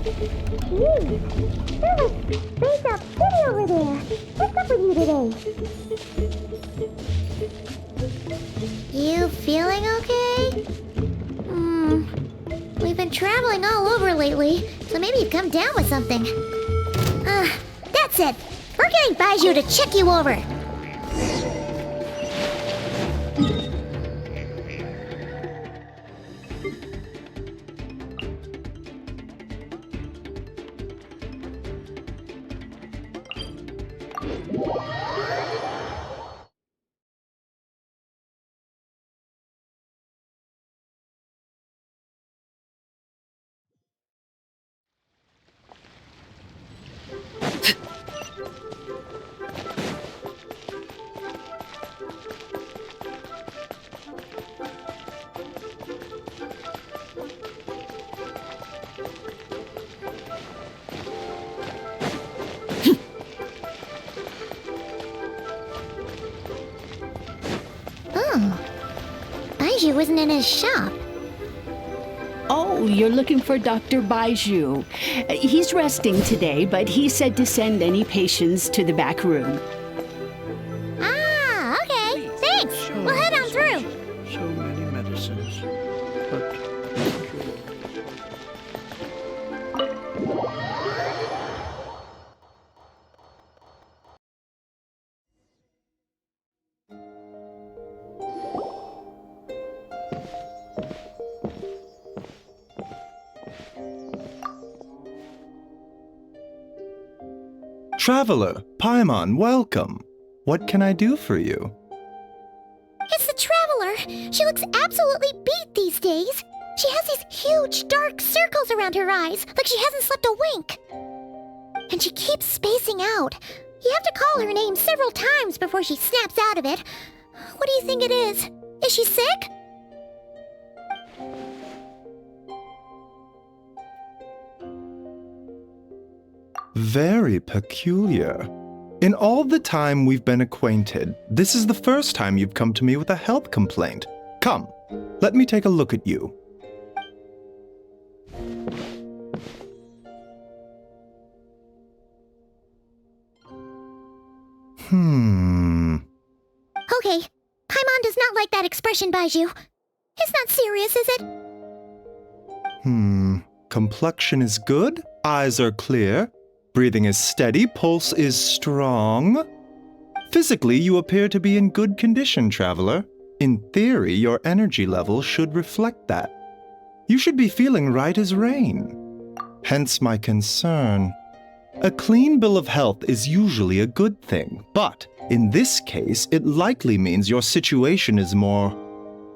There's a space up kitty over there. What's up with you today? You feeling okay? We've been traveling all over lately, so maybe you've come down with something. That's it. We're getting Baiju to check you over. Baiju isn't in his shop. Oh, you're looking for Dr. Baiju. He's resting today, but he said to send any patients to the back room. Ah, okay. Thanks. We'll head on through. So many medicines, but Traveler, Paimon, welcome. What can I do for you? It's the Traveler. She looks absolutely beat these days. She has these huge dark circles around her eyes, like she hasn't slept a wink. And she keeps spacing out. You have to call her name several times before she snaps out of it. What do you think it is? Is she sick? Very peculiar. In all the time we've been acquainted, this is the first time you've come to me with a health complaint. Come, let me take a look at you. Okay, Paimon does not like that expression, Baiju. It's not serious, is it? Complexion is good, eyes are clear, breathing is steady, pulse is strong. Physically, you appear to be in good condition, Traveler. In theory, your energy level should reflect that. You should be feeling right as rain. Hence my concern. A clean bill of health is usually a good thing, but in this case, it likely means your situation is more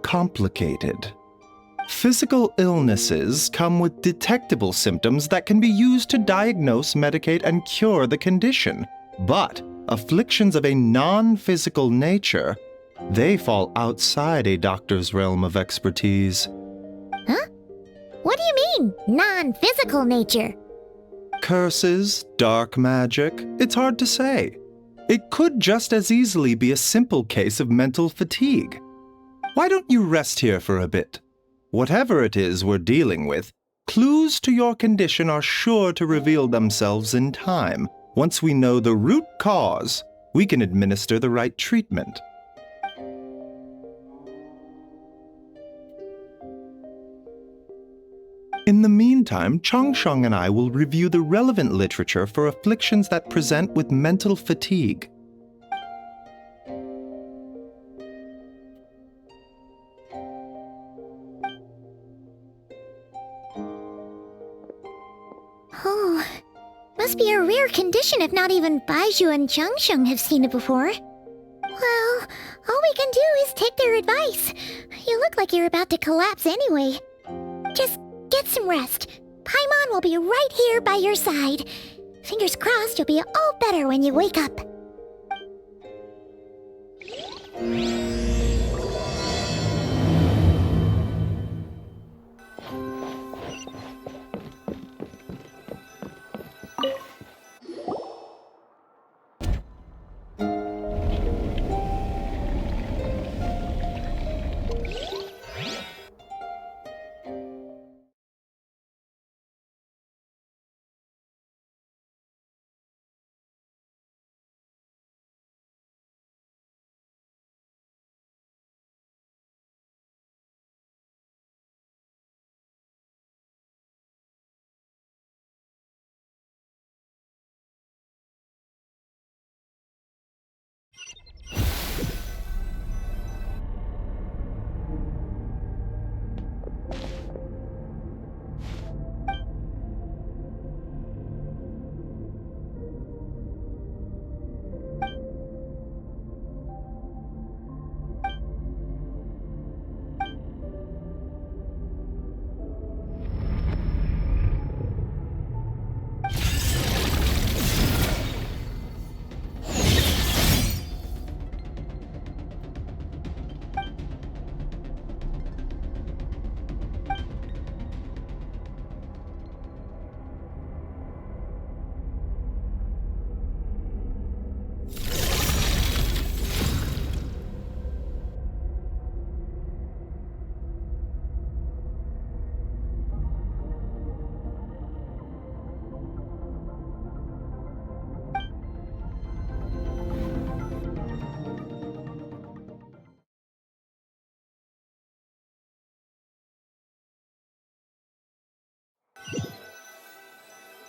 complicated. Physical illnesses come with detectable symptoms that can be used to diagnose, medicate, and cure the condition. But afflictions of a non-physical nature, they fall outside a doctor's realm of expertise. Huh? What do you mean, non-physical nature? Curses, dark magic, it's hard to say. It could just as easily be a simple case of mental fatigue. Why don't you rest here for a bit? Whatever it is we're dealing with, clues to your condition are sure to reveal themselves in time. Once we know the root cause, we can administer the right treatment. In the meantime, Changsheng and I will review the relevant literature for afflictions that present with mental fatigue. Oh, must be a rare condition if not even Baiju and Changsheng have seen it before. Well, all we can do is take their advice. You look like you're about to collapse anyway. Just get some rest. Paimon will be right here by your side. Fingers crossed you'll be all better when you wake up.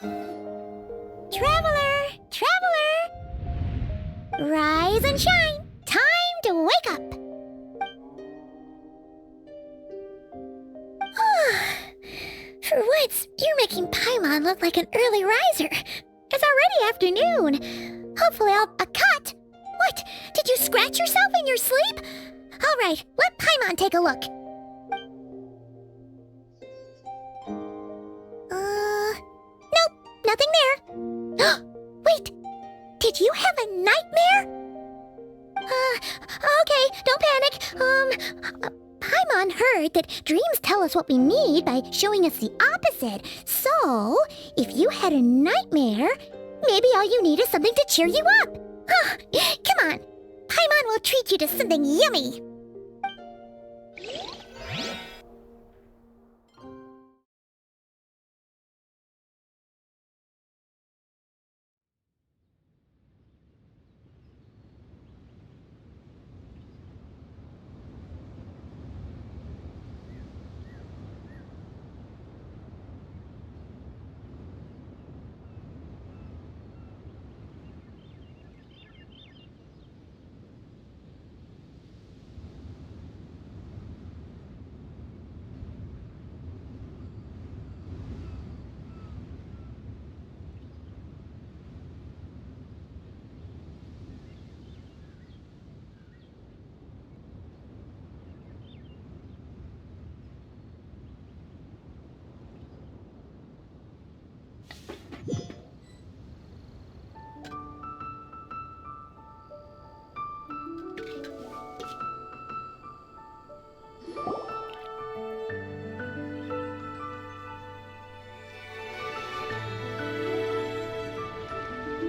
Traveler! Traveler! Rise and shine! Time to wake up! For once, you're making Paimon look like an early riser. It's already afternoon. Hopefully a cut! What? Did you scratch yourself in your sleep? Alright, let Paimon take a look. Nope, nothing there. Wait, did you have a nightmare? Okay, don't panic. Paimon heard that dreams tell us what we need by showing us the opposite. So, if you had a nightmare, maybe all you need is something to cheer you up. Come on, Paimon will treat you to something yummy.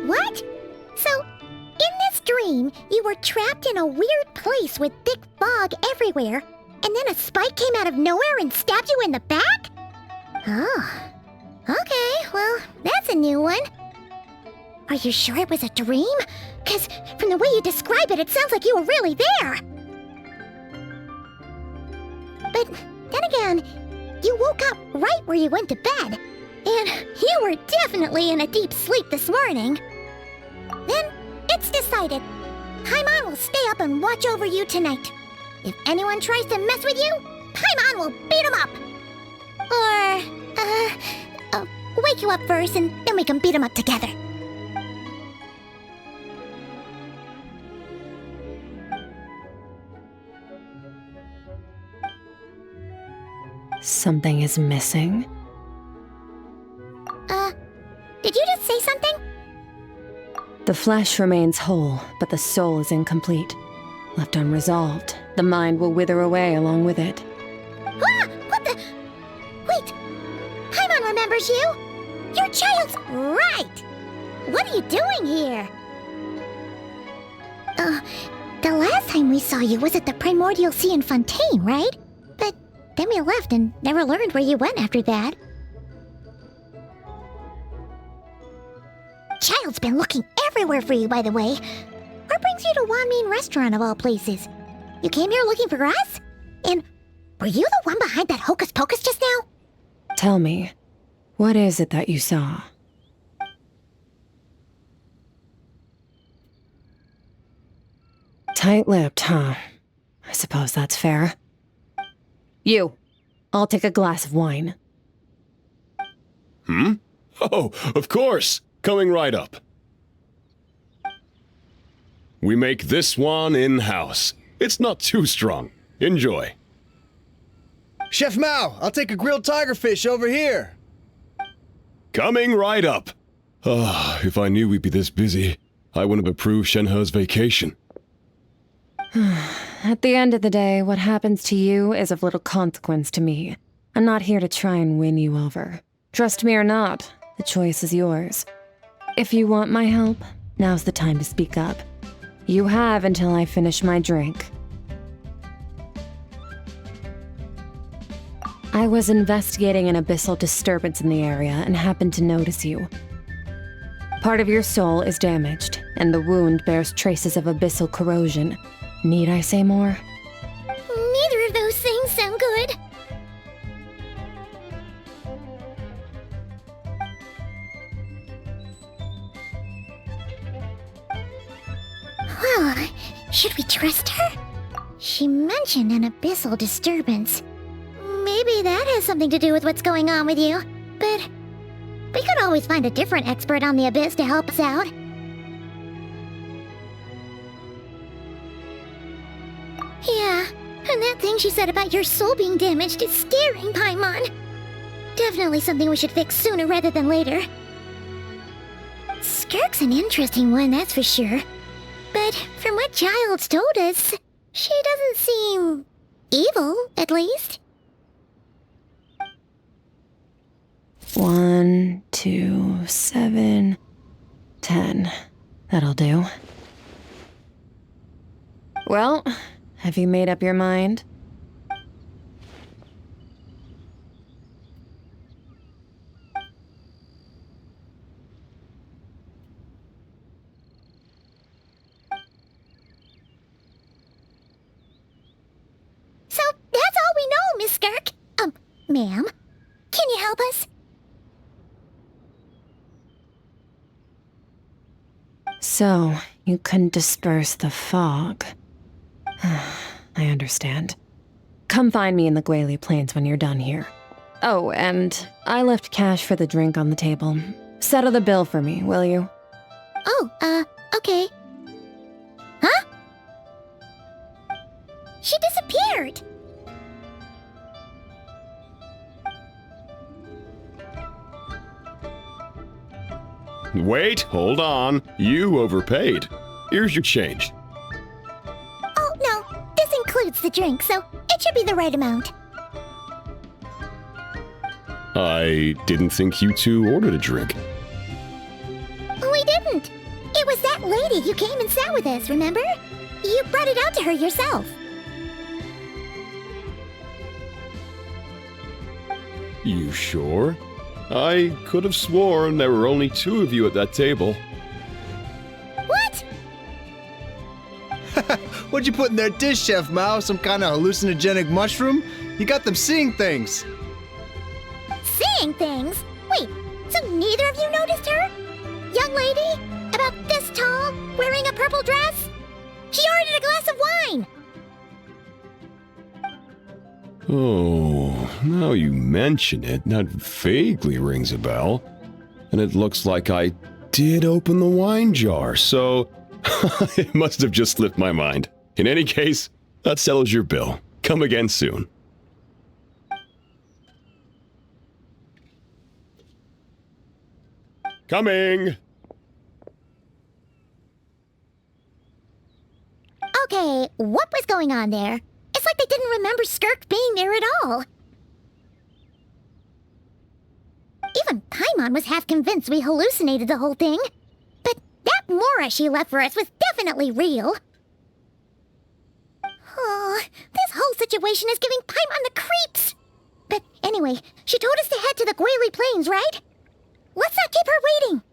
What? So, in this dream, you were trapped in a weird place with thick fog everywhere, and then a spike came out of nowhere and stabbed you in the back? Oh. Okay, well, that's a new one. Are you sure it was a dream? 'Cause from the way you describe it, it sounds like you were really there. But then again, you woke up right where you went to bed. And you were definitely in a deep sleep this morning. Then, it's decided. Paimon will stay up and watch over you tonight. If anyone tries to mess with you, Paimon will beat him up. Or, wake you up first and then we can beat him up together. Something is missing? Did you just say something? The flesh remains whole, but the soul is incomplete. Left unresolved, the mind will wither away along with it. Ah! What the? Wait! Paimon remembers you! Your child's right! What are you doing here? The last time we saw you was at the Primordial Sea in Fontaine, right? But then we left and never learned where you went after that. Child's been looking everywhere for you, by the way. What brings you to Wanmin Restaurant of all places? You came here looking for us? And were you the one behind that hocus pocus just now? Tell me, what is it that you saw? Tight-lipped, huh? I suppose that's fair. You, I'll take a glass of wine. Oh, of course! Coming right up. We make this one in-house. It's not too strong. Enjoy. Chef Mao, I'll take a grilled tigerfish over here. Coming right up. If I knew we'd be this busy, I wouldn't have approved Shenhe's vacation. At the end of the day, what happens to you is of little consequence to me. I'm not here to try and win you over. Trust me or not, the choice is yours. If you want my help, now's the time to speak up. You have until I finish my drink. I was investigating an abyssal disturbance in the area and happened to notice you. Part of your soul is damaged, and the wound bears traces of abyssal corrosion. Need I say more? Neither of those things sound good. Well, should we trust her? She mentioned an abyssal disturbance. Maybe that has something to do with what's going on with you. But we could always find a different expert on the abyss to help us out. Yeah, and that thing she said about your soul being damaged is scaring, Paimon. Definitely something we should fix sooner rather than later. Skirk's an interesting one, that's for sure. But from what Childs told us, she doesn't seem evil, at least. 1, 2, 7, 10. That'll do. Well, have you made up your mind? So, that's all we know, Miss Skirk. Ma'am, can you help us? So, you couldn't disperse the fog. I understand. Come find me in the Guili Plains when you're done here. Oh, and I left cash for the drink on the table. Settle the bill for me, will you? Oh, okay. Huh? She disappeared! Wait, hold on. You overpaid. Here's your change. Oh, no. This includes the drink, so it should be the right amount. I didn't think you two ordered a drink. We didn't. It was that lady who came and sat with us, remember? You brought it out to her yourself. You sure? I could have sworn there were only 2 of you at that table. What? What'd you put in their dish, Chef Mao? Some kind of hallucinogenic mushroom? You got them seeing things. Seeing things? Wait, so neither of you noticed her? Young lady? About this tall, wearing a purple dress? She ordered a glass of wine! Oh, now you mention it, that vaguely rings a bell. And it looks like I did open the wine jar, so it must have just slipped my mind. In any case, that settles your bill. Come again soon. Coming! Okay, what was going on there? It's like they didn't remember Skirk being there at all. Even Paimon was half convinced we hallucinated the whole thing. But that Mora she left for us was definitely real. Oh, this whole situation is giving Paimon the creeps. But anyway, she told us to head to the Guili Plains, right? Let's not keep her waiting.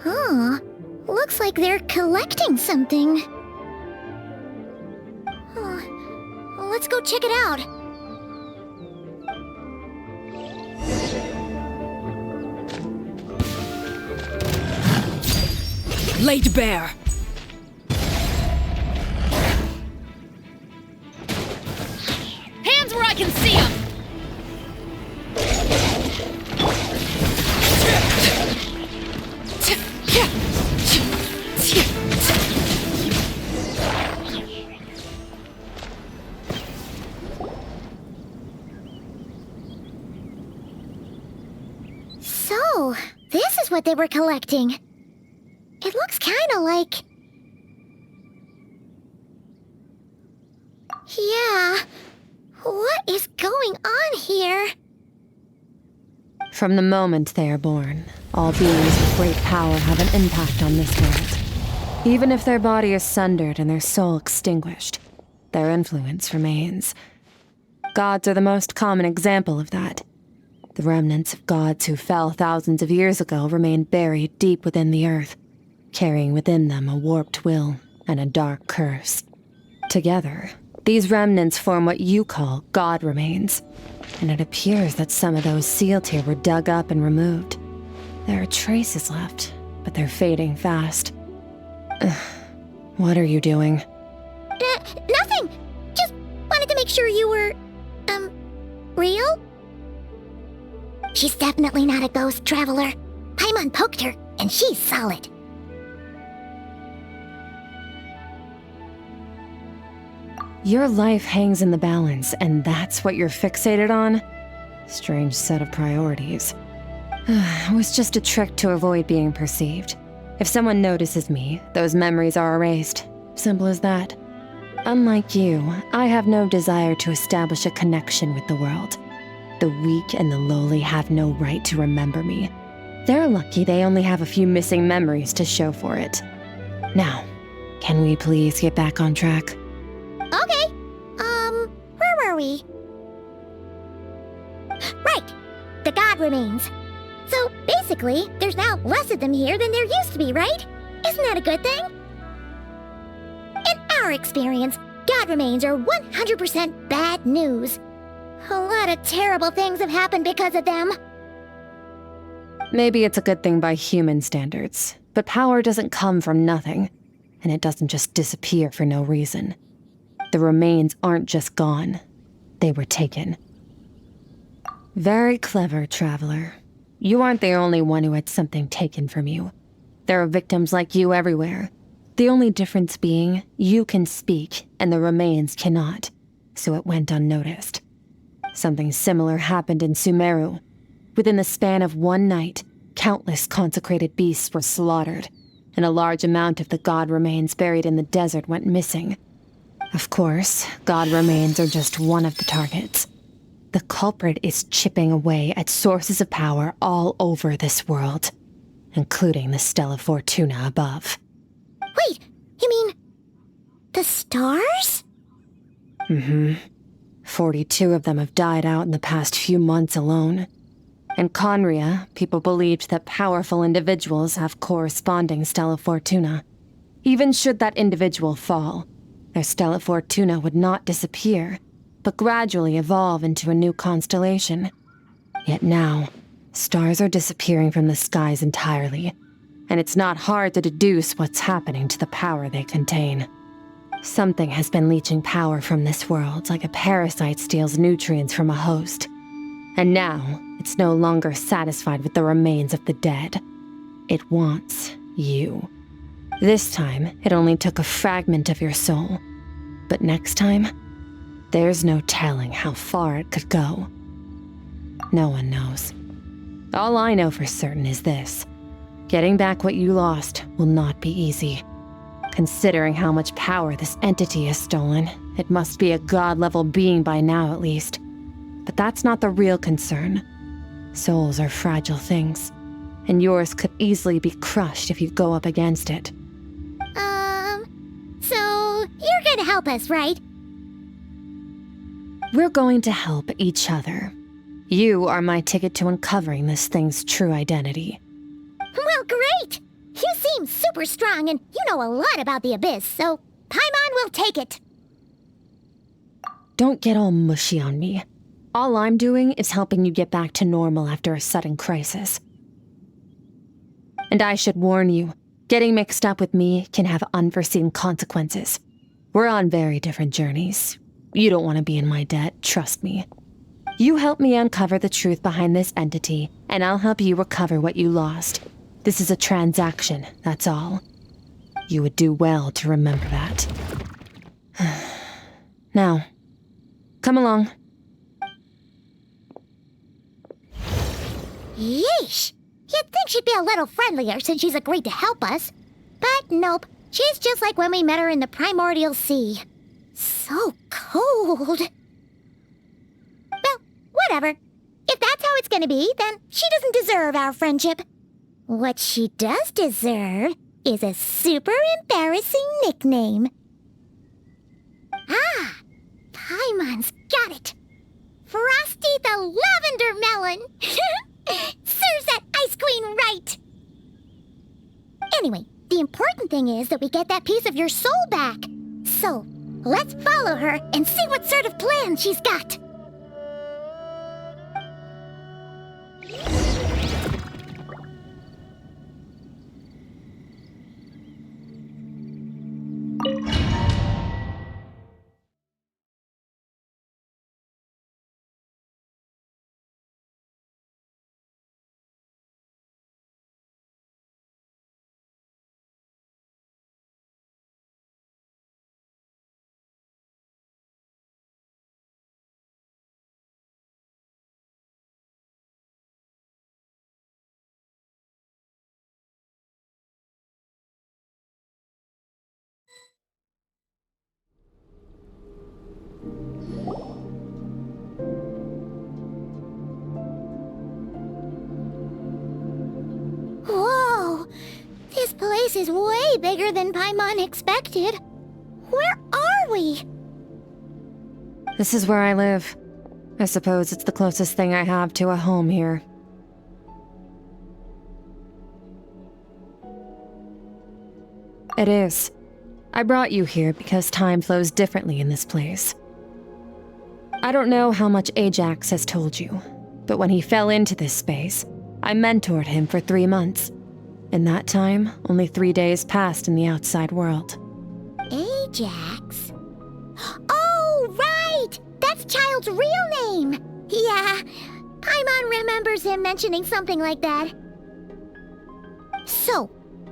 Huh. Looks like they're collecting something. Let's go check it out. Laid bare. Hands where I can see them. So, this is what they were collecting. It looks kinda like... Yeah. What is going on here? From the moment they are born, all beings with great power have an impact on this world. Even if their body is sundered and their soul extinguished, their influence remains. Gods are the most common example of that. The remnants of gods who fell thousands of years ago remain buried deep within the earth, carrying within them a warped will and a dark curse. Together, these remnants form what you call god remains, and it appears that some of those sealed here were dug up and removed. There are traces left, but they're fading fast. What are you doing? Nothing! Just wanted to make sure you were, real? She's definitely not a ghost traveler. Paimon poked her, and she's solid. Your life hangs in the balance, and that's what you're fixated on? Strange set of priorities. It was just a trick to avoid being perceived. If someone notices me, those memories are erased. Simple as that. Unlike you, I have no desire to establish a connection with the world. The weak and the lowly have no right to remember me. They're lucky they only have a few missing memories to show for it. Now, can we please get back on track? Okay. Where were we? Right. The god remains. So, basically, there's now less of them here than there used to be, right? Isn't that a good thing? In our experience, god remains are 100% bad news. A lot of terrible things have happened because of them. Maybe it's a good thing by human standards, but power doesn't come from nothing, and it doesn't just disappear for no reason. The remains aren't just gone, they were taken. Very clever, traveler. You aren't the only one who had something taken from you. There are victims like you everywhere. The only difference being, you can speak, and the remains cannot, so it went unnoticed. Something similar happened in Sumeru. Within the span of one night, countless consecrated beasts were slaughtered, and a large amount of the god remains buried in the desert went missing. Of course, god remains are just one of the targets. The culprit is chipping away at sources of power all over this world, including the Stella Fortuna above. Wait, you mean... the stars? 42 of them have died out in the past few months alone. In Conria, people believed that powerful individuals have corresponding Stella Fortuna. Even should that individual fall, their Stella Fortuna would not disappear, but gradually evolve into a new constellation. Yet now, stars are disappearing from the skies entirely, and it's not hard to deduce what's happening to the power they contain. Something has been leeching power from this world like a parasite steals nutrients from a host. And now, it's no longer satisfied with the remains of the dead. It wants you. This time, it only took a fragment of your soul. But next time, there's no telling how far it could go. No one knows. All I know for certain is this. Getting back what you lost will not be easy. Considering how much power this entity has stolen, it must be a god-level being by now at least. But that's not the real concern. Souls are fragile things, and yours could easily be crushed if you go up against it. So you're gonna help us, right? We're going to help each other. You are my ticket to uncovering this thing's true identity. Well, Well, great! You seem super strong and you know a lot about the Abyss, so Paimon will take it. Don't get all mushy on me. All I'm doing is helping you get back to normal after a sudden crisis. And I should warn you, getting mixed up with me can have unforeseen consequences. We're on very different journeys. You don't want to be in my debt, trust me. You help me uncover the truth behind this entity, and I'll help you recover what you lost. This is a transaction, that's all. You would do well to remember that. Now, come along. Yeesh! You'd think she'd be a little friendlier since she's agreed to help us. But nope, she's just like when we met her in the primordial sea. So cold. Well, whatever. If that's how it's gonna be, then she doesn't deserve our friendship. What she does deserve is a super embarrassing nickname. Ah! Paimon's got it! Frosty the Lavender Melon! Serves that ice queen right! Anyway, the important thing is that we get that piece of your soul back. So, let's follow her and see what sort of plan she's got. Whoa! This place is way bigger than Paimon expected. Where are we? This is where I live. I suppose it's the closest thing I have to a home here. It is. I brought you here because time flows differently in this place. I don't know how much Ajax has told you, but when he fell into this space, I mentored him for 3 months. In that time, only 3 days passed in the outside world. Ajax? Oh, right! That's Child's real name! Yeah, Paimon remembers him mentioning something like that. So,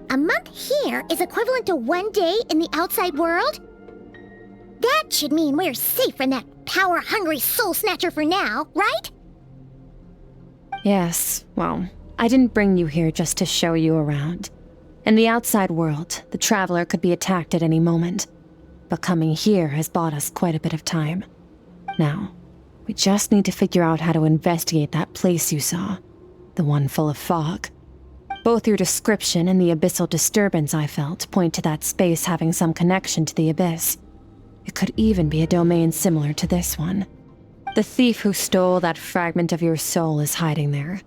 a month here is equivalent to 1 day in the outside world? That should mean we're safe from that power-hungry soul snatcher for now, right? Yes, well, I didn't bring you here just to show you around. In the outside world, the Traveler could be attacked at any moment. But coming here has bought us quite a bit of time. Now, we just need to figure out how to investigate that place you saw. The one full of fog. Both your description and the abyssal disturbance I felt point to that space having some connection to the Abyss. It could even be a domain similar to this one. The thief who stole that fragment of your soul is hiding there.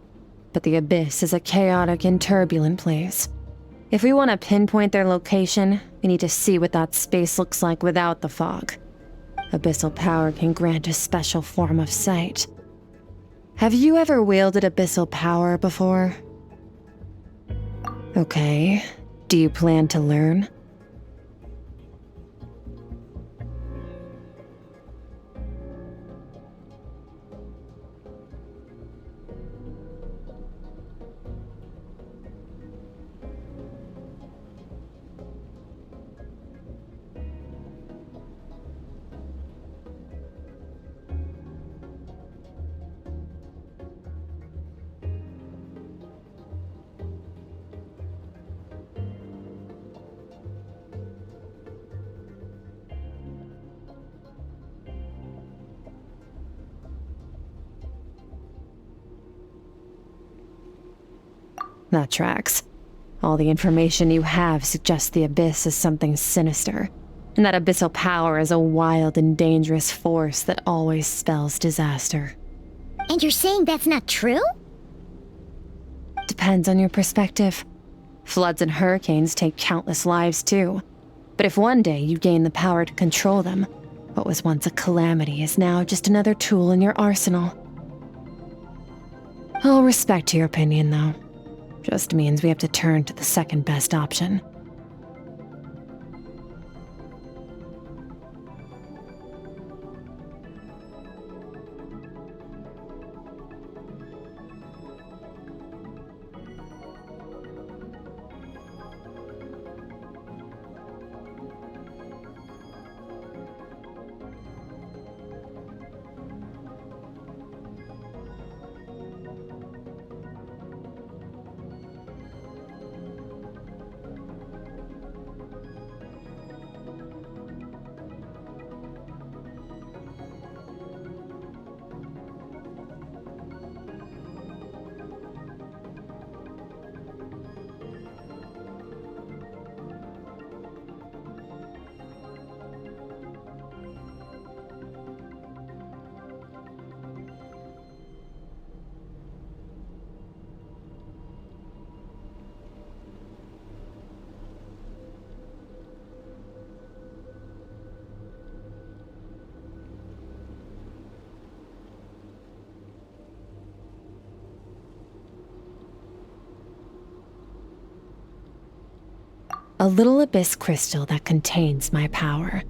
But the Abyss is a chaotic and turbulent place. If we want to pinpoint their location, we need to see what that space looks like without the fog. Abyssal power can grant a special form of sight. Have you ever wielded abyssal power before? Okay. Do you plan to learn? That tracks. All the information you have suggests the Abyss is something sinister, and that abyssal power is a wild and dangerous force that always spells disaster. And you're saying that's not true? Depends on your perspective. Floods and hurricanes take countless lives too. But if one day you gain the power to control them, what was once a calamity is now just another tool in your arsenal. I'll respect your opinion, though. Just means we have to turn to the second best option. A little abyss crystal that contains my power.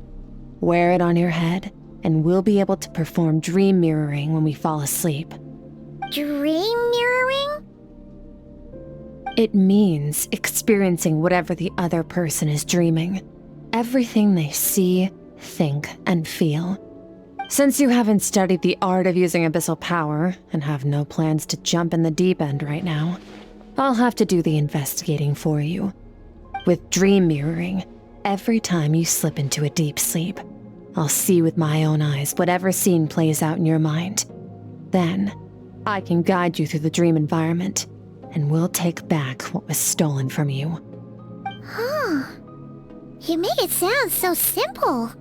Wear it on your head, and we'll be able to perform dream mirroring when we fall asleep. Dream mirroring? It means experiencing whatever the other person is dreaming. Everything they see, think, and feel. Since you haven't studied the art of using abyssal power, and have no plans to jump in the deep end right now, I'll have to do the investigating for you. With dream mirroring, every time you slip into a deep sleep, I'll see with my own eyes whatever scene plays out in your mind. Then, I can guide you through the dream environment, and we'll take back what was stolen from you. Huh. You make it sound so simple.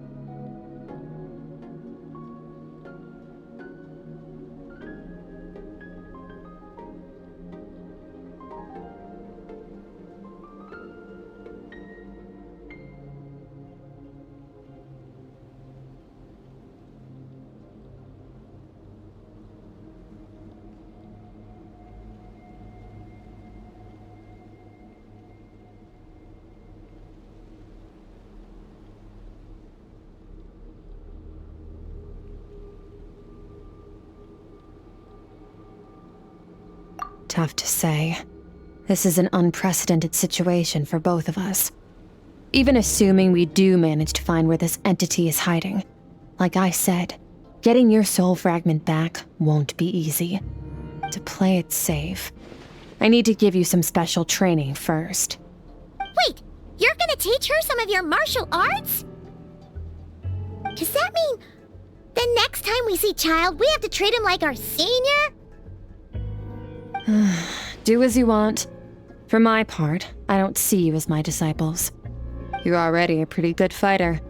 Tough to say. This is an unprecedented situation for both of us. Even assuming we do manage to find where this entity is hiding, like I said, getting your soul fragment back won't be easy. To play it safe, I need to give you some special training first. Wait, you're gonna teach her some of your martial arts? Does that mean the next time we see Child, we have to treat him like our senior? Do as you want. For my part, I don't see you as my disciples. You're already a pretty good fighter.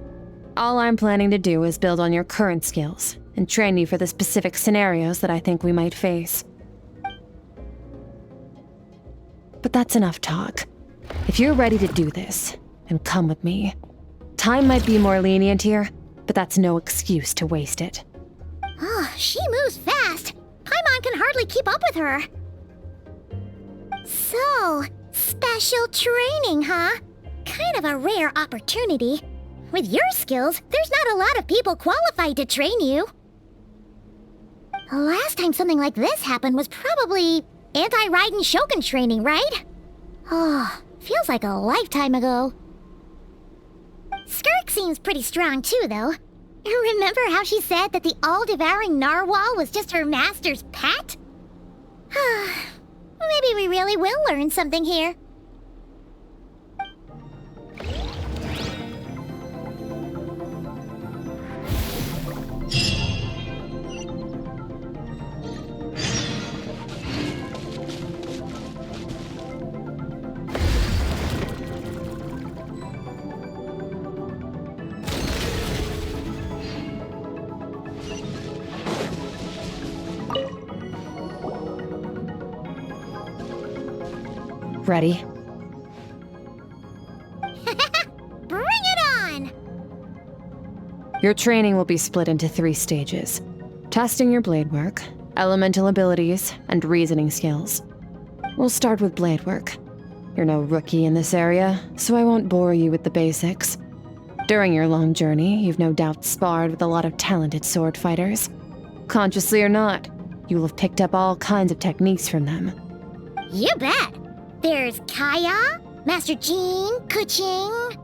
All I'm planning to do is build on your current skills and train you for the specific scenarios that I think we might face. But that's enough talk. If you're ready to do this, then come with me. Time might be more lenient here, but that's no excuse to waste it. Oh, she moves fast. Paimon can hardly keep up with her. So, special training, huh? Kind of a rare opportunity. With your skills, there's not a lot of people qualified to train you. The last time something like this happened was probably anti-Raiden Shogun training, right? Oh, feels like a lifetime ago. Skirk seems pretty strong too, though. Remember how she said that the all-devouring narwhal was just her master's pet? Maybe we really will learn something here. Ready? Your training will be split into 3 stages. Testing your blade work, elemental abilities, and reasoning skills. We'll start with blade work. You're no rookie in this area, so I won't bore you with the basics. During your long journey, you've no doubt sparred with a lot of talented sword fighters. Consciously or not, you'll have picked up all kinds of techniques from them. You bet. There's Kaya, Master Jean, Kuching.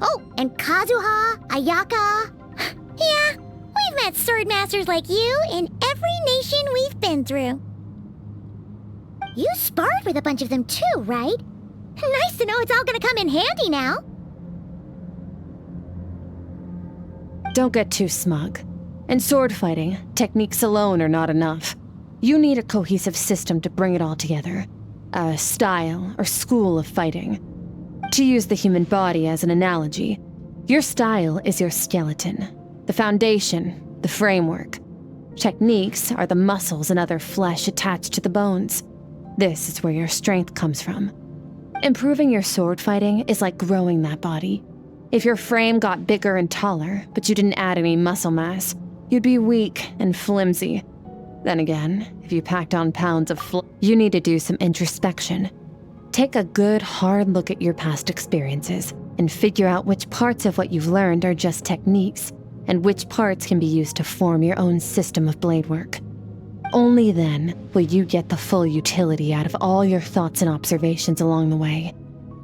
Oh, and Kazuha, Ayaka. Yeah, we've met sword masters like you in every nation we've been through. You sparred with a bunch of them too, right? Nice to know it's all gonna come in handy now. Don't get too smug. In sword fighting, techniques alone are not enough. You need a cohesive system to bring it all together. A style or school of fighting. To use the human body as an analogy, your style is your skeleton, the foundation, the framework. Techniques are the muscles and other flesh attached to the bones. This is where your strength comes from. Improving your sword fighting is like growing that body. If your frame got bigger and taller, but you didn't add any muscle mass, you'd be weak and flimsy. Then again, if you packed on pounds of you need to do some introspection. Take a good, hard look at your past experiences and figure out which parts of what you've learned are just techniques, and which parts can be used to form your own system of blade work. Only then will you get the full utility out of all your thoughts and observations along the way.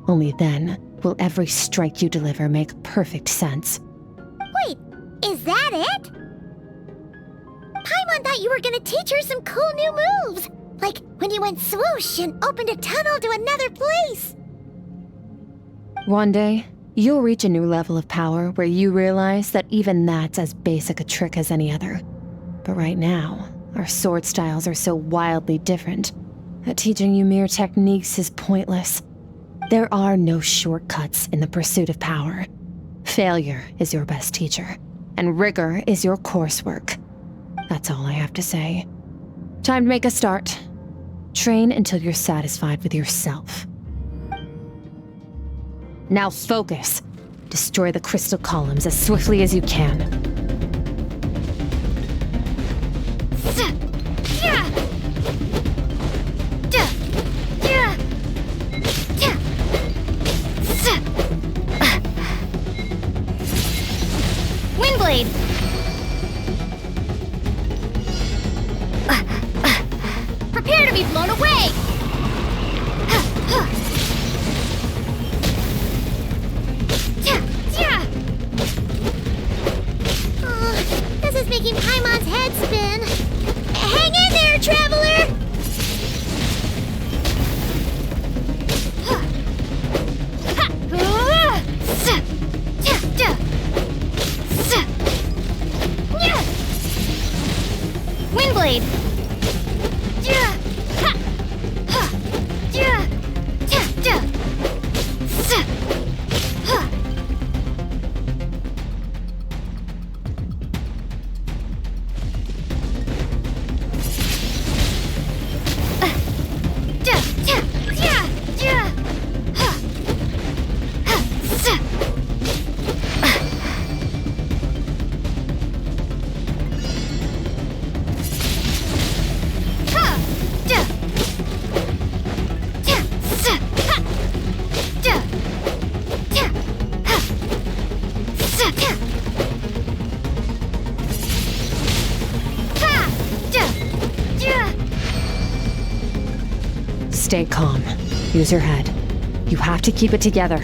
Only then will every strike you deliver make perfect sense. Wait, is that it? Paimon thought you were gonna teach her some cool new moves. Like when you went swoosh and opened a tunnel to another place. One day, you'll reach a new level of power where you realize that even that's as basic a trick as any other. But right now, our sword styles are so wildly different that teaching you mere techniques is pointless. There are no shortcuts in the pursuit of power. Failure is your best teacher, and rigor is your coursework. That's all I have to say. Time to make a start. Train until you're satisfied with yourself. Now focus. Destroy the crystal columns as swiftly as you can. Windblade! Prepare to be blown away! This is making Paimon's head spin. Hang in there, traveler! Windblade! Stay calm. Use your head. You have to keep it together.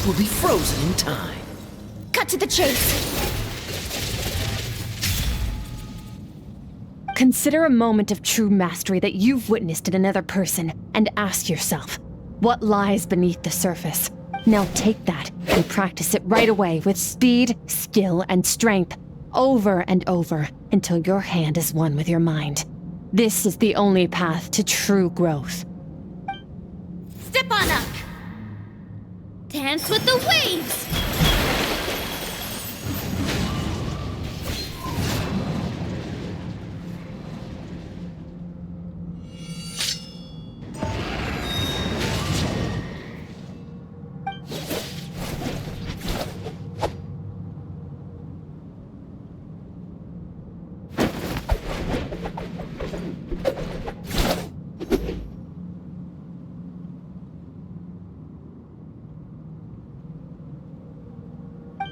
will be frozen in time. Cut to the chase. Consider a moment of true mastery that you've witnessed in another person and ask yourself, what lies beneath the surface? Now take that and practice it right away with speed, skill, and strength, over and over, until your hand is one with your mind. This is the only path to true growth. Step on up! Dance with the waves!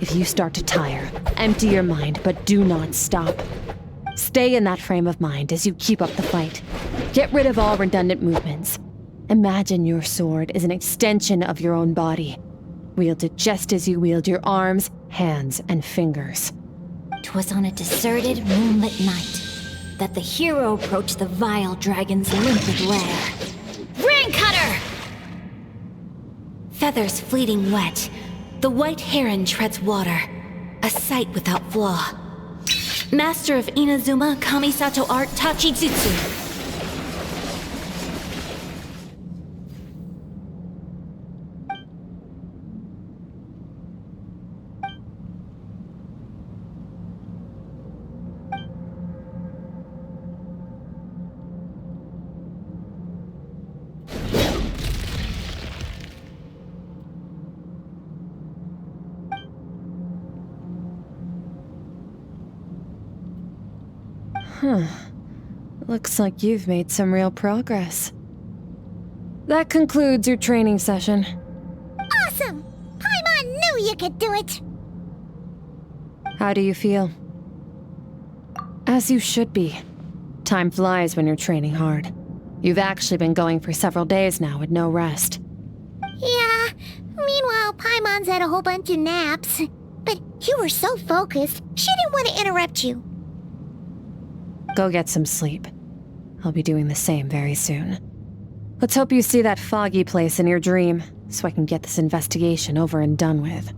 If you start to tire, empty your mind, but do not stop. Stay in that frame of mind as you keep up the fight. Get rid of all redundant movements. Imagine your sword is an extension of your own body. Wield it just as you wield your arms, hands, and fingers. 'Twas on a deserted, moonlit night that the hero approached the vile dragon's limpid lair. Rain Cutter! Feathers fleeting wet, the white heron treads water, a sight without flaw. Master of Inazuma Kamisato art Tachijutsu. Looks like you've made some real progress. That concludes your training session. Awesome! Paimon knew you could do it! How do you feel? As you should be. Time flies when you're training hard. You've actually been going for several days now with no rest. Yeah, meanwhile Paimon's had a whole bunch of naps. But you were so focused, she didn't want to interrupt you. Go get some sleep. I'll be doing the same very soon. Let's hope you see that foggy place in your dream, so I can get this investigation over and done with.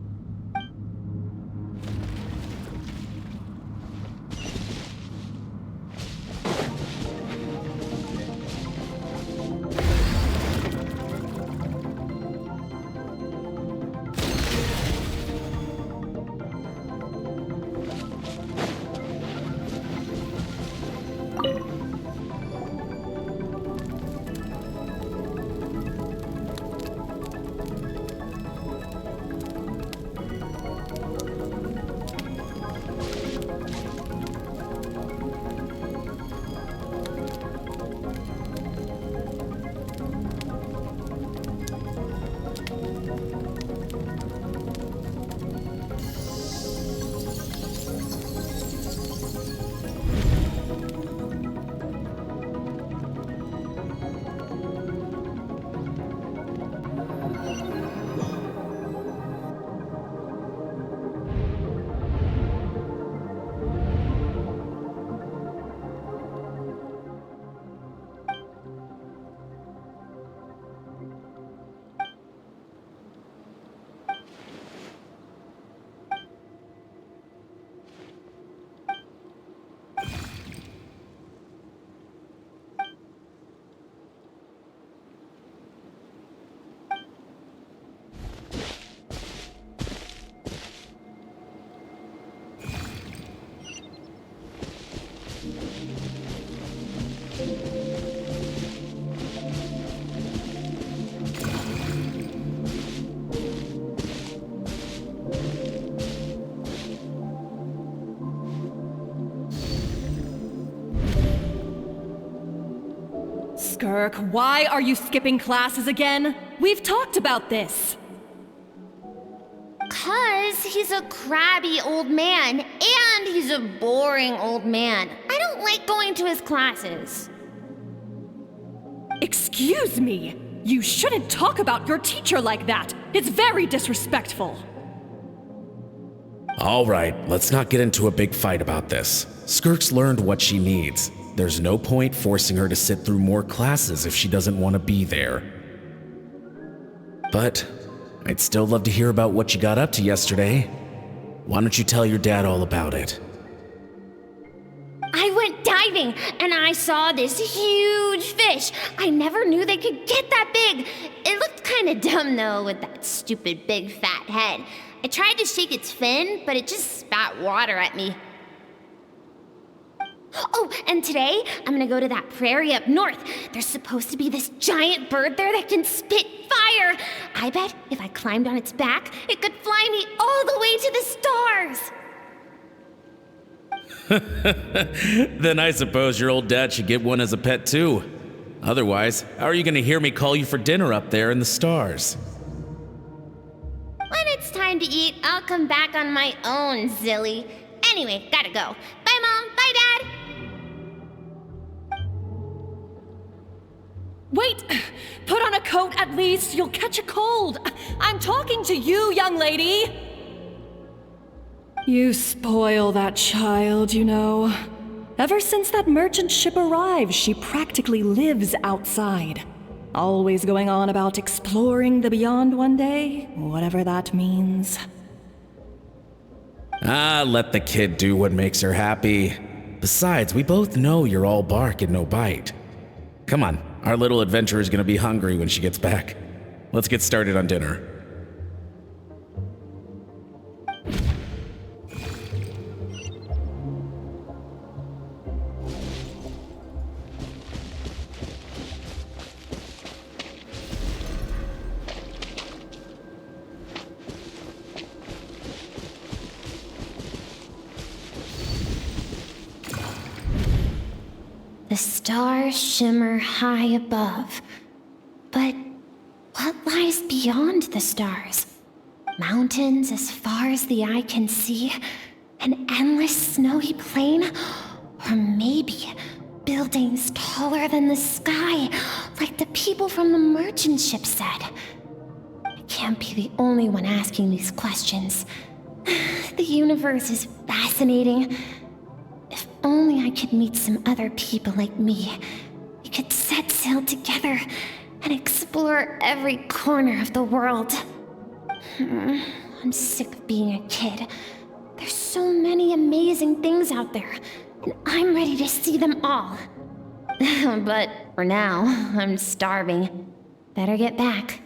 Skirk, why are you skipping classes again? We've talked about this. 'Cause he's a crabby old man, and he's a boring old man. I don't like going to his classes. Excuse me, You shouldn't talk about your teacher like that. It's very disrespectful. All right, let's not get into a big fight about this. Skirk's learned what she needs. There's no point forcing her to sit through more classes if she doesn't want to be there. But I'd still love to hear about what you got up to yesterday. Why don't you tell your dad all about it? I went diving and I saw this huge fish. I never knew they could get that big. It looked kind of dumb though with that stupid big fat head. I tried to shake its fin, but it just spat water at me. Oh, and today I'm gonna go to that prairie up north. There's supposed to be this giant bird there that can spit fire. I bet if I climbed on its back, it could fly me all the way to the stars. Then I suppose your old dad should get one as a pet too. Otherwise, how are you gonna hear me call you for dinner up there in the stars? When it's time to eat, I'll come back on my own, Zilly. Anyway, gotta go. Bye, Mom. Bye, Dad. Wait! Put on a coat at least. You'll catch a cold. I'm talking to you, young lady. You spoil that child, you know. Ever since that merchant ship arrived, she practically lives outside. Always going on about exploring the beyond one day, whatever that means. Let the kid do what makes her happy. Besides, we both know you're all bark and no bite. Come on, our little adventurer's gonna be hungry when she gets back. Let's get started on dinner. The stars shimmer high above. But what lies beyond the stars? Mountains as far as the eye can see? An endless snowy plain? Or maybe buildings taller than the sky, like the people from the merchant ship said? I can't be the only one asking these questions. The universe is fascinating. If only I could meet some other people like me. We could set sail together and explore every corner of the world. I'm sick of being a kid. There's so many amazing things out there, and I'm ready to see them all. But for now, I'm starving. Better get back.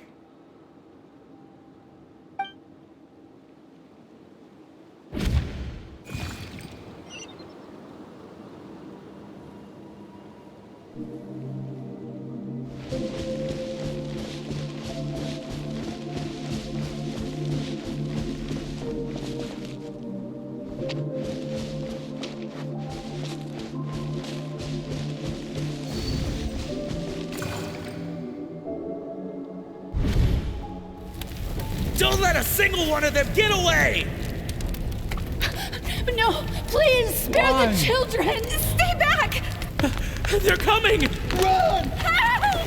Don't let a single one of them get away! No, please, spare the children! Stay back! They're coming! Run! Help!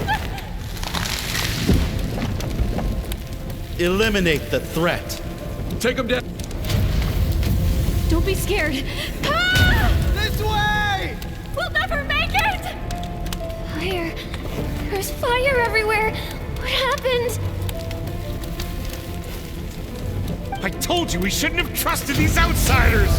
Eliminate the threat. Take them down. Don't be scared. Ah! This way! We'll never make it! Fire. There's fire everywhere. What happened? I told you we shouldn't have trusted these outsiders!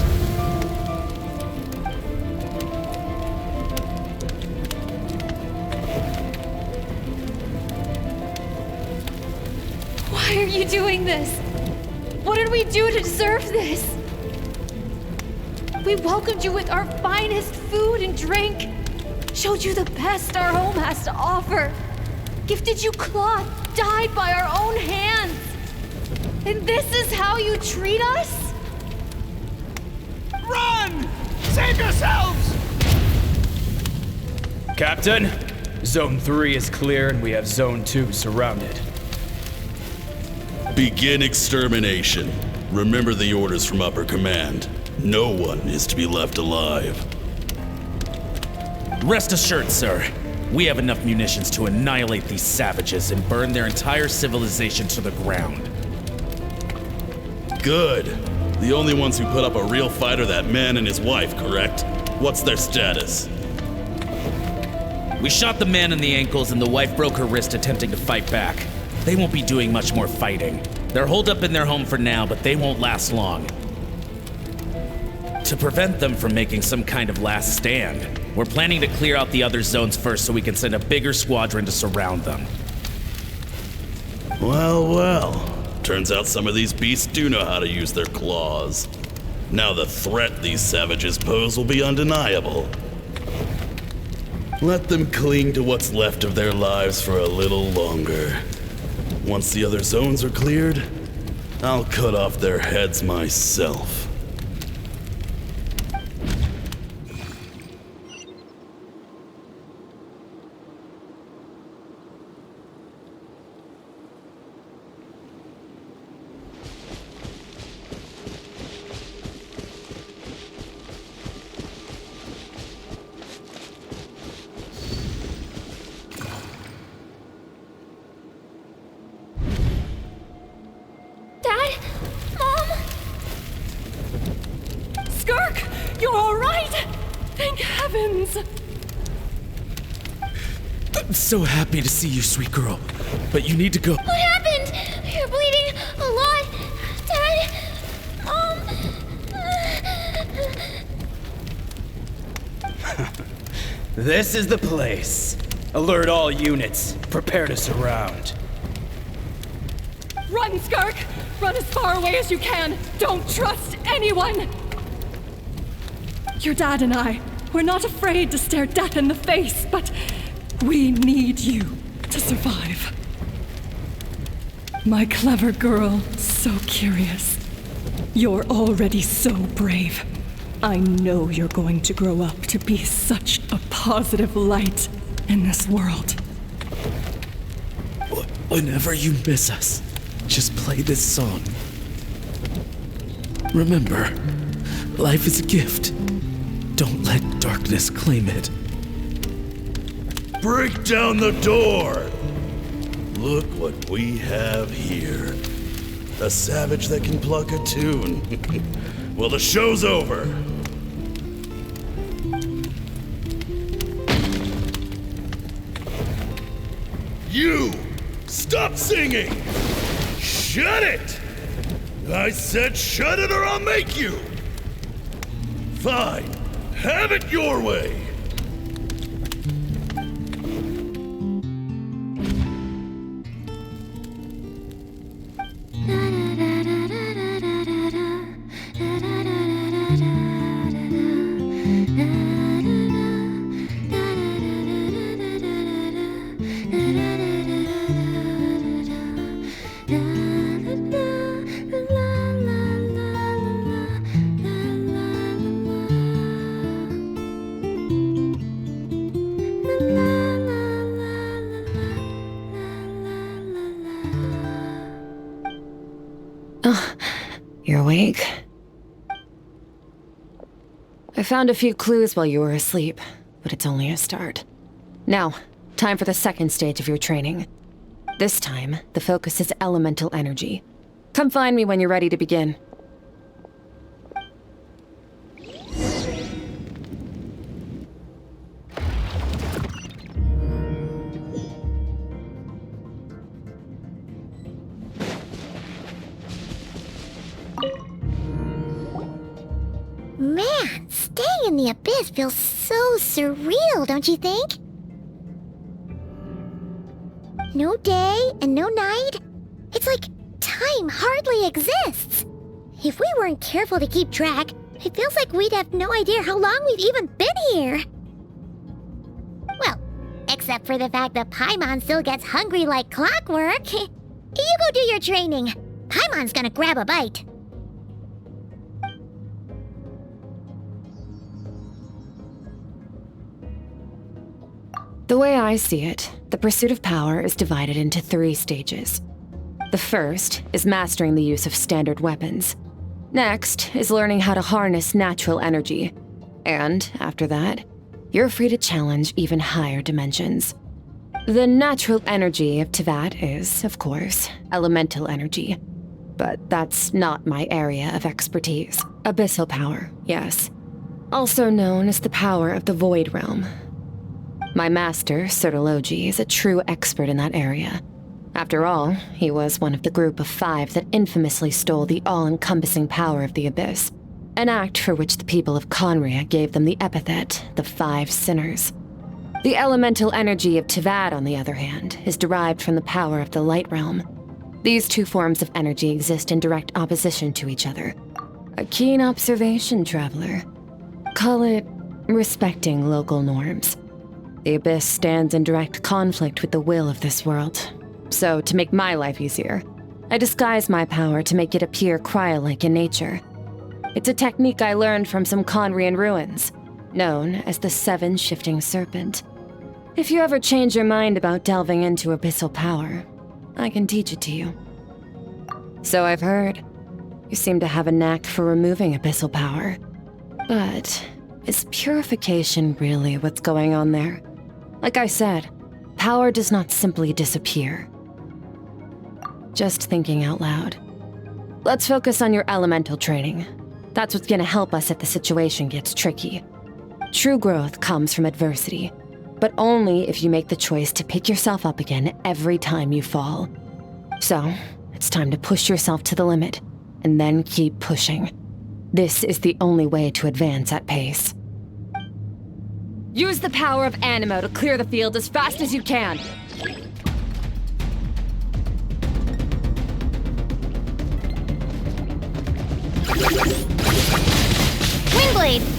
Why are you doing this? What did we do to deserve this? We welcomed you with our finest food and drink, showed you the best our home has to offer, gifted you cloth dyed by our own hands. And this is how you treat us? Run! Save yourselves! Captain, Zone 3 is clear and we have Zone 2 surrounded. Begin extermination. Remember the orders from upper command. No one is to be left alive. Rest assured, sir. We have enough munitions to annihilate these savages and burn their entire civilization to the ground. Good. The only ones who put up a real fight are that man and his wife, correct? What's their status? We shot the man in the ankles and the wife broke her wrist attempting to fight back. They won't be doing much more fighting. They're holed up in their home for now, but they won't last long. To prevent them from making some kind of last stand, we're planning to clear out the other zones first so we can send a bigger squadron to surround them. Well, well. Turns out some of these beasts do know how to use their claws. Now the threat these savages pose will be undeniable. Let them cling to what's left of their lives for a little longer. Once the other zones are cleared, I'll cut off their heads myself. Dad? Mom? Skirk! You're alright! Thank heavens! I'm so happy to see you, sweet girl. But you need to go. What happened? You're bleeding a lot. Dad? Mom? This is the place. Alert all units. Prepare to surround. Run, Skirk! Run as far away as you can! Don't trust anyone! Your dad and I, we're not afraid to stare death in the face, but we need you to survive. My clever girl, so curious. You're already so brave. I know you're going to grow up to be such a positive light in this world. Whenever you miss us, just play this song. Remember, life is a gift. Don't let darkness claim it. Break down the door! Look what we have here. A savage that can pluck a tune. Well, the show's over. You! Stop singing! Shut it! I said shut it or I'll make you! Fine. Have it your way! You're awake? I found a few clues while you were asleep, but it's only a start. Now, time for the second stage of your training. This time, the focus is elemental energy. Come find me when you're ready to begin. Man, staying in the abyss feels so surreal, don't you think? No day and no night. It's like time hardly exists. If we weren't careful to keep track, it feels like we'd have no idea how long we've even been here. Well, except for the fact that Paimon still gets hungry like clockwork. You go do your training. Paimon's gonna grab a bite. The way I see it, the pursuit of power is divided into 3 stages. The first is mastering the use of standard weapons. Next is learning how to harness natural energy. And after that, you're free to challenge even higher dimensions. The natural energy of Tevat is, of course, elemental energy. But that's not my area of expertise. Abyssal power, yes. Also known as the power of the Void Realm. My master, Sertologi, is a true expert in that area. After all, he was one of the group of 5 that infamously stole the all-encompassing power of the Abyss, an act for which the people of Conria gave them the epithet, the 5 Sinners. The elemental energy of Tevat, on the other hand, is derived from the power of the Light Realm. These 2 forms of energy exist in direct opposition to each other. A keen observation, traveler. Call it respecting local norms. The Abyss stands in direct conflict with the will of this world. So, to make my life easier, I disguise my power to make it appear cryo-like in nature. It's a technique I learned from some Conrian ruins, known as the 7 Shifting Serpent. If you ever change your mind about delving into abyssal power, I can teach it to you. So I've heard. You seem to have a knack for removing abyssal power. But is purification really what's going on there? Like I said, power does not simply disappear. Just thinking out loud. Let's focus on your elemental training. That's what's gonna help us if the situation gets tricky. True growth comes from adversity, but only if you make the choice to pick yourself up again every time you fall. So, it's time to push yourself to the limit, and then keep pushing. This is the only way to advance at pace. Use the power of Animo to clear the field as fast as you can. Wingblade!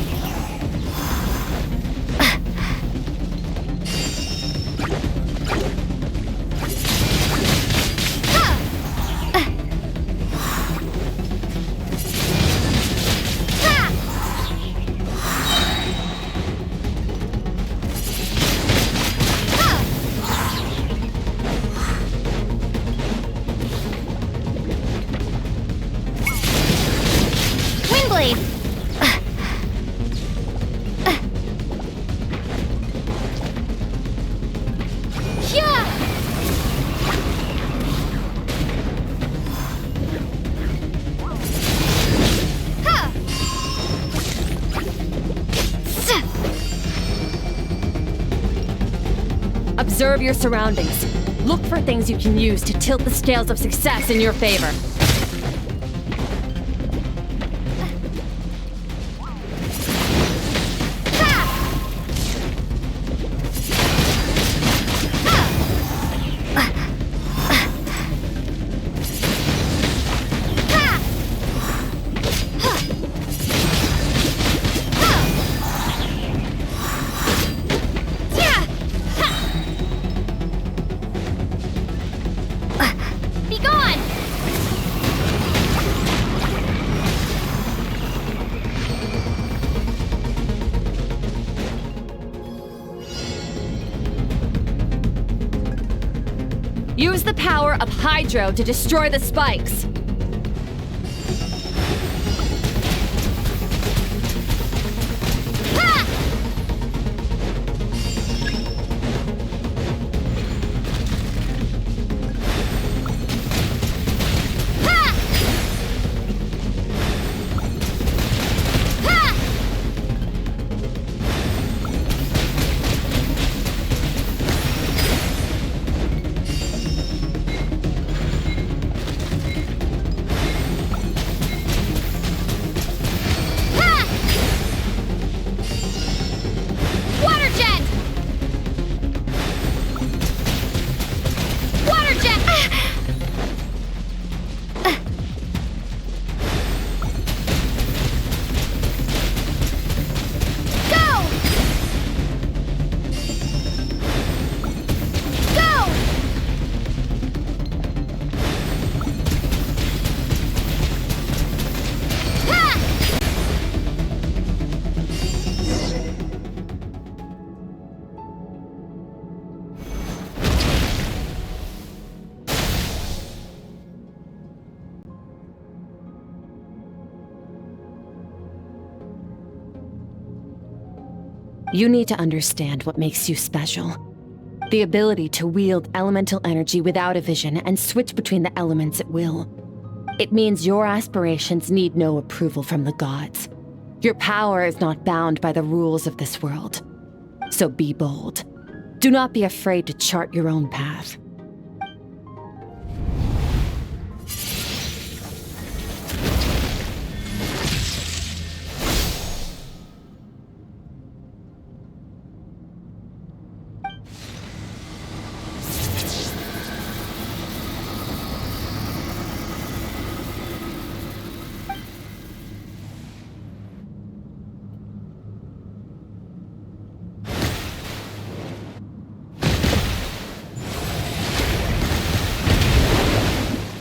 Observe your surroundings. Look for things you can use to tilt the scales of success in your favor. Use the power of Hydro to destroy the spikes. You need to understand what makes you special. The ability to wield elemental energy without a vision and switch between the elements at will. It means your aspirations need no approval from the gods. Your power is not bound by the rules of this world. So be bold. Do not be afraid to chart your own path.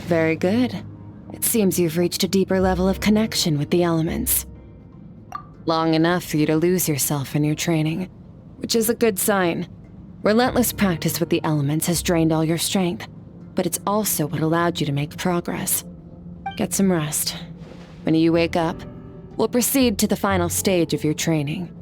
Very good. It seems you've reached a deeper level of connection with the elements. Long enough for you to lose yourself in your training, which is a good sign. Relentless practice with the elements has drained all your strength, but it's also what allowed you to make progress. Get some rest. When you wake up, we'll proceed to the final stage of your training.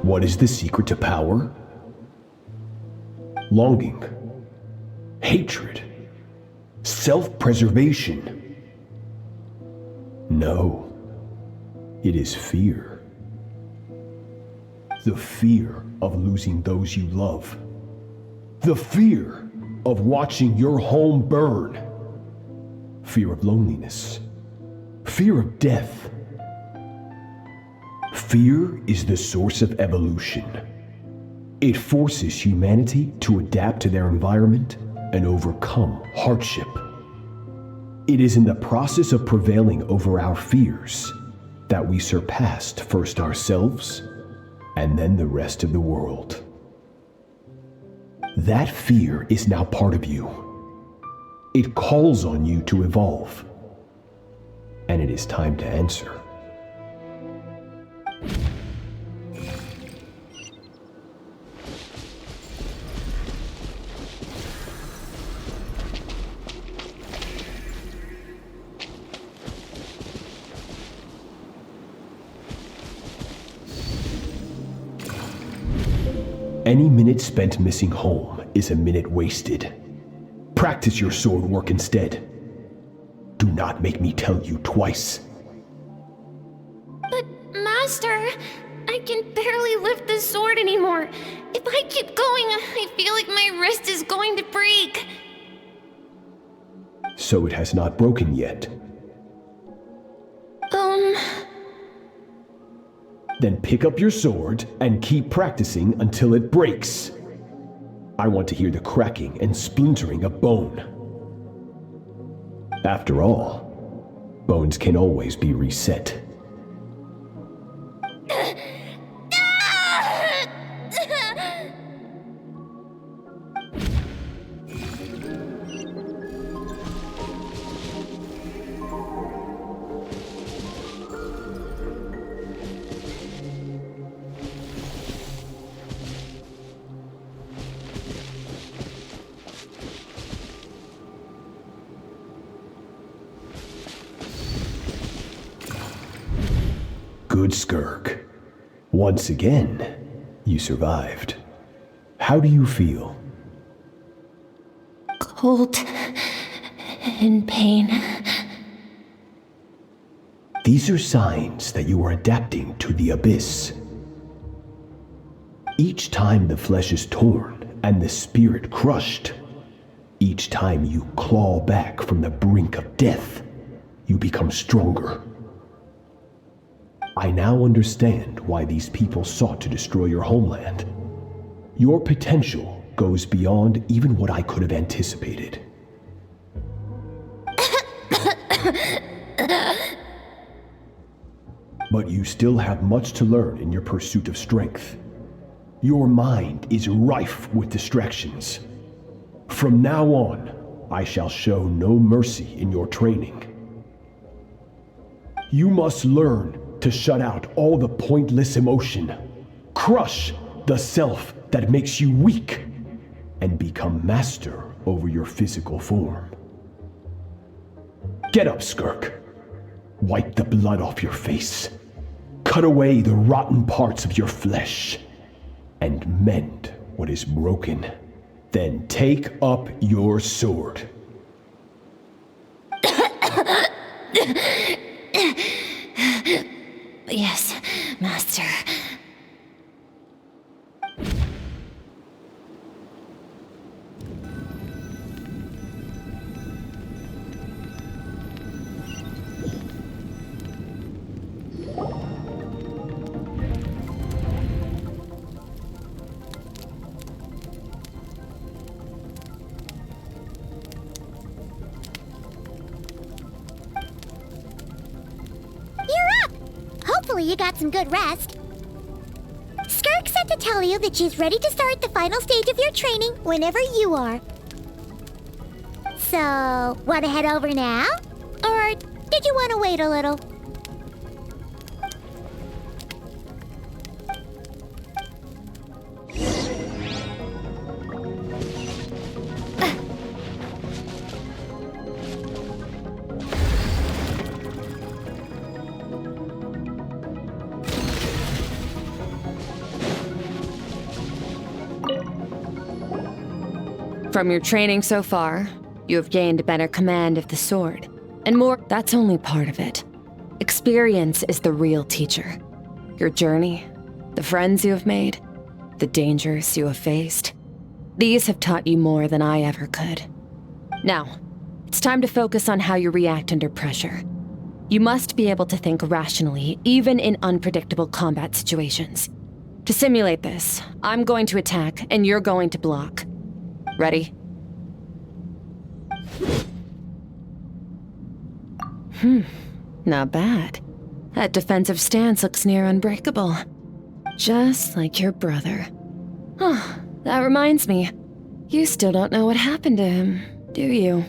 What is the secret to power? Longing, hatred, self-preservation. No, it is fear. The fear of losing those you love. The fear of watching your home burn. Fear of loneliness. Fear of death. Fear is the source of evolution. It forces humanity to adapt to their environment and overcome hardship. It is in the process of prevailing over our fears that we surpassed first ourselves and then the rest of the world. That fear is now part of you. It calls on you to evolve. And it is time to answer. Any minute spent missing home is a minute wasted. Practice your sword work instead. Do not make me tell you twice. But, Master, I can barely lift the sword anymore. If I keep going, I feel like my wrist is going to break. So it has not broken yet. Then pick up your sword and keep practicing until it breaks. I want to hear the cracking and splintering of bone. After all, bones can always be reset. Good, Skirk. Once again, you survived. How do you feel? Cold and pain. These are signs that you are adapting to the abyss. Each time the flesh is torn and the spirit crushed, each time you claw back from the brink of death, you become stronger. I now understand why these people sought to destroy your homeland. Your potential goes beyond even what I could have anticipated. But you still have much to learn in your pursuit of strength. Your mind is rife with distractions. From now on, I shall show no mercy in your training. You must learn to shut out all the pointless emotion, crush the self that makes you weak, and become master over your physical form. Get up, Skirk. Wipe the blood off your face. Cut away the rotten parts of your flesh, and mend what is broken. Then take up your sword. Yes, Master. Hopefully you got some good rest. Skirk said to tell you that she's ready to start the final stage of your training whenever you are. So, want to head over now? Or did you want to wait a little? From your training so far, you have gained better command of the sword. And more, that's only part of it. Experience is the real teacher. Your journey, the friends you have made, the dangers you have faced. These have taught you more than I ever could. Now, it's time to focus on how you react under pressure. You must be able to think rationally, even in unpredictable combat situations. To simulate this, I'm going to attack and you're going to block. Ready? Not bad. That defensive stance looks near unbreakable. Just like your brother. Oh, that reminds me. You still don't know what happened to him, do you?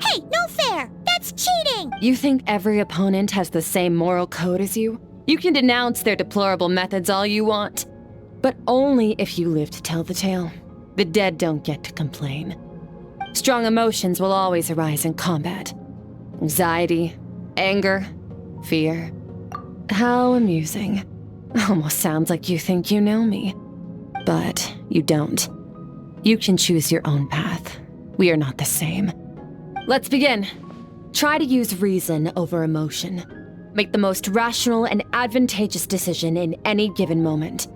Hey, no fair! That's cheating! You think every opponent has the same moral code as you? You can denounce their deplorable methods all you want, but only if you live to tell the tale. The dead don't get to complain. Strong emotions will always arise in combat. Anxiety, anger, fear. How amusing. Almost sounds like you think you know me. But you don't. You can choose your own path. We are not the same. Let's begin. Try to use reason over emotion. Make the most rational and advantageous decision in any given moment.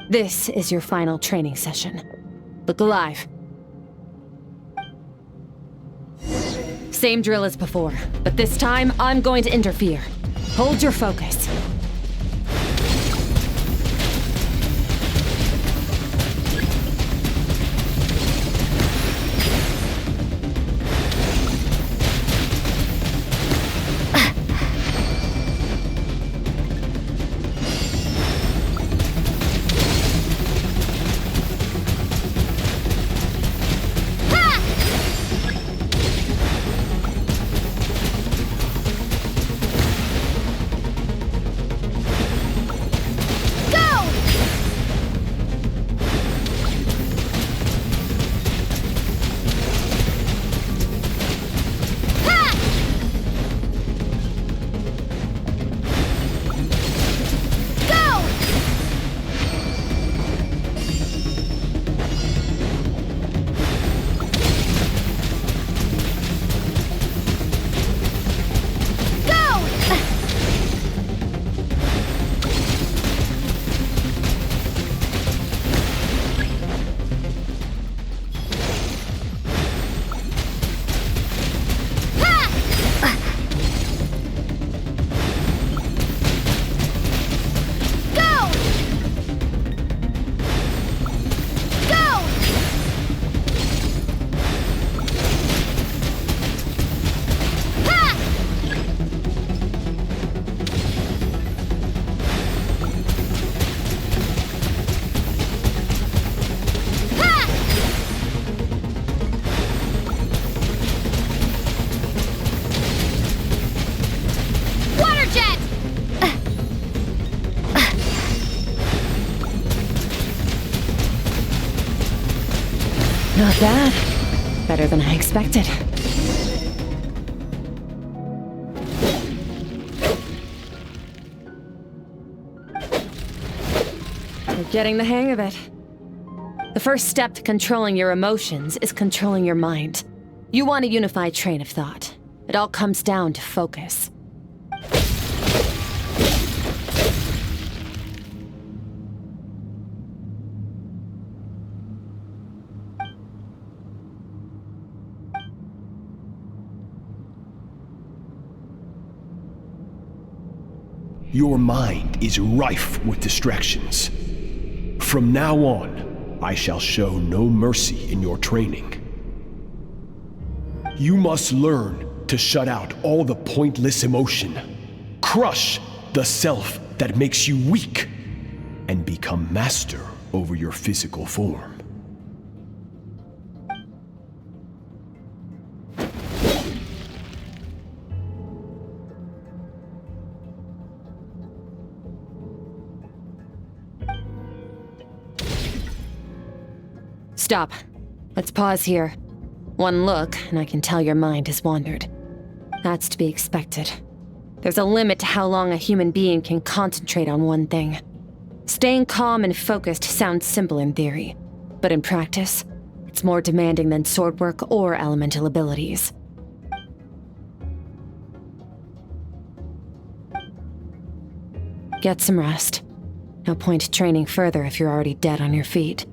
This is your final training session. Look alive. Same drill as before, but this time I'm going to interfere. Hold your focus. Not bad. Better than I expected. You're getting the hang of it. The first step to controlling your emotions is controlling your mind. You want a unified train of thought. It all comes down to focus. Your mind is rife with distractions. From now on, I shall show no mercy in your training. You must learn to shut out all the pointless emotion, crush the self that makes you weak, and become master over your physical form. Stop. Let's pause here. One look, and I can tell your mind has wandered. That's to be expected. There's a limit to how long a human being can concentrate on one thing. Staying calm and focused sounds simple in theory, but in practice, it's more demanding than sword work or elemental abilities. Get some rest. No point training further if you're already dead on your feet.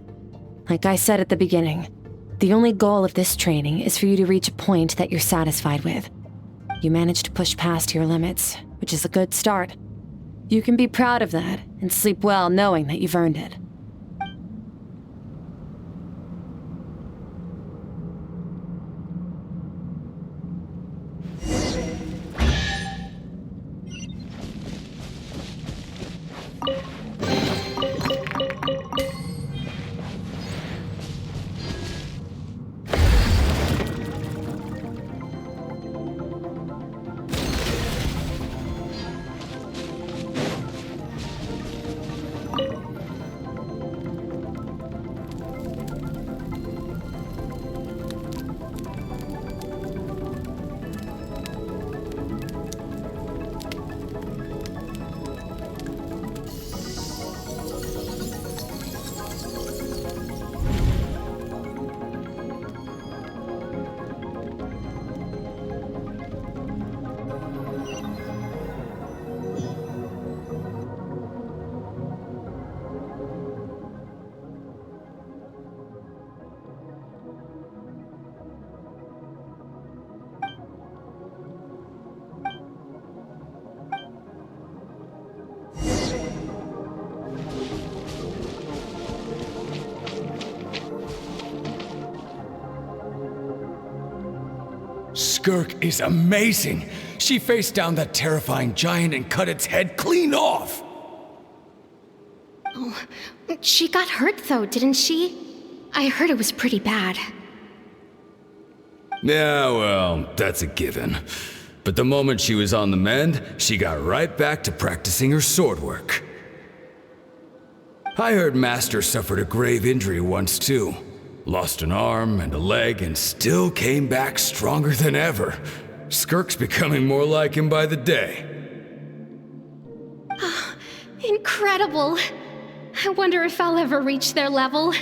Like I said at the beginning, the only goal of this training is for you to reach a point that you're satisfied with. You managed to push past your limits, which is a good start. You can be proud of that and sleep well knowing that you've earned it. Skirk is amazing. She faced down that terrifying giant and cut its head clean off. Oh, she got hurt though, didn't she? I heard it was pretty bad. Yeah, well, that's a given. But the moment she was on the mend, she got right back to practicing her sword work. I heard Master suffered a grave injury once too. Lost an arm and a leg and still came back stronger than ever. Skirk's becoming more like him by the day. Incredible! I wonder if I'll ever reach their level.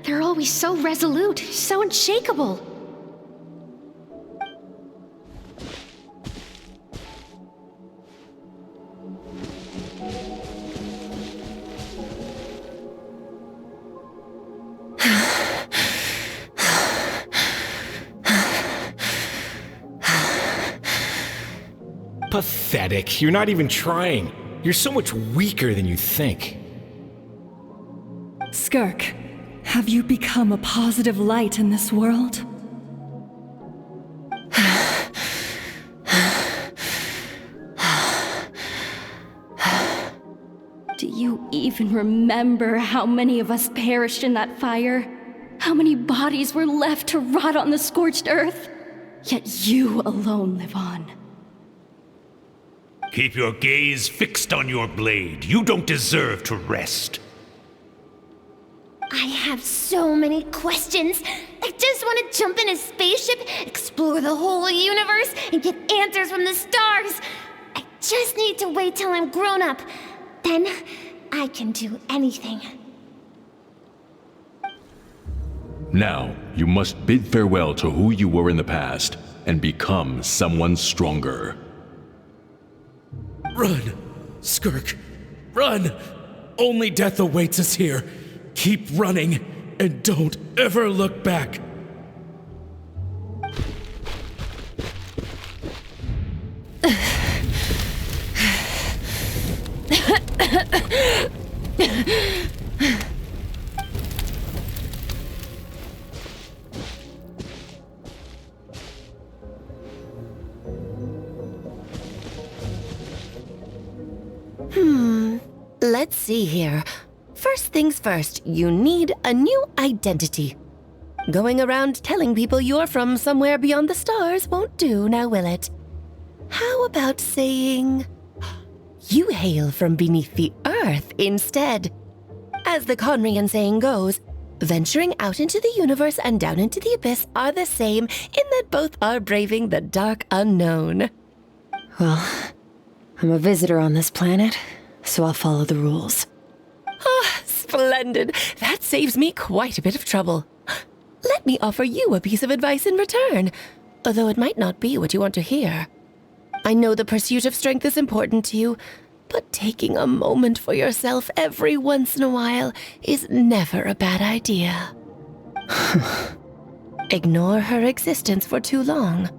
They're always so resolute, so unshakable. Pathetic. You're not even trying. You're so much weaker than you think. Skirk, have you become a positive light in this world? Do you even remember how many of us perished in that fire? How many bodies were left to rot on the scorched earth? Yet you alone live on. Keep your gaze fixed on your blade. You don't deserve to rest. I have so many questions. I just want to jump in a spaceship, explore the whole universe, and get answers from the stars. I just need to wait till I'm grown up. Then I can do anything. Now, you must bid farewell to who you were in the past and become someone stronger. Run! Skirk! Run! Only death awaits us here. Keep running, and don't ever look back. Let's see here. First things first, you need a new identity. Going around telling people you're from somewhere beyond the stars won't do, now will it? How about saying you hail from beneath the earth instead? As the Conrian saying goes, venturing out into the universe and down into the abyss are the same in that both are braving the dark unknown. Well, I'm a visitor on this planet, so I'll follow the rules. Ah, splendid. That saves me quite a bit of trouble. Let me offer you a piece of advice in return, although it might not be what you want to hear. I know the pursuit of strength is important to you, but taking a moment for yourself every once in a while is never a bad idea. Ignore her existence for too long,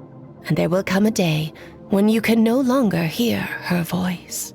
and there will come a day when you can no longer hear her voice.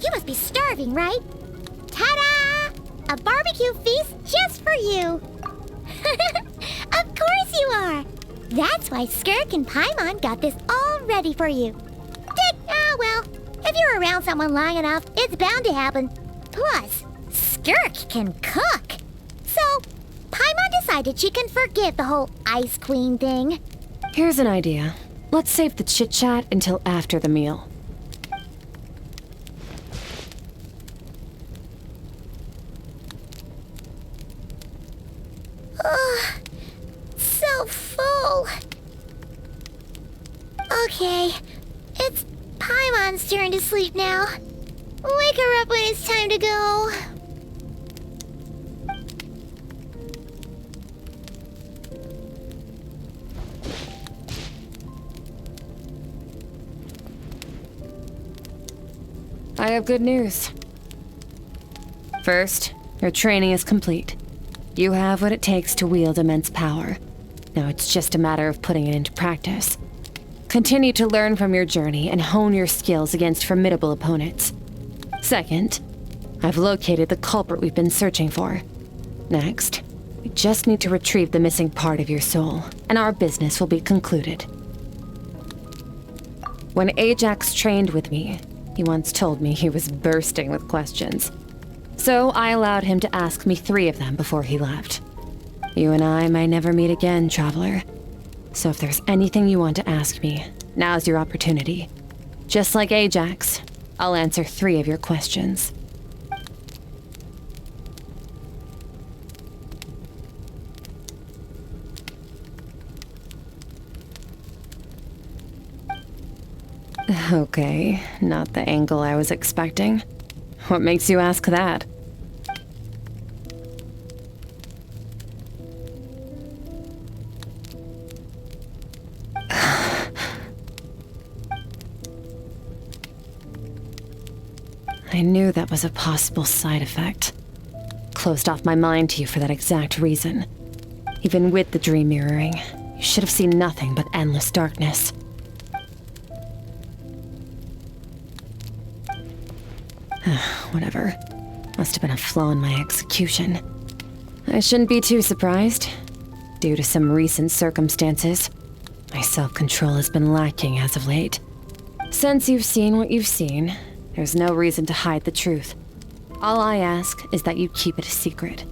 You must be starving, right? Ta-da! A barbecue feast just for you! Of course you are! That's why Skirk and Paimon got this all ready for you. Well, if you're around someone long enough, it's bound to happen. Plus, Skirk can cook! So, Paimon decided she can forgive the whole Ice Queen thing. Here's an idea. Let's save the chit-chat until after the meal. So full. Okay, it's Paimon's turn to sleep now. Wake her up when it's time to go. I have good news. First, your training is complete. You have what it takes to wield immense power. Now it's just a matter of putting it into practice. Continue to learn from your journey and hone your skills against formidable opponents. Second, I've located the culprit we've been searching for. Next, we just need to retrieve the missing part of your soul, and our business will be concluded. When Ajax trained with me, he once told me he was bursting with questions. So I allowed him to ask me 3 of them before he left. You and I may never meet again, Traveler. So if there's anything you want to ask me, now's your opportunity. Just like Ajax, I'll answer 3 of your questions. Okay, not the angle I was expecting. What makes you ask that? I knew that was a possible side effect. Closed off my mind to you for that exact reason. Even with the dream mirroring, you should have seen nothing but endless darkness. Whatever. Must have been a flaw in my execution. I shouldn't be too surprised. Due to some recent circumstances, my self-control has been lacking as of late. Since you've seen what you've seen, there's no reason to hide the truth. All I ask is that you keep it a secret.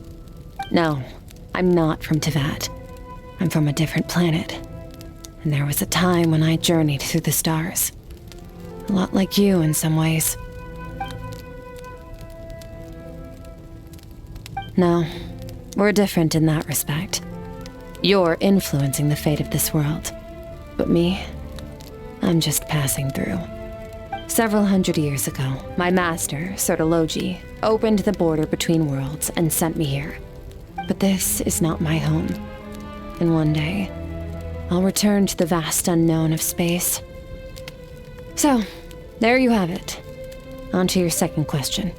No, I'm not from Tevat. I'm from a different planet. And there was a time when I journeyed through the stars. A lot like you in some ways. No, we're different in that respect. You're influencing the fate of this world. But me, I'm just passing through. Several hundred years ago, my master, Sertologi, opened the border between worlds and sent me here. But this is not my home. And one day, I'll return to the vast unknown of space. So, there you have it. On to your second question.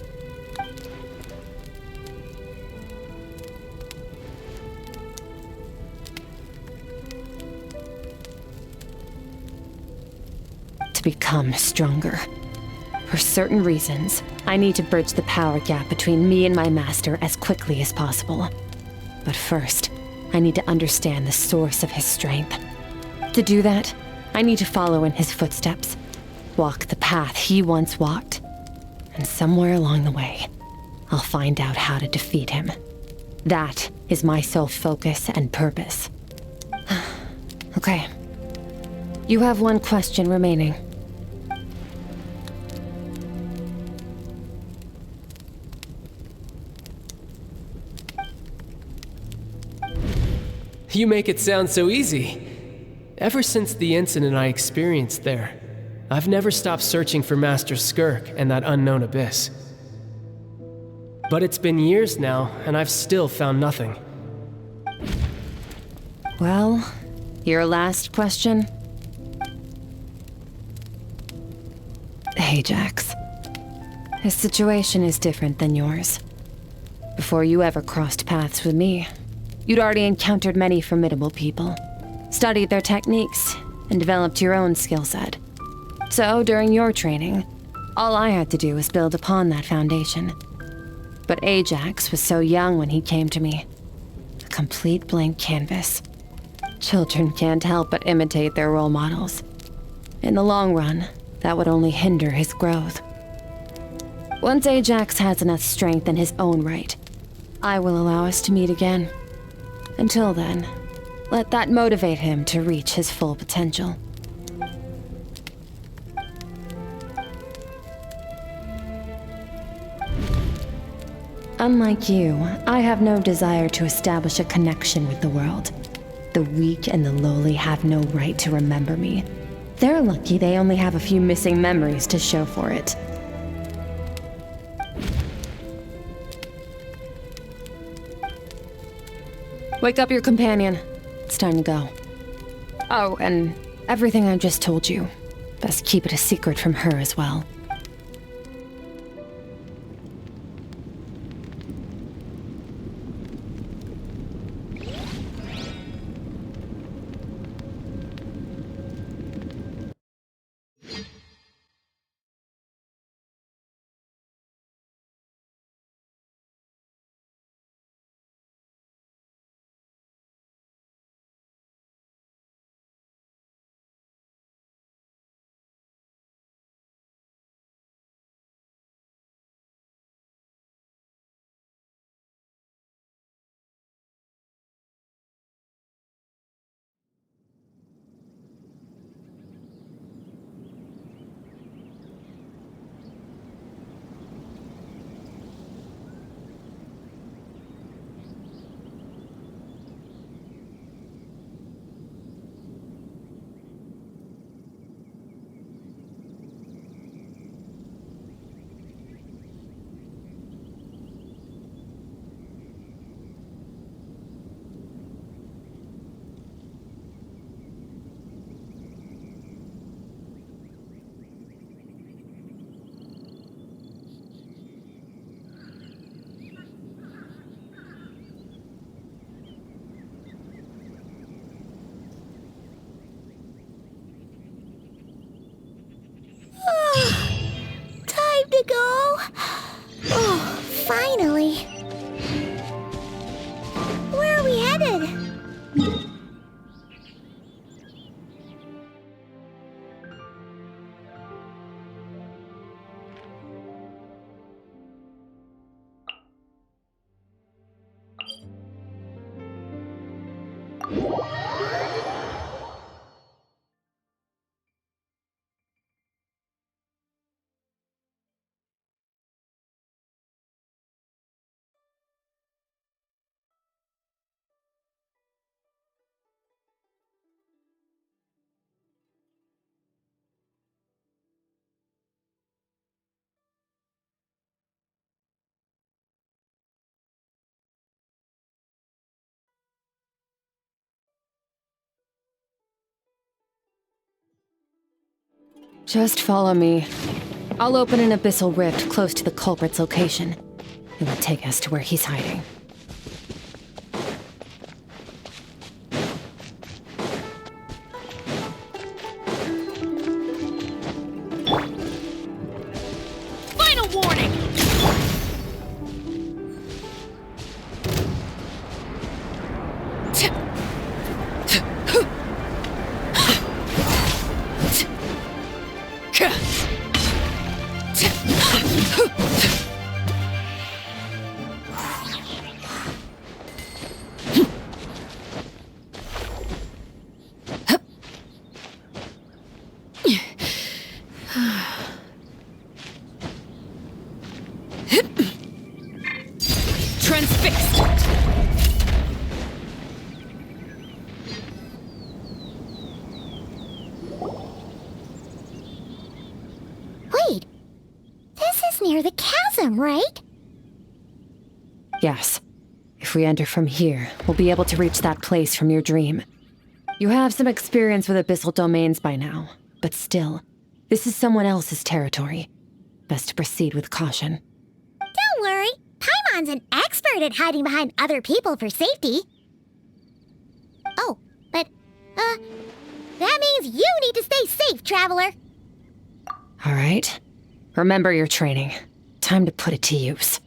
To become stronger. For certain reasons, I need to bridge the power gap between me and my master as quickly as possible. But first, I need to understand the source of his strength. To do that, I need to follow in his footsteps, walk the path he once walked, and somewhere along the way, I'll find out how to defeat him. That is my sole focus and purpose. Okay. You have one question remaining. You make it sound so easy. Ever since the incident I experienced there, I've never stopped searching for Master Skirk and that unknown abyss. But it's been years now, and I've still found nothing. Well, your last question? Ajax. His situation is different than yours. Before you ever crossed paths with me, you'd already encountered many formidable people, studied their techniques, and developed your own skill set. So, during your training, all I had to do was build upon that foundation. But Ajax was so young when he came to me. A complete blank canvas. Children can't help but imitate their role models. In the long run, that would only hinder his growth. Once Ajax has enough strength in his own right, I will allow us to meet again. Until then, let that motivate him to reach his full potential. Unlike you, I have no desire to establish a connection with the world. The weak and the lowly have no right to remember me. They're lucky they only have a few missing memories to show for it. Wake up your companion. It's time to go. Oh, and everything I just told you. Best keep it a secret from her as well. Just follow me. I'll open an abyssal rift close to the culprit's location. It will take us to where he's hiding. Final warning! Transfixed! Wait, this is near the chasm, right? Yes. If we enter from here, we'll be able to reach that place from your dream. You have some experience with abyssal domains by now, but still, this is someone else's territory. Best to proceed with caution. Don't worry, Paimon's an expert at hiding behind other people for safety. Oh, but, that means you need to stay safe, traveler. All right. Remember your training. Time to put it to use.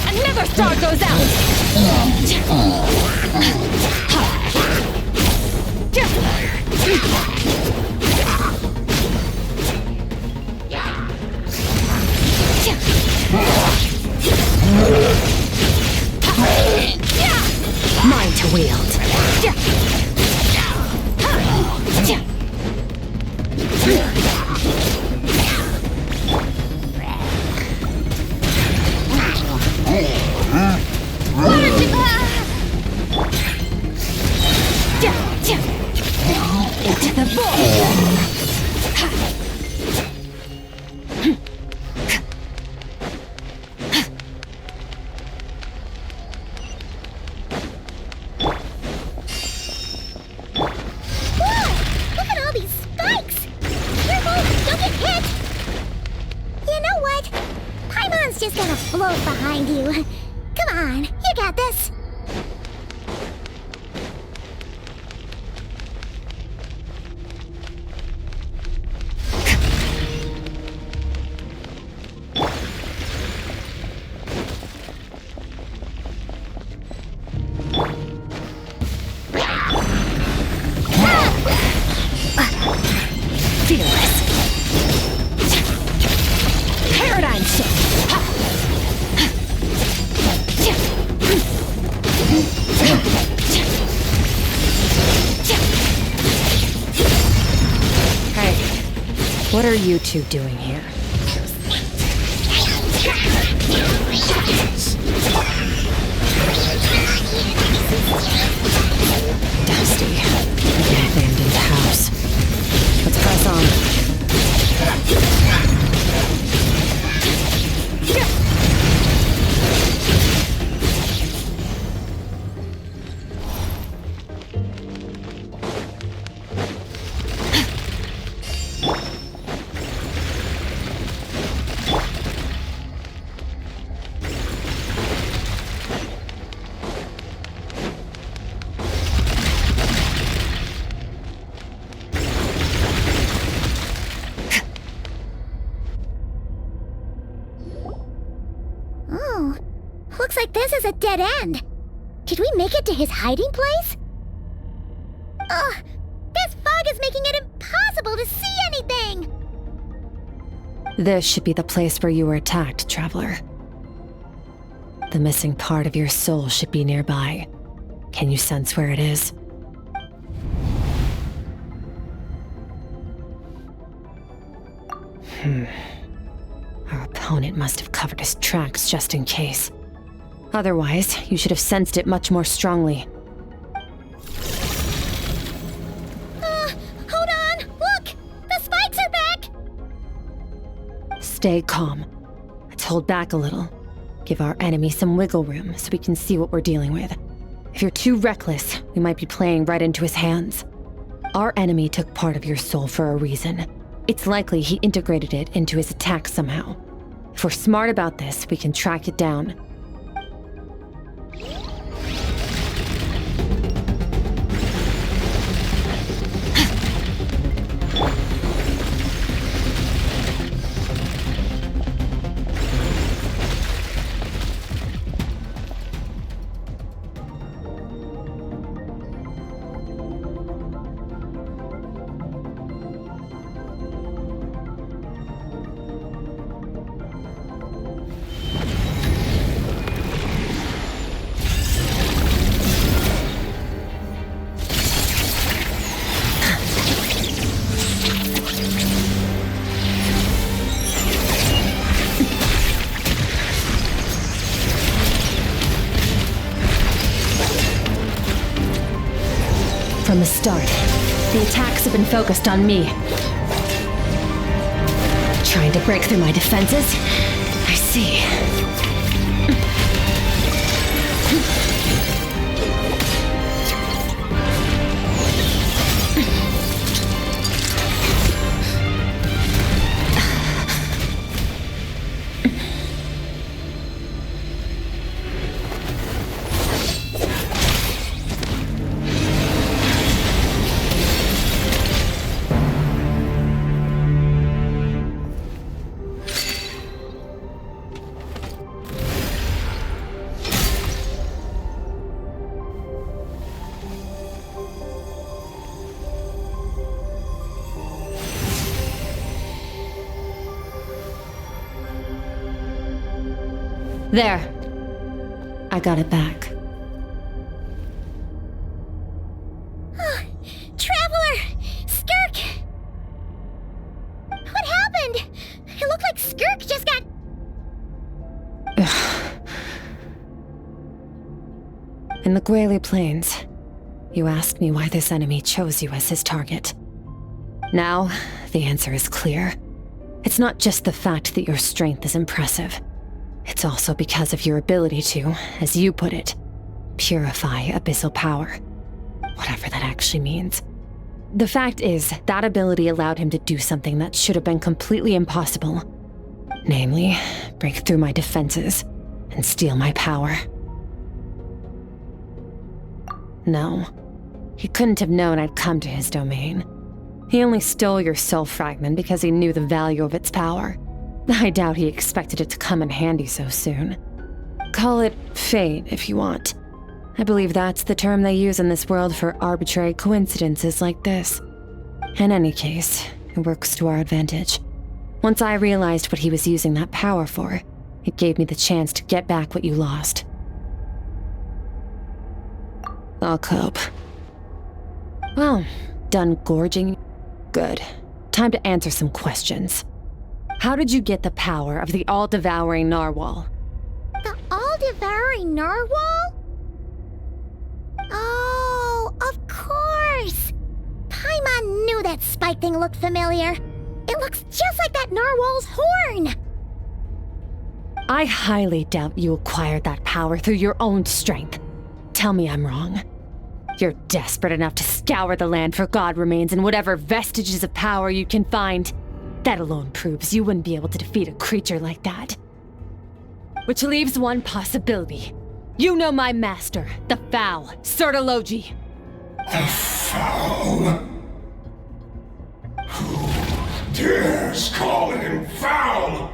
Another star goes out! Mine to wield. Into the void! Look at all these spikes! Careful, don't get hit! You know what? Paimon's just gonna float behind you. Come on, you got this. Fearless. Paradigm shift. Hey, what are you two doing here? Looks like this is a dead end. Did we make it to his hiding place? Ugh! This fog is making it impossible to see anything! This should be the place where you were attacked, Traveler. The missing part of your soul should be nearby. Can you sense where it is? Our opponent must have covered his tracks just in case. Otherwise, you should have sensed it much more strongly. Hold on! Look! The spikes are back! Stay calm. Let's hold back a little. Give our enemy some wiggle room so we can see what we're dealing with. If you're too reckless, we might be playing right into his hands. Our enemy took part of your soul for a reason. It's likely he integrated it into his attack somehow. If we're smart about this, we can track it down. From the start, the attacks have been focused on me. Trying to break through my defenses? I see. There. I got it back. Traveler! Skirk! What happened? It looked like Skirk just got... In the Guili Plains, you asked me why this enemy chose you as his target. Now, the answer is clear. It's not just the fact that your strength is impressive. It's also because of your ability to, as you put it, purify abyssal power. Whatever that actually means. The fact is, that ability allowed him to do something that should have been completely impossible. Namely, break through my defenses and steal my power. No, he couldn't have known I'd come to his domain. He only stole your soul fragment because he knew the value of its power. I doubt he expected it to come in handy so soon. Call it fate if you want. I believe that's the term they use in this world for arbitrary coincidences like this. In any case, it works to our advantage. Once I realized what he was using that power for, it gave me the chance to get back what you lost. I'll cope. Well, done gorging? Good. Time to answer some questions. How did you get the power of the all-devouring narwhal? The all-devouring narwhal? Oh, of course! Paimon knew that spike thing looked familiar. It looks just like that narwhal's horn! I highly doubt you acquired that power through your own strength. Tell me I'm wrong. You're desperate enough to scour the land for god remains and whatever vestiges of power you can find. That alone proves you wouldn't be able to defeat a creature like that. Which leaves one possibility. You know my master, the Foul, Sertologi. The Foul? Who dares call him Foul?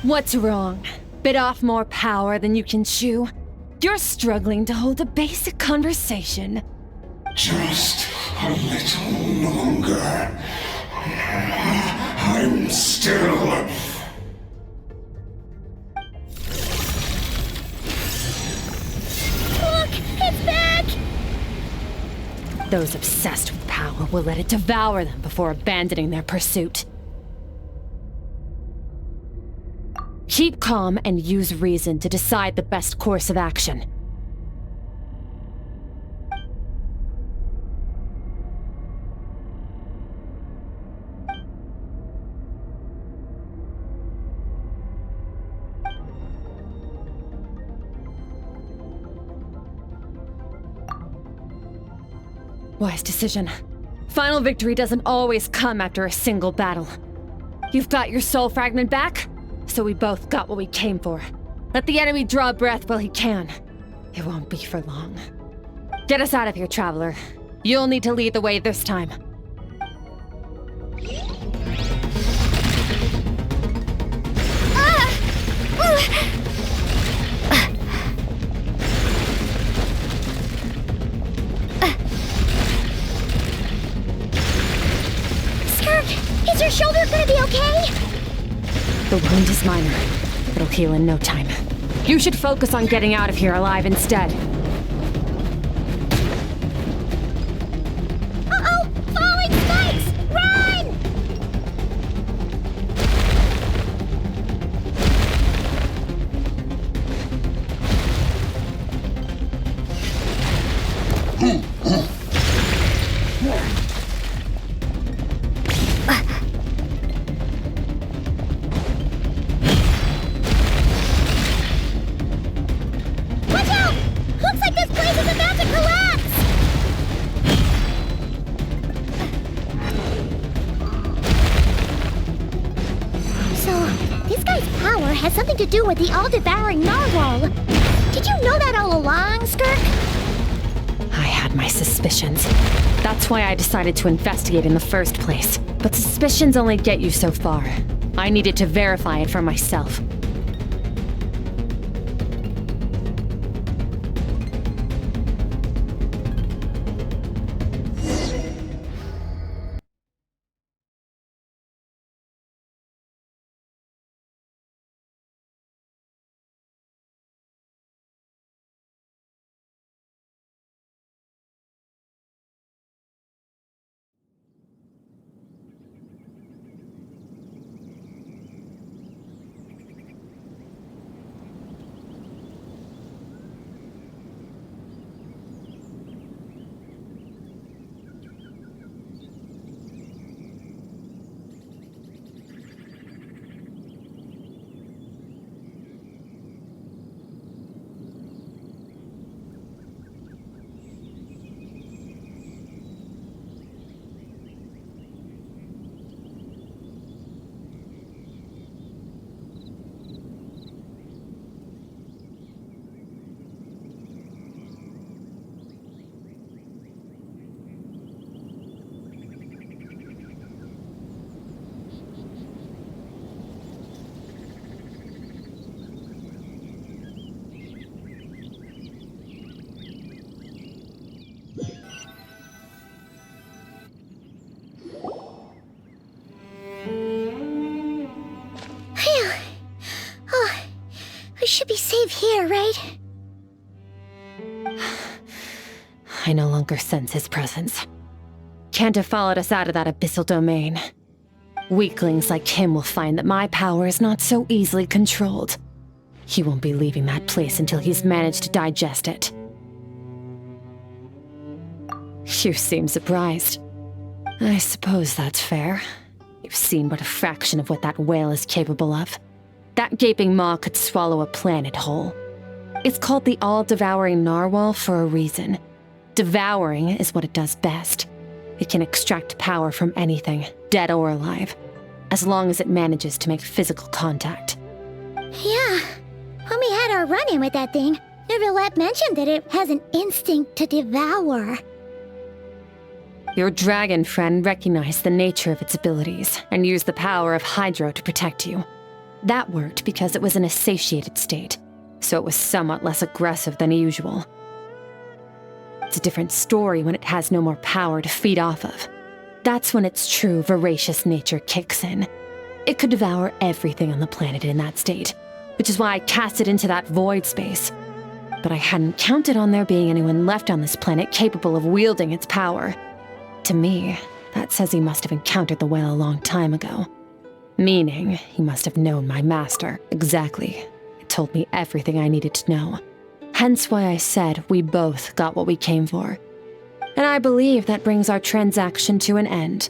What's wrong? Bit off more power than you can chew? You're struggling to hold a basic conversation. Just a little longer. I'm still... Look! It's back! Those obsessed with power will let it devour them before abandoning their pursuit. Keep calm and use reason to decide the best course of action. Wise decision. Final victory doesn't always come after a single battle. You've got your soul fragment back, so we both got what we came for. Let the enemy draw breath while he can. It won't be for long. Get us out of here, Traveler. You'll need to lead the way this time. Skirk, is your shoulder gonna be okay? The wound is minor. It'll heal in no time. You should focus on getting out of here alive instead. Uh-oh! Falling spikes! Run! Watch out! Looks like this place is about to collapse! So, this guy's power has something to do with the all-devouring narwhal. Did you know that all along, Skirk? I had my suspicions. That's why I decided to investigate in the first place. But suspicions only get you so far. I needed to verify it for myself. Phew. Oh, we should be safe here, right? I no longer sense his presence. Can't have followed us out of that abyssal domain. Weaklings like him will find that my power is not so easily controlled. He won't be leaving that place until he's managed to digest it. You seem surprised. I suppose that's fair. You've seen but a fraction of what that whale is capable of. That gaping maw could swallow a planet whole. It's called the all-devouring narwhal for a reason. Devouring is what it does best. It can extract power from anything, dead or alive, as long as it manages to make physical contact. Yeah. When we had our run-in with that thing, Neverlet mentioned that it has an instinct to devour. Your dragon friend recognized the nature of its abilities and used the power of Hydro to protect you. That worked because it was in a satiated state, so it was somewhat less aggressive than usual. It's a different story when it has no more power to feed off of. That's when its true voracious nature kicks in. It could devour everything on the planet in that state, which is why I cast it into that void space. But I hadn't counted on there being anyone left on this planet capable of wielding its power. To me, that says he must have encountered the whale a long time ago. Meaning, he must have known my master. Exactly. It told me everything I needed to know. Hence why I said we both got what we came for. And I believe that brings our transaction to an end.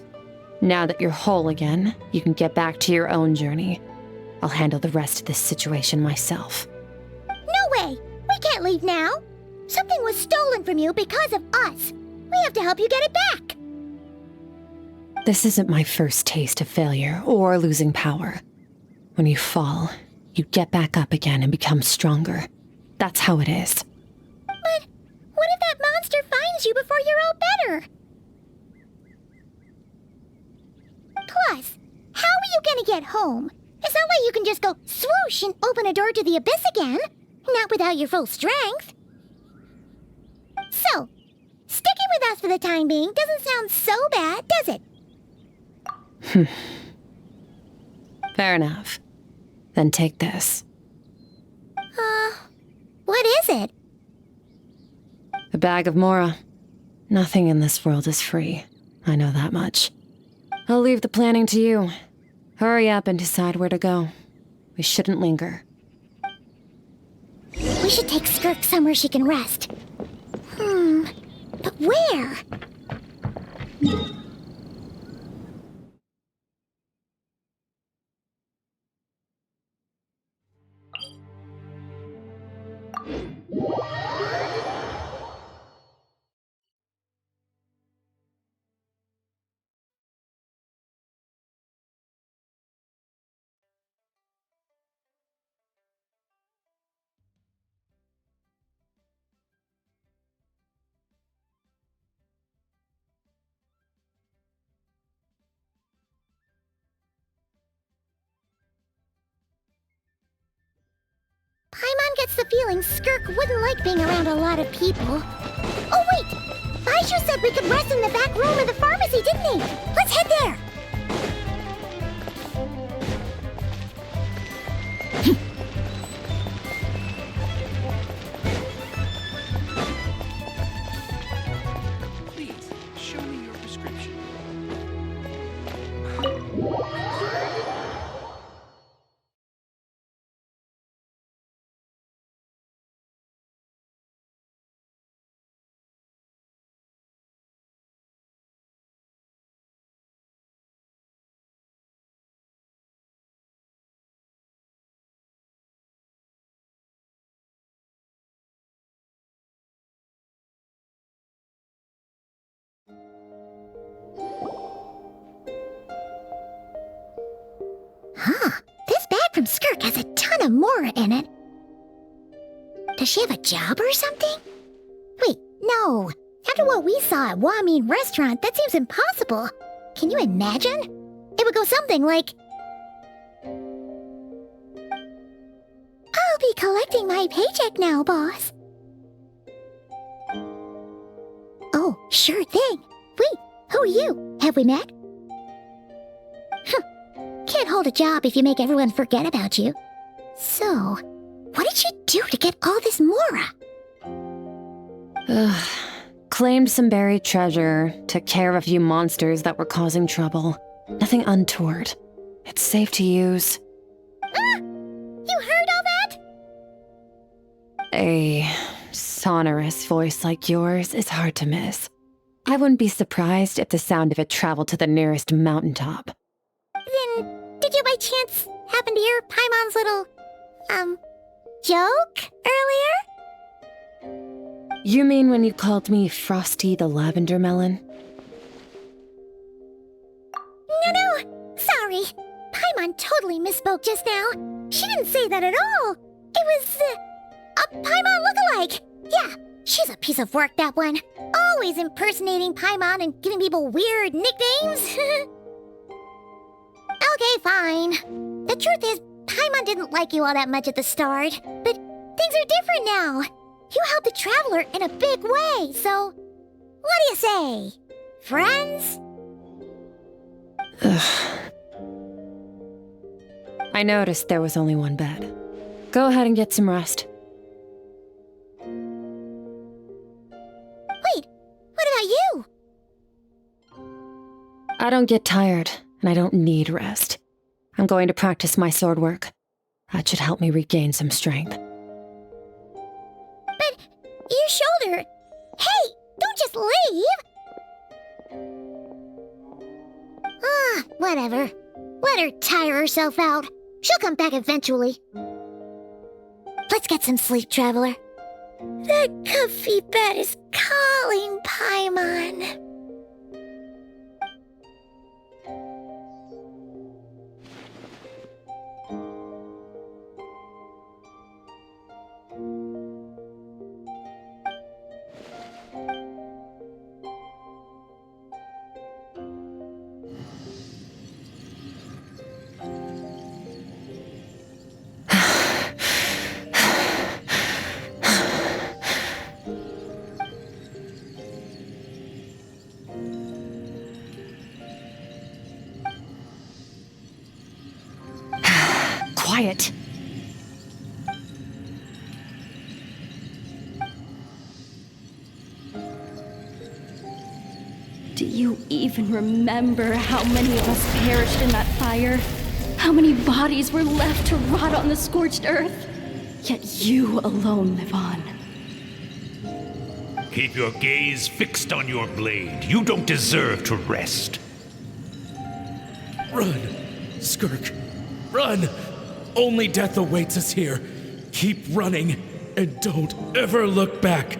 Now that you're whole again, you can get back to your own journey. I'll handle the rest of this situation myself. No way! We can't leave now! Something was stolen from you because of us! We have to help you get it back! This isn't my first taste of failure or losing power. When you fall, you get back up again and become stronger. That's how it is. But what if that monster finds you before you're all better? Plus, how are you gonna get home? It's not like you can just go swoosh and open a door to the abyss again. Not without your full strength. So, sticking with us for the time being doesn't sound so bad, does it? Fair enough. Then take this. What is it? A bag of Mora. Nothing in this world is free. I know that much. I'll leave the planning to you. Hurry up and decide where to go. We shouldn't linger. We should take Skirk somewhere she can rest. But where? Paimon gets the feeling Skirk wouldn't like being around a lot of people. Oh wait! Baiju said we could rest in the back room of the pharmacy, didn't he? Let's head there! Please, show me your prescription. This bag from Skirk has a ton of Mora in it. Does she have a job or something? Wait, no. After what we saw at Wamin Restaurant, that seems impossible. Can you imagine? It would go something like... I'll be collecting my paycheck now, boss. Oh, sure thing. Wait, who are you? Have we met? Can't hold a job if you make everyone forget about you. So, what did you do to get all this Mora? Claimed some buried treasure, took care of a few monsters that were causing trouble. Nothing untoward. It's safe to use. You heard all that? A sonorous voice like yours is hard to miss. I wouldn't be surprised if the sound of it traveled to the nearest mountaintop. Then, did you by chance happen to hear Paimon's little, joke earlier? You mean when you called me Frosty the Lavender Melon? No, sorry. Paimon totally misspoke just now. She didn't say that at all. It was, a Paimon lookalike. Yeah, she's a piece of work, that one. Always impersonating Paimon and giving people weird nicknames. Okay, fine. The truth is, Paimon didn't like you all that much at the start, but things are different now. You helped the Traveler in a big way, so what do you say? Friends? Ugh. I noticed there was only one bed. Go ahead and get some rest. Wait, what about you? I don't get tired, and I don't need rest. I'm going to practice my sword work. That should help me regain some strength. But your shoulder... Hey, don't just leave! Ah, whatever. Let her tire herself out. She'll come back eventually. Let's get some sleep, Traveler. That comfy bed is calling, Paimon. Quiet. Do you even remember how many of us perished in that fire? How many bodies were left to rot on the scorched earth? Yet you alone live on. Keep your gaze fixed on your blade. You don't deserve to rest. Run, Skirk. Run! Only death awaits us here. Keep running, and don't ever look back.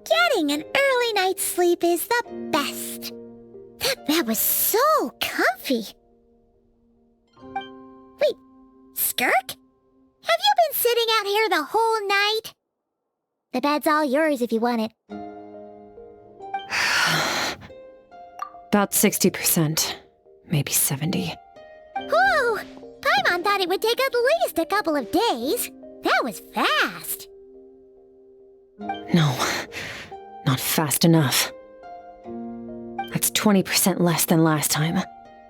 Getting an early night's sleep is the best. That bed was so comfy. Wait, Skirk? Have you been sitting out here the whole night? The bed's all yours if you want it. About 60%. Maybe 70. Whew! Paimon thought it would take at least a couple of days. That was fast. No, not fast enough. That's 20% less than last time.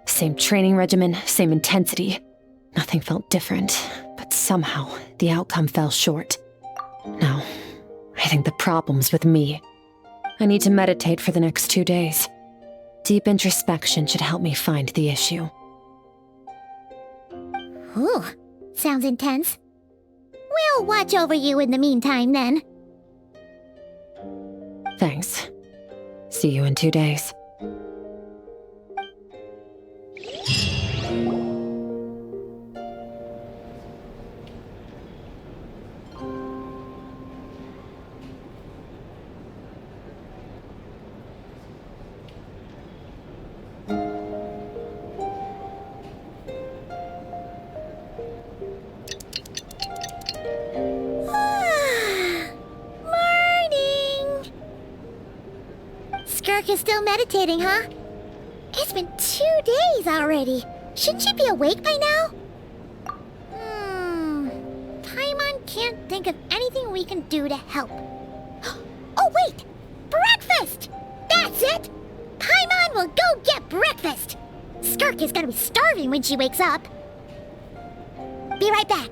Same training regimen, same intensity. Nothing felt different, but somehow the outcome fell short. No, I think the problem's with me. I need to meditate for the next 2 days. Deep introspection should help me find the issue. Ooh, sounds intense. We'll watch over you in the meantime, then. Thanks. See you in 2 days. Skirk is still meditating, huh? It's been 2 days already. Shouldn't she be awake by now? Paimon can't think of anything we can do to help. Oh, wait! Breakfast! That's it! Paimon will go get breakfast! Skirk is gonna be starving when she wakes up. Be right back.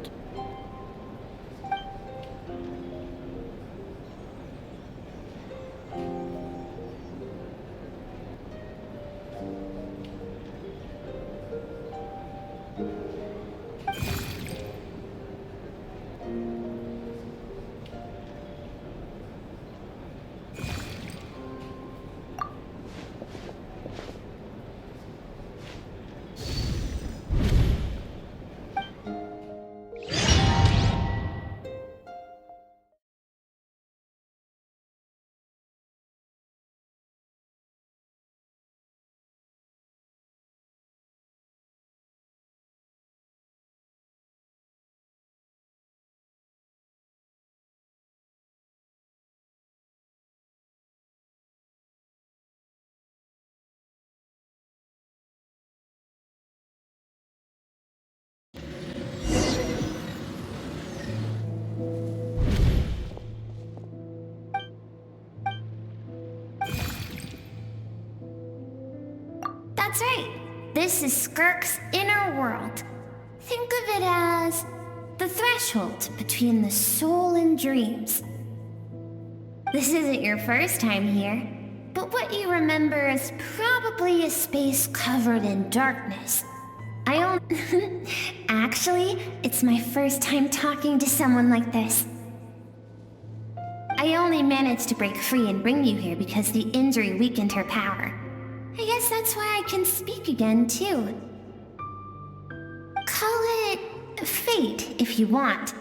That's right. This is Skirk's inner world. Think of it as the threshold between the soul and dreams. This isn't your first time here, but what you remember is probably a space covered in darkness. Actually, it's my first time talking to someone like this. I only managed to break free and bring you here because the injury weakened her power. I guess that's why I can speak again, too. Call it fate, if you want.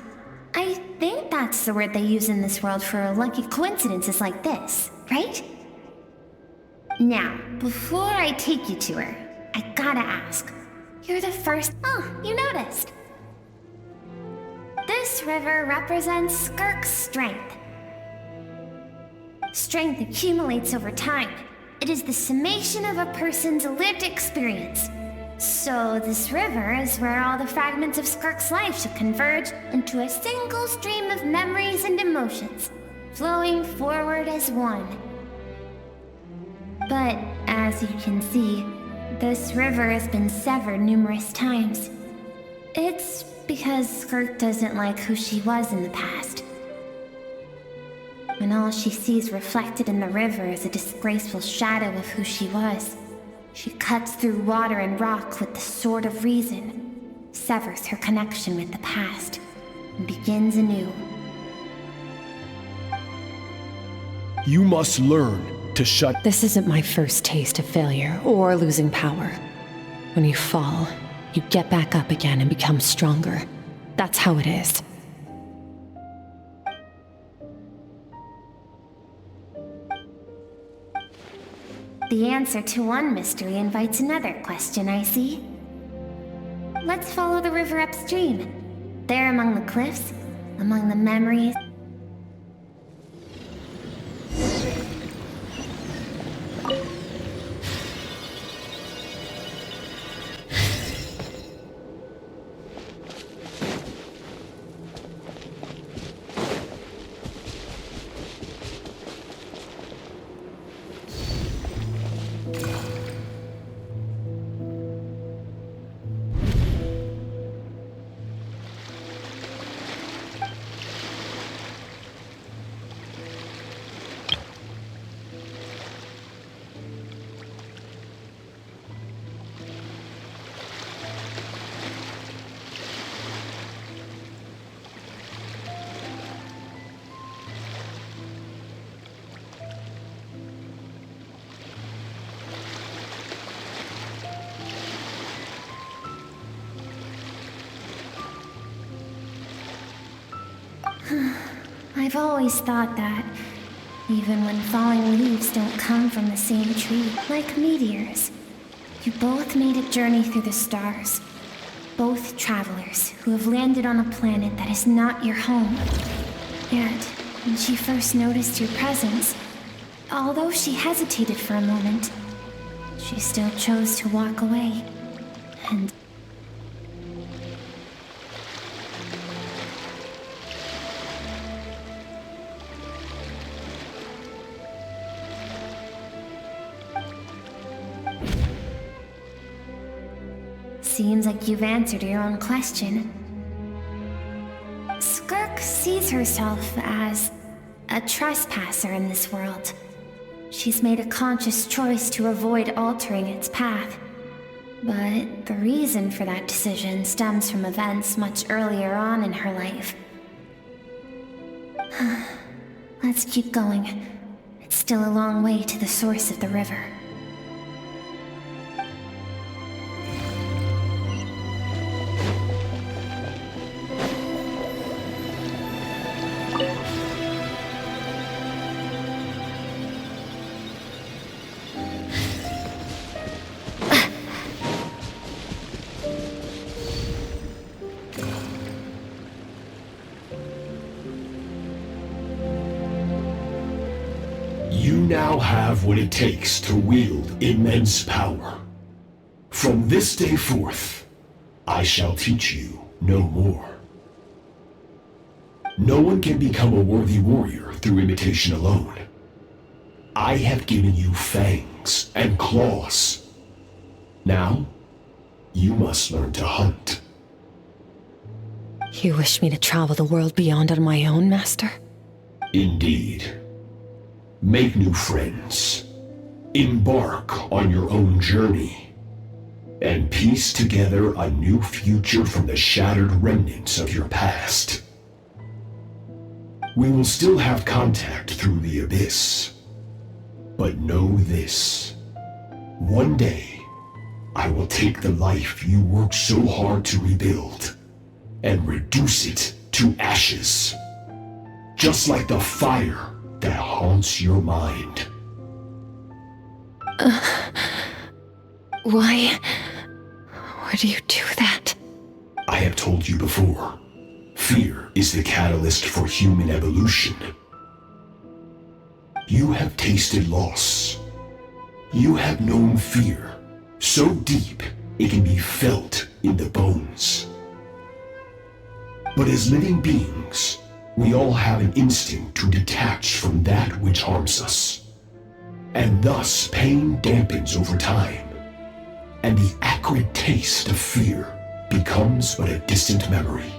I think that's the word they use in this world for lucky coincidences like this, right? Now, before I take you to her, I gotta ask. You're the first— Oh, you noticed. This river represents Skirk's strength. Strength accumulates over time. It is the summation of a person's lived experience. So this river is where all the fragments of Skirk's life should converge into a single stream of memories and emotions, flowing forward as one. But as you can see, this river has been severed numerous times. It's because Skirk doesn't like who she was in the past. When all she sees reflected in the river is a disgraceful shadow of who she was, she cuts through water and rock with the sword of reason, severs her connection with the past, and begins anew. You must learn to shut— This isn't my first taste of failure or losing power. When you fall, you get back up again and become stronger. That's how it is. The answer to one mystery invites another question, I see. Let's follow the river upstream. There among the cliffs, among the memories. I've always thought that, even when falling leaves don't come from the same tree, like meteors, you both made a journey through the stars. Both travelers who have landed on a planet that is not your home. Yet, when she first noticed your presence, although she hesitated for a moment, she still chose to walk away. And seems like you've answered your own question. Skirk sees herself as a trespasser in this world. She's made a conscious choice to avoid altering its path. But the reason for that decision stems from events much earlier on in her life. Let's keep going. It's still a long way to the source of the river. You now have what it takes to wield immense power. From this day forth, I shall teach you no more. No one can become a worthy warrior through imitation alone. I have given you fangs and claws. Now, you must learn to hunt. You wish me to travel the world beyond on my own, Master? Indeed. Make new friends. Embark on your own journey. And piece together a new future from the shattered remnants of your past. We will still have contact through the abyss. But know this. One day, I will take the life you worked so hard to rebuild and reduce it to ashes. Just like the fire that haunts your mind. Why do you do that? I have told you before, fear is the catalyst for human evolution. You have tasted loss. You have known fear, so deep it can be felt in the bones. But as living beings, we all have an instinct to detach from that which harms us. And thus pain dampens over time, and the acrid taste of fear becomes but a distant memory.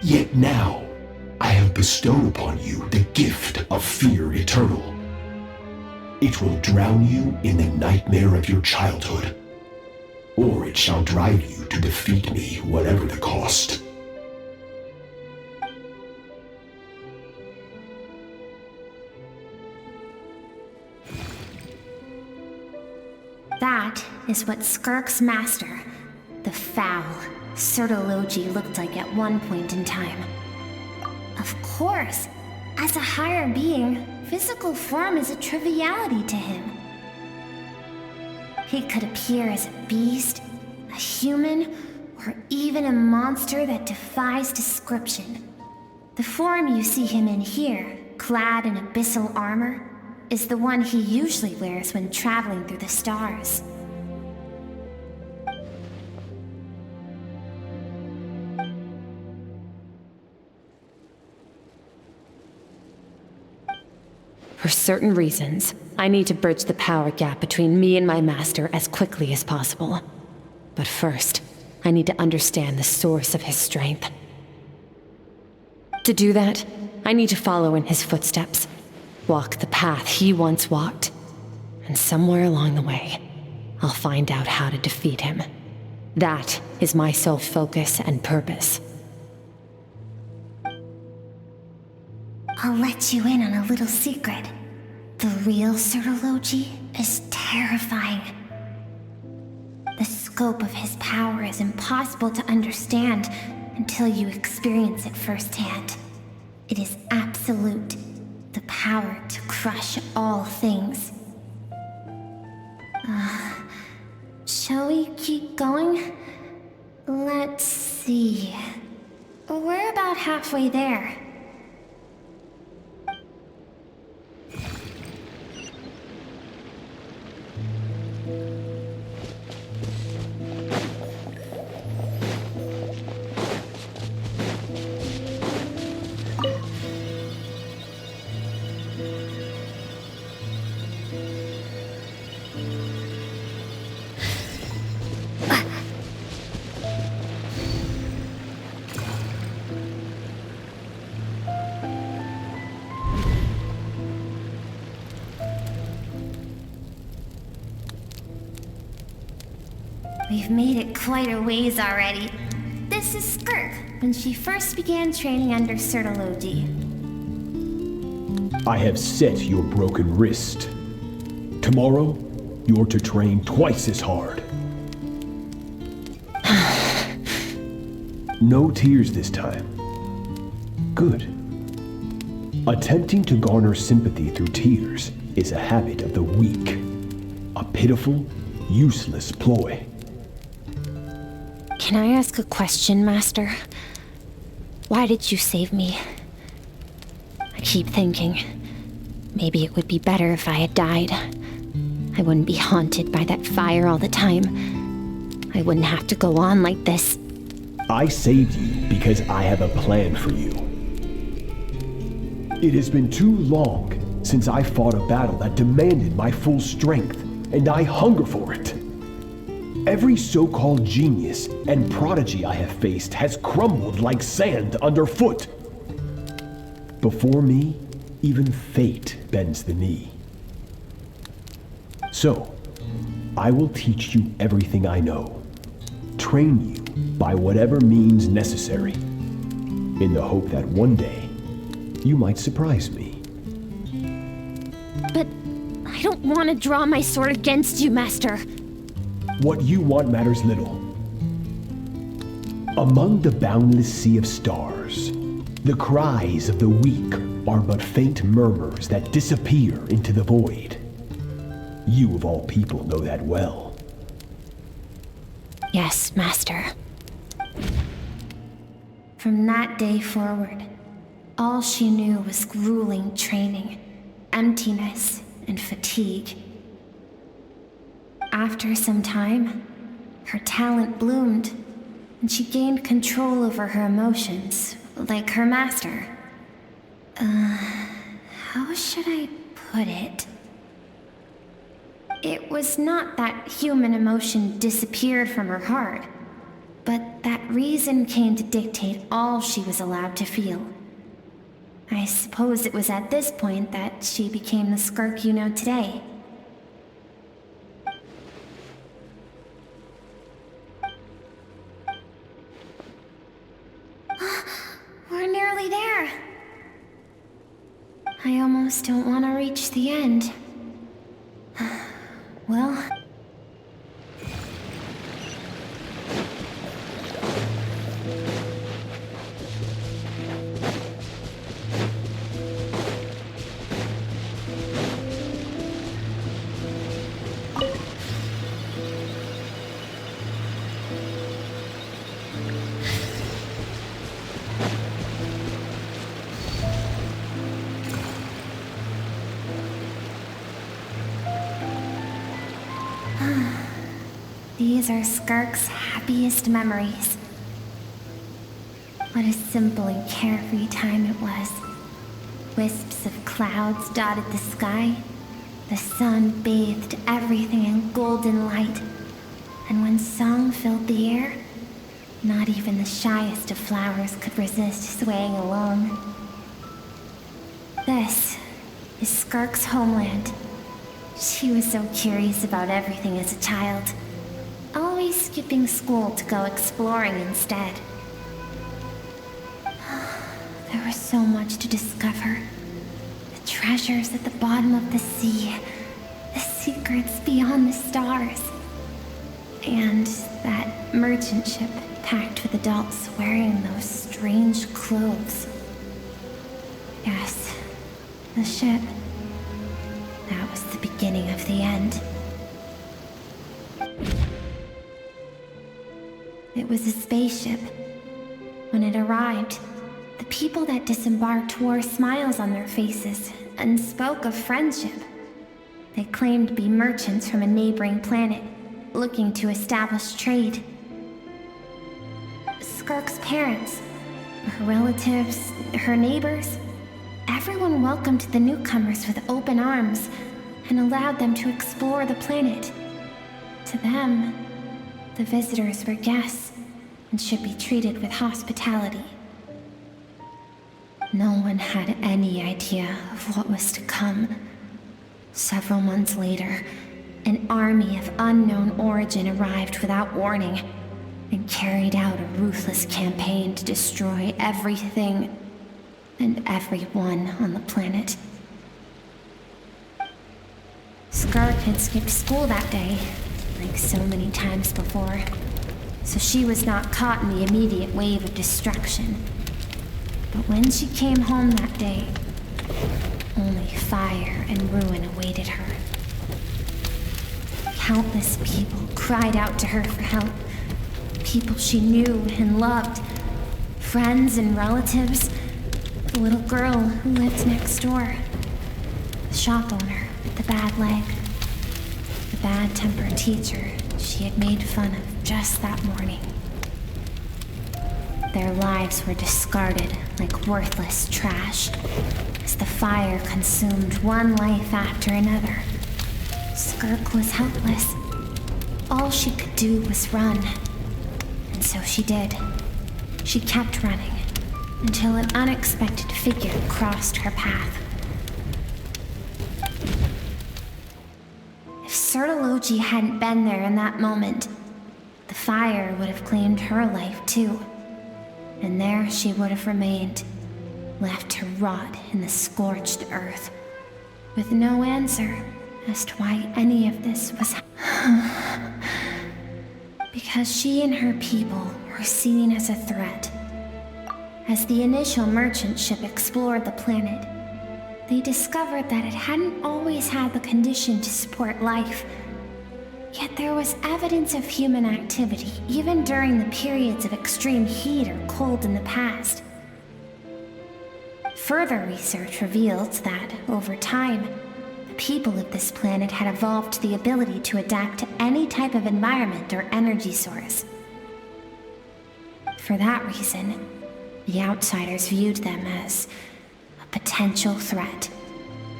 Yet now, I have bestowed upon you the gift of fear eternal. It will drown you in the nightmare of your childhood, or it shall drive you to defeat me, whatever the cost. That is what Skirk's master, the foul Sertology, looked like at one point in time. Of course, as a higher being, physical form is a triviality to him. He could appear as a beast, a human, or even a monster that defies description. The form you see him in here, clad in abyssal armor, is the one he usually wears when traveling through the stars. For certain reasons, I need to bridge the power gap between me and my master as quickly as possible. But first, I need to understand the source of his strength. To do that, I need to follow in his footsteps, walk the path he once walked, and somewhere along the way, I'll find out how to defeat him. That is my sole focus and purpose. I'll let you in on a little secret. The real Sertology is terrifying. The scope of his power is impossible to understand until you experience it firsthand. It is absolute, the power to crush all things. Shall we keep going? Let's see. We're about halfway there. We've made it quite a ways already. This is Skirk, when she first began training under Sertology. I have set your broken wrist. Tomorrow, you're to train twice as hard. No tears this time. Good. Attempting to garner sympathy through tears is a habit of the weak. A pitiful, useless ploy. Can I ask a question, Master? Why did you save me? I keep thinking, maybe it would be better if I had died. I wouldn't be haunted by that fire all the time. I wouldn't have to go on like this. I saved you because I have a plan for you. It has been too long since I fought a battle that demanded my full strength. and I hunger for it. Every so-called genius and prodigy I have faced has crumbled like sand underfoot. Before me, even fate bends the knee. So, I will teach you everything I know, train you by whatever means necessary, in the hope that one day you might surprise me. But I don't want to draw my sword against you, Master. What you want matters little. Among the boundless sea of stars, the cries of the weak are but faint murmurs that disappear into the void. You of all people know that well. Yes, Master. From that day forward, all she knew was grueling training, emptiness, and fatigue. After some time, her talent bloomed, and she gained control over her emotions, like her master. How should I put it? It was not that human emotion disappeared from her heart, but that reason came to dictate all she was allowed to feel. I suppose it was at this point that she became the Skirk you know today. We're nearly there. I almost don't want to reach the end. Well... These are Skirk's happiest memories. What a simple and carefree time it was. Wisps of clouds dotted the sky. The sun bathed everything in golden light. And when song filled the air, not even the shyest of flowers could resist swaying along. This is Skirk's homeland. She was so curious about everything as a child. Always skipping school to go exploring instead. There was so much to discover. The treasures at the bottom of the sea, the secrets beyond the stars, and that merchant ship packed with adults wearing those strange clothes. Yes, the ship. That was the beginning of the end. It was a spaceship. When it arrived, the people that disembarked wore smiles on their faces and spoke of friendship. They claimed to be merchants from a neighboring planet, looking to establish trade. Skirk's parents, her relatives, her neighbors, everyone welcomed the newcomers with open arms and allowed them to explore the planet. To them, the visitors were guests and should be treated with hospitality. No one had any idea of what was to come. Several months later, an army of unknown origin arrived without warning and carried out a ruthless campaign to destroy everything and everyone on the planet. Skirk had skipped school that day, like so many times before, so she was not caught in the immediate wave of destruction. But when she came home that day, only fire and ruin awaited her. Countless people cried out to her for help. People she knew and loved. Friends and relatives. The little girl who lived next door. The shop owner with the bad leg. The bad-tempered teacher she had made fun of just that morning. Their lives were discarded like worthless trash as the fire consumed one life after another, Skirk was helpless. All she could do was run. And so she did. She kept running, until an unexpected figure crossed her path. If Sertology hadn't been there in that moment, the fire would have claimed her life too. And there she would have remained, left to rot in the scorched earth, with no answer as to why any of this was because she and her people were seen as a threat. As the initial merchant ship explored the planet, they discovered that it hadn't always had the condition to support life. Yet there was evidence of human activity, even during the periods of extreme heat or cold in the past. Further research revealed that, over time, the people of this planet had evolved the ability to adapt to any type of environment or energy source. For that reason, the outsiders viewed them as a potential threat,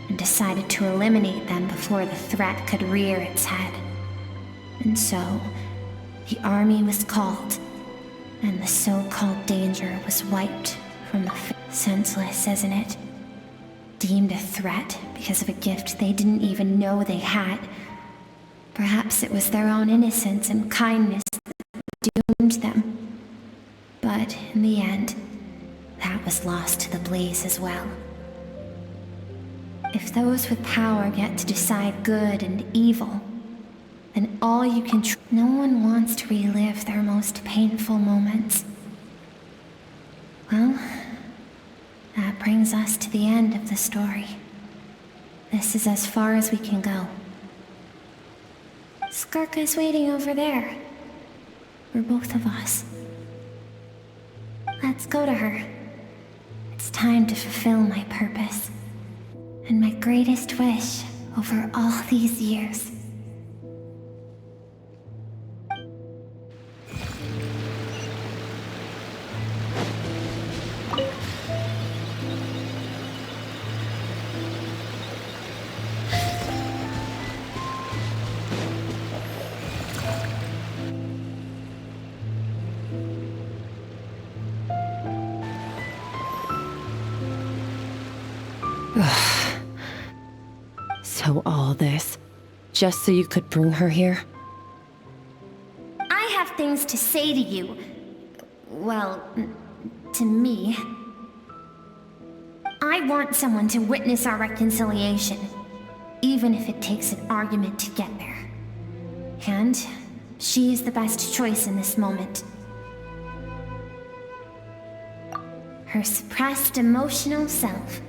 and decided to eliminate them before the threat could rear its head. And so, the army was called, and the so-called danger was wiped from the senseless, isn't it? Deemed a threat because of a gift they didn't even know they had. Perhaps it was their own innocence and kindness that doomed them. But in the end, that was lost to the blaze as well. If those with power get to decide good and evil, then all you can no one wants to relive their most painful moments. Well, that brings us to the end of the story. This is as far as we can go. Skirk is waiting over there. For both of us. Let's go to her. It's time to fulfill my purpose. And my greatest wish over all these years. So all this, just so you could bring her here? I have things to say to you. Well, to me. I want someone to witness our reconciliation, even if it takes an argument to get there. And she is the best choice in this moment. Her suppressed emotional self.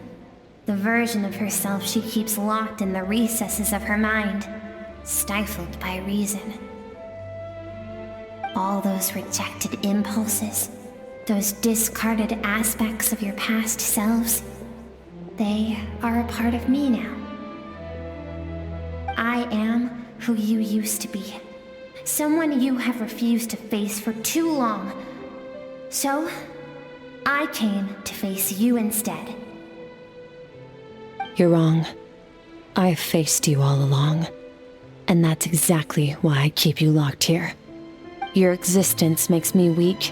The version of herself she keeps locked in the recesses of her mind, stifled by reason. All those rejected impulses, those discarded aspects of your past selves, they are a part of me now. I am who you used to be, someone you have refused to face for too long. So, I came to face you instead. You're wrong. I've faced you all along. And that's exactly why I keep you locked here. Your existence makes me weak.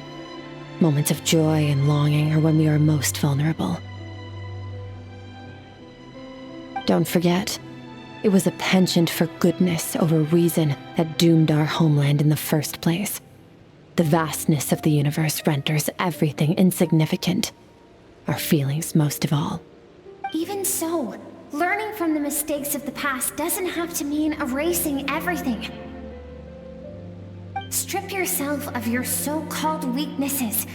Moments of joy and longing are when we are most vulnerable. Don't forget, it was a penchant for goodness over reason that doomed our homeland in the first place. The vastness of the universe renders everything insignificant. Our feelings most of all. Even so, learning from the mistakes of the past doesn't have to mean erasing everything. Strip yourself of your so-called weaknesses,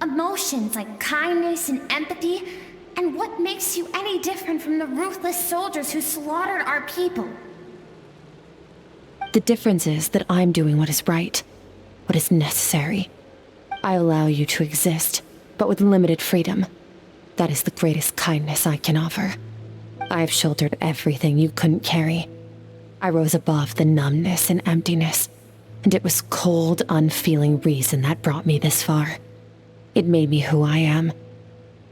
emotions like kindness and empathy, and what makes you any different from the ruthless soldiers who slaughtered our people? The difference is that I'm doing what is right, what is necessary. I allow you to exist, but with limited freedom. That is the greatest kindness I can offer. I've shouldered everything you couldn't carry. I rose above the numbness and emptiness, and it was cold, unfeeling reason that brought me this far. It made me who I am.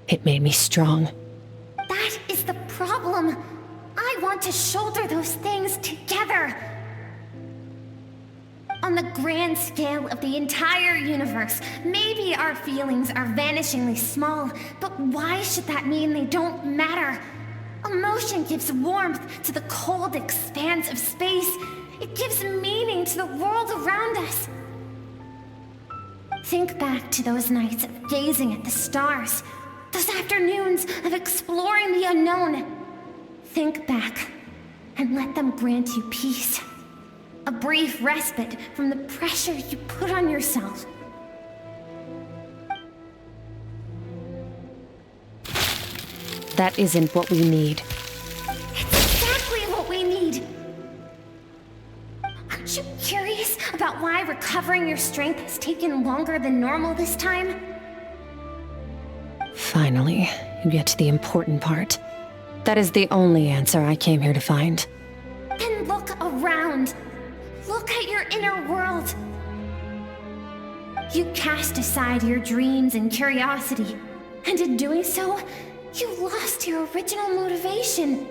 It made me strong. That is the problem. I want want to shoulder those things together. On the grand scale of the entire universe, maybe our feelings are vanishingly small, but why should that mean they don't matter? Emotion gives warmth to the cold expanse of space. It gives meaning to the world around us. Think back to those nights of gazing at the stars, those afternoons of exploring the unknown. Think back and let them grant you peace. A brief respite from the pressure you put on yourself. That isn't what we need. It's exactly what we need. Aren't you curious about why recovering your strength has taken longer than normal this time? Finally, you get to the important part. That is the only answer I came here to find. Then look around. Look at your inner world. You cast aside your dreams and curiosity, and in doing so, you lost your original motivation.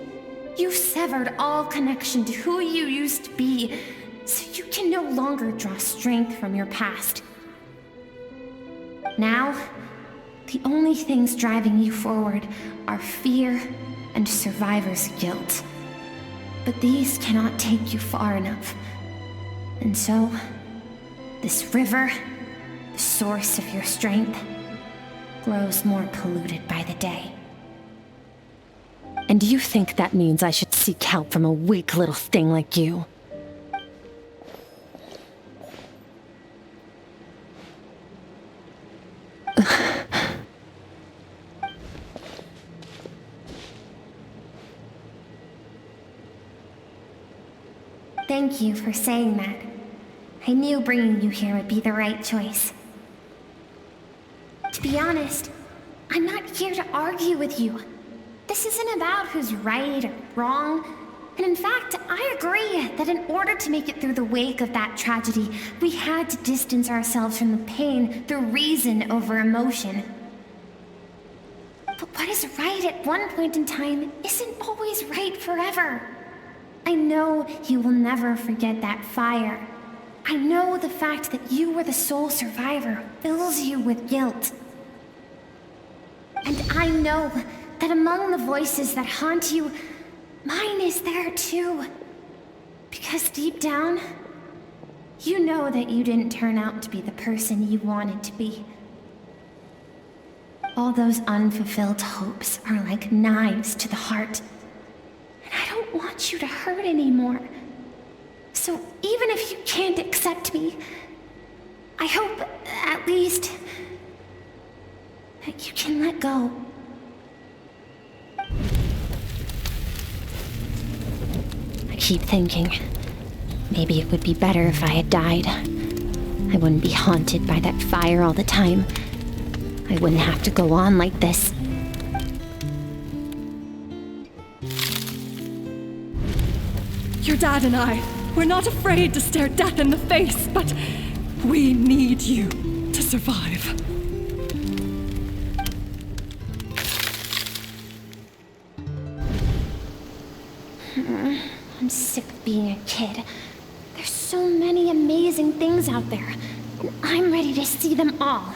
You severed all connection to who you used to be, so you can no longer draw strength from your past. Now, the only things driving you forward are fear and survivor's guilt. But these cannot take you far enough. And so, this river, the source of your strength, grows more polluted by the day. And do you think that means I should seek help from a weak little thing like you? Thank you for saying that. I knew bringing you here would be the right choice. To be honest, I'm not here to argue with you. This isn't about who's right or wrong. And in fact, I agree that in order to make it through the wake of that tragedy, we had to distance ourselves from the pain through reason over emotion. But what is right at one point in time isn't always right forever. I know you will never forget that fire. I know the fact that you were the sole survivor fills you with guilt. And I know that among the voices that haunt you, mine is there too. Because deep down, you know that you didn't turn out to be the person you wanted to be. All those unfulfilled hopes are like knives to the heart. And I don't want you to hurt anymore. So even if you can't accept me, I hope, at least, that you can let go. I keep thinking, maybe it would be better if I had died. I wouldn't be haunted by that fire all the time. I wouldn't have to go on like this. Your dad and I, we're not afraid to stare death in the face, but we need you to survive. I'm sick of being a kid. There's so many amazing things out there, and I'm ready to see them all.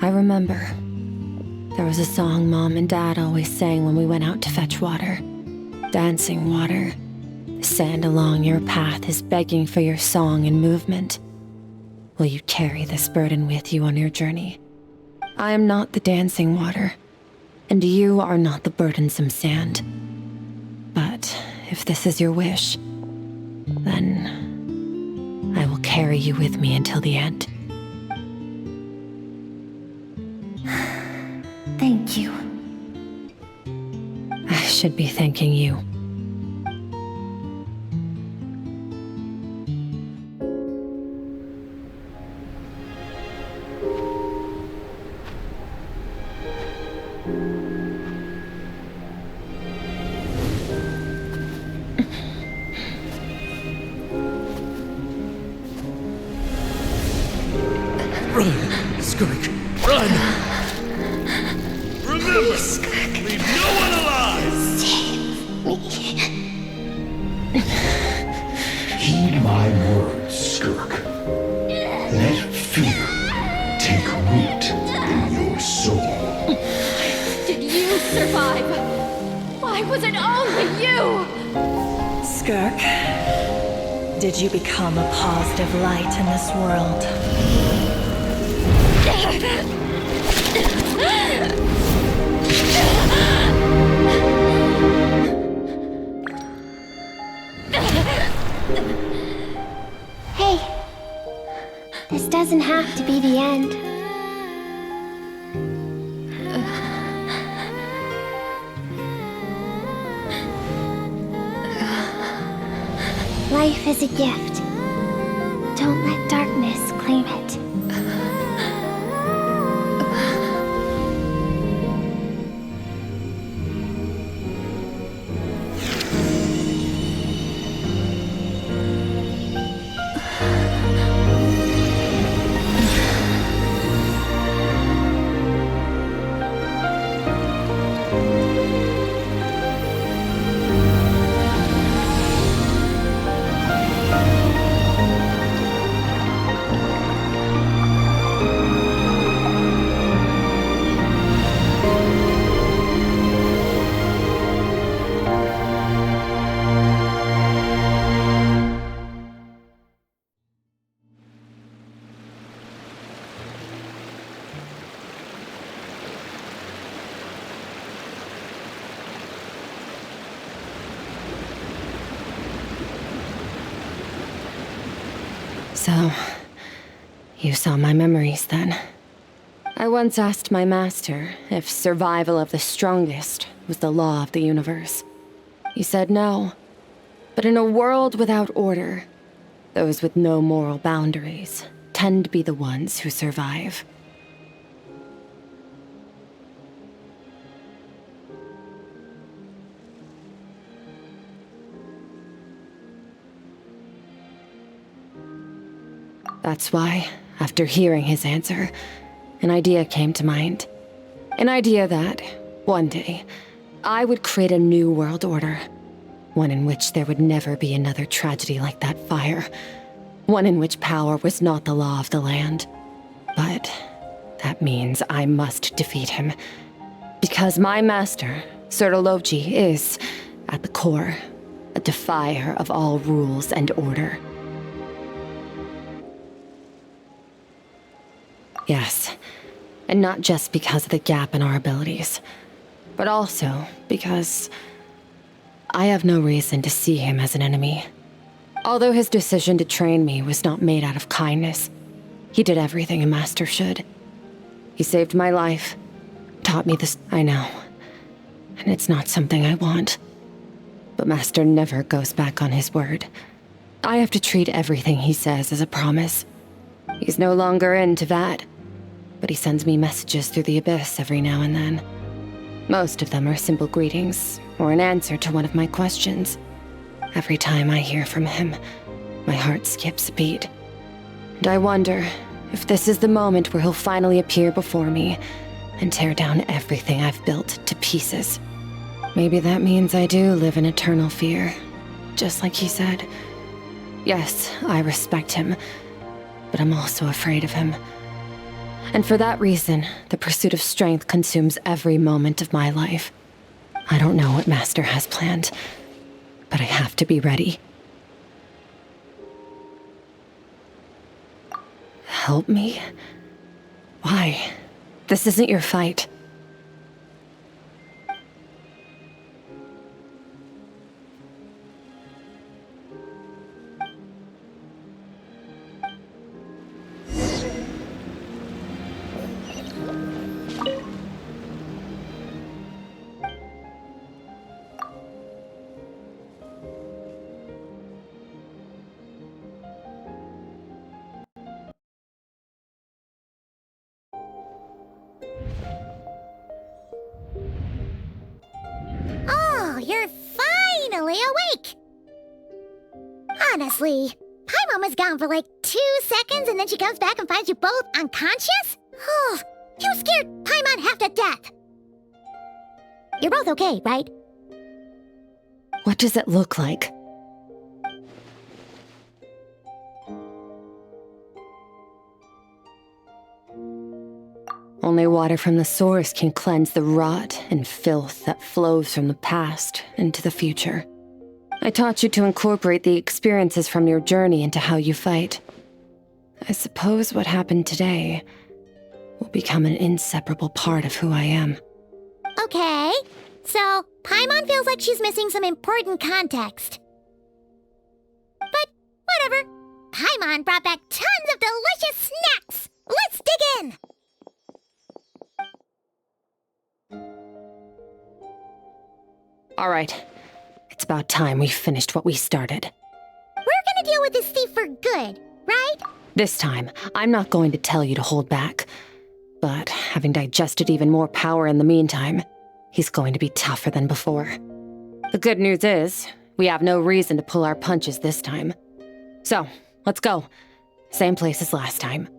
I remember. There was a song Mom and Dad always sang when we went out to fetch water. Dancing water. The sand along your path is begging for your song and movement. Will you carry this burden with you on your journey? I am not the dancing water, and you are not the burdensome sand. But if this is your wish, then I will carry you with me until the end. Thank you. I should be thanking you. Skirk, run! Remember, leave no one alive! Heed my words, Skirk. Let fear take root in your soul. Did you survive? Why was it only you? Skirk, did you become a positive light in this world? Hey, this doesn't have to be the end. Life is a gift. Don't let darkness claim it. So, you saw my memories then. I once asked my master if survival of the strongest was the law of the universe. He said no. But in a world without order, those with no moral boundaries tend to be the ones who survive. That's why, after hearing his answer, an idea came to mind. An idea that, one day, I would create a new world order. One in which there would never be another tragedy like that fire. One in which power was not the law of the land. But that means I must defeat him. Because my master, Sertologi, is, at the core, a defier of all rules and order. Yes, and not just because of the gap in our abilities, but also because I have no reason to see him as an enemy. Although his decision to train me was not made out of kindness, he did everything a master should. He saved my life, taught me this. I know, and it's not something I want. But Master never goes back on his word. I have to treat everything he says as a promise. He's no longer into that. But he sends me messages through the abyss every now and then. Most of them are simple greetings, or an answer to one of my questions. Every time I hear from him, my heart skips a beat. And I wonder if this is the moment where he'll finally appear before me and tear down everything I've built to pieces. Maybe that means I do live in eternal fear, just like he said. Yes, I respect him, but I'm also afraid of him. And for that reason, the pursuit of strength consumes every moment of my life. I don't know what Master has planned, but I have to be ready. Help me? Why? This isn't your fight. Oh, you're finally awake! Honestly, Paimon was gone for like 2 seconds and then she comes back and finds you both unconscious? Oh, you scared Paimon half to death! You're both okay, right? What does it look like? Only water from the source can cleanse the rot and filth that flows from the past into the future. I taught you to incorporate the experiences from your journey into how you fight. I suppose what happened today will become an inseparable part of who I am. Okay, so Paimon feels like she's missing some important context. But whatever. Paimon brought back tons of delicious snacks! Let's dig in! All right, it's about time we finished what we started. We're gonna deal with this thief for good, right? This time, I'm not going to tell you to hold back. But having digested even more power in the meantime, he's going to be tougher than before. The good news is, we have no reason to pull our punches this time. So, let's go. Same place as last time.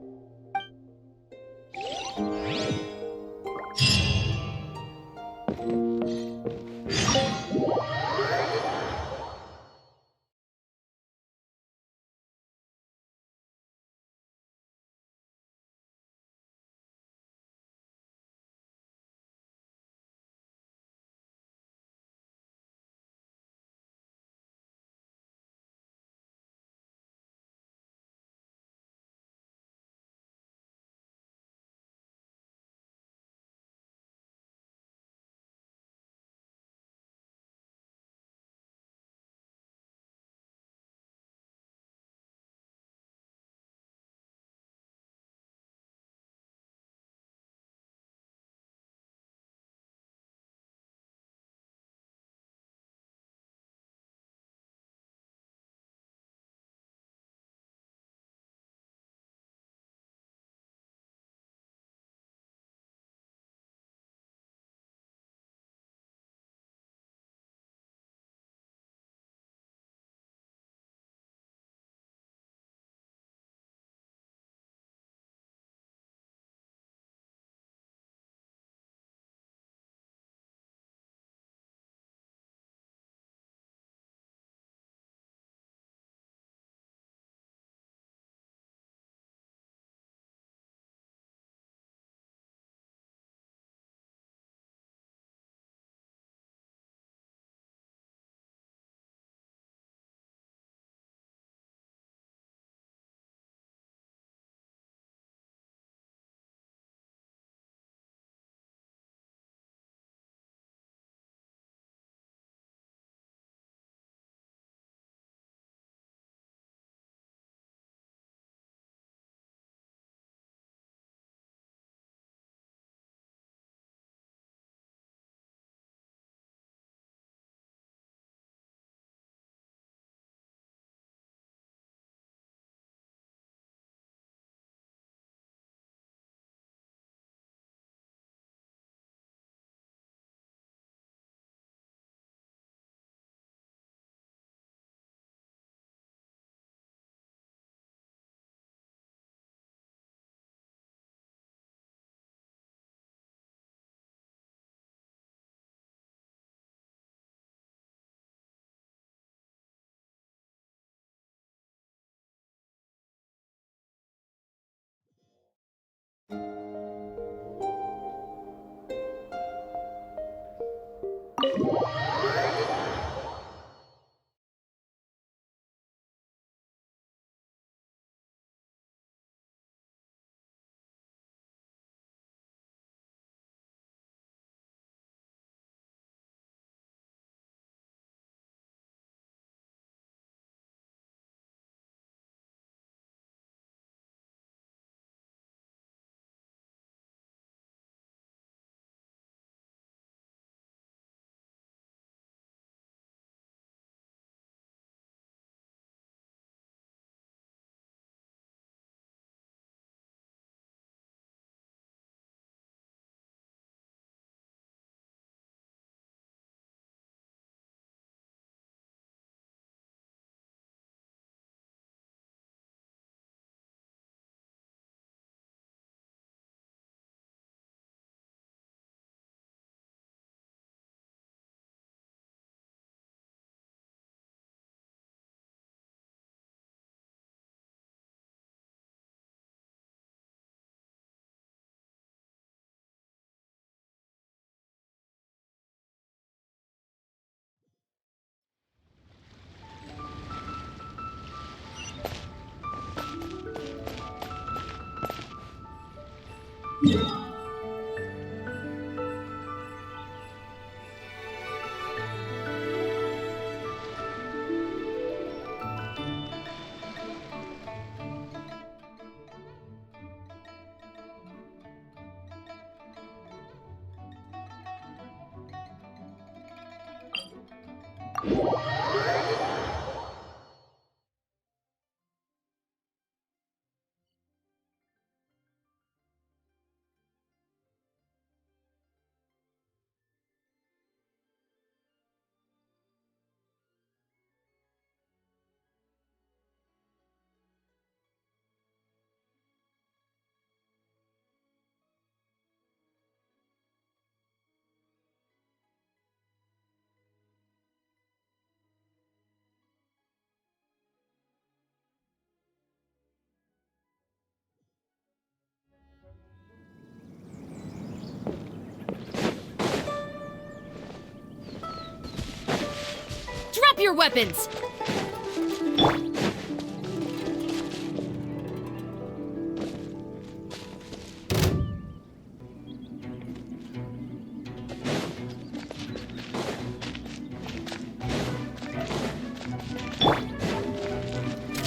Drop your weapons!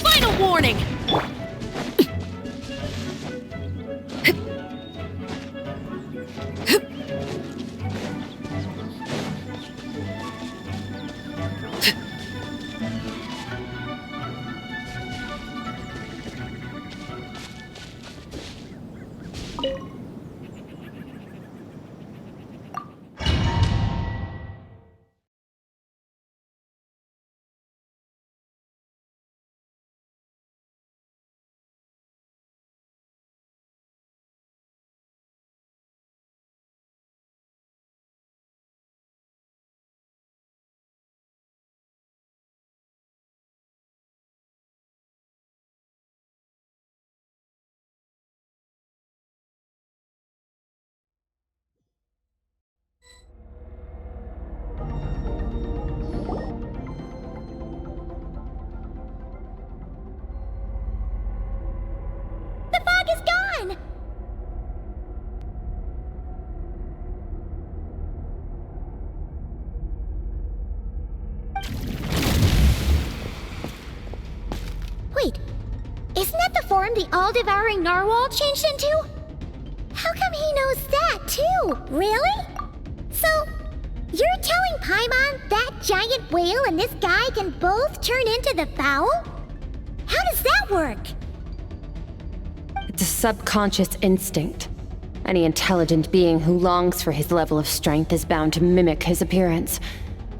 Final warning! The fog is gone! Wait, isn't that the form the all-devouring narwhal changed into? How come he knows that, too? Really? So, you're telling Paimon that giant whale and this guy can both turn into the fowl? How does that work? It's a subconscious instinct. Any intelligent being who longs for his level of strength is bound to mimic his appearance.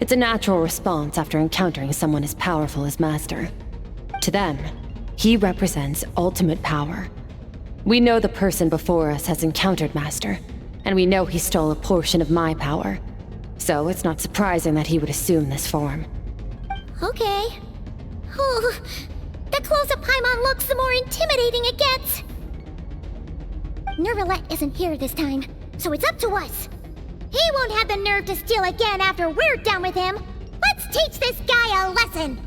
It's a natural response after encountering someone as powerful as Master. To them, he represents ultimate power. We know the person before us has encountered Master, and we know he stole a portion of my power. So it's not surprising that he would assume this form. Okay. Oh, the closer Paimon looks, the more intimidating it gets. Nervalette isn't here this time, so it's up to us. He won't have the nerve to steal again after we're done with him. Let's teach this guy a lesson.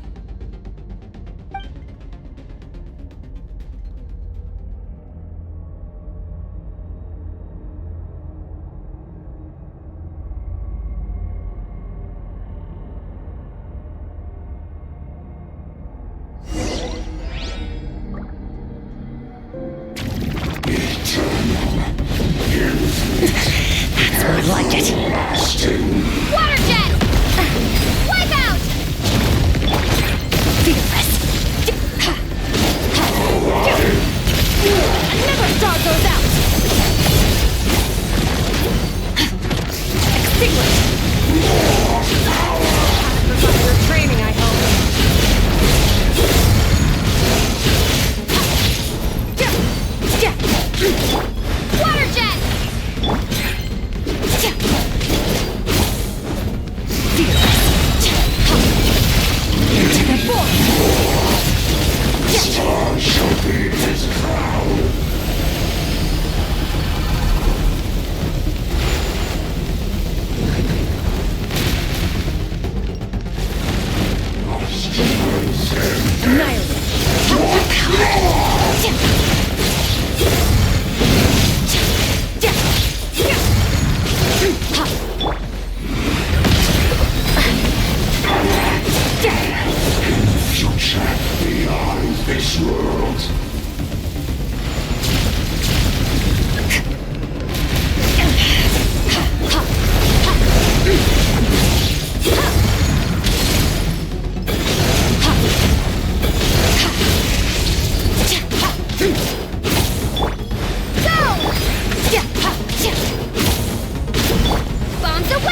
That's more like it. Water jet! Wipe out! Fearless. I never saw those out! Extinguish! Provide your training, I hope. Water jet! this world. Bombs away!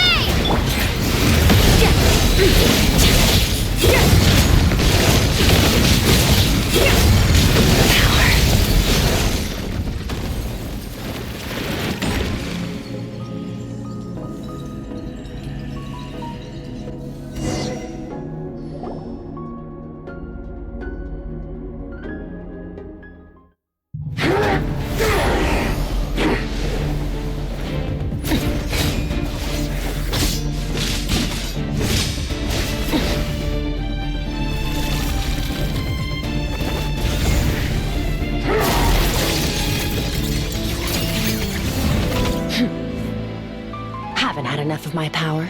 Haven't had enough of my power.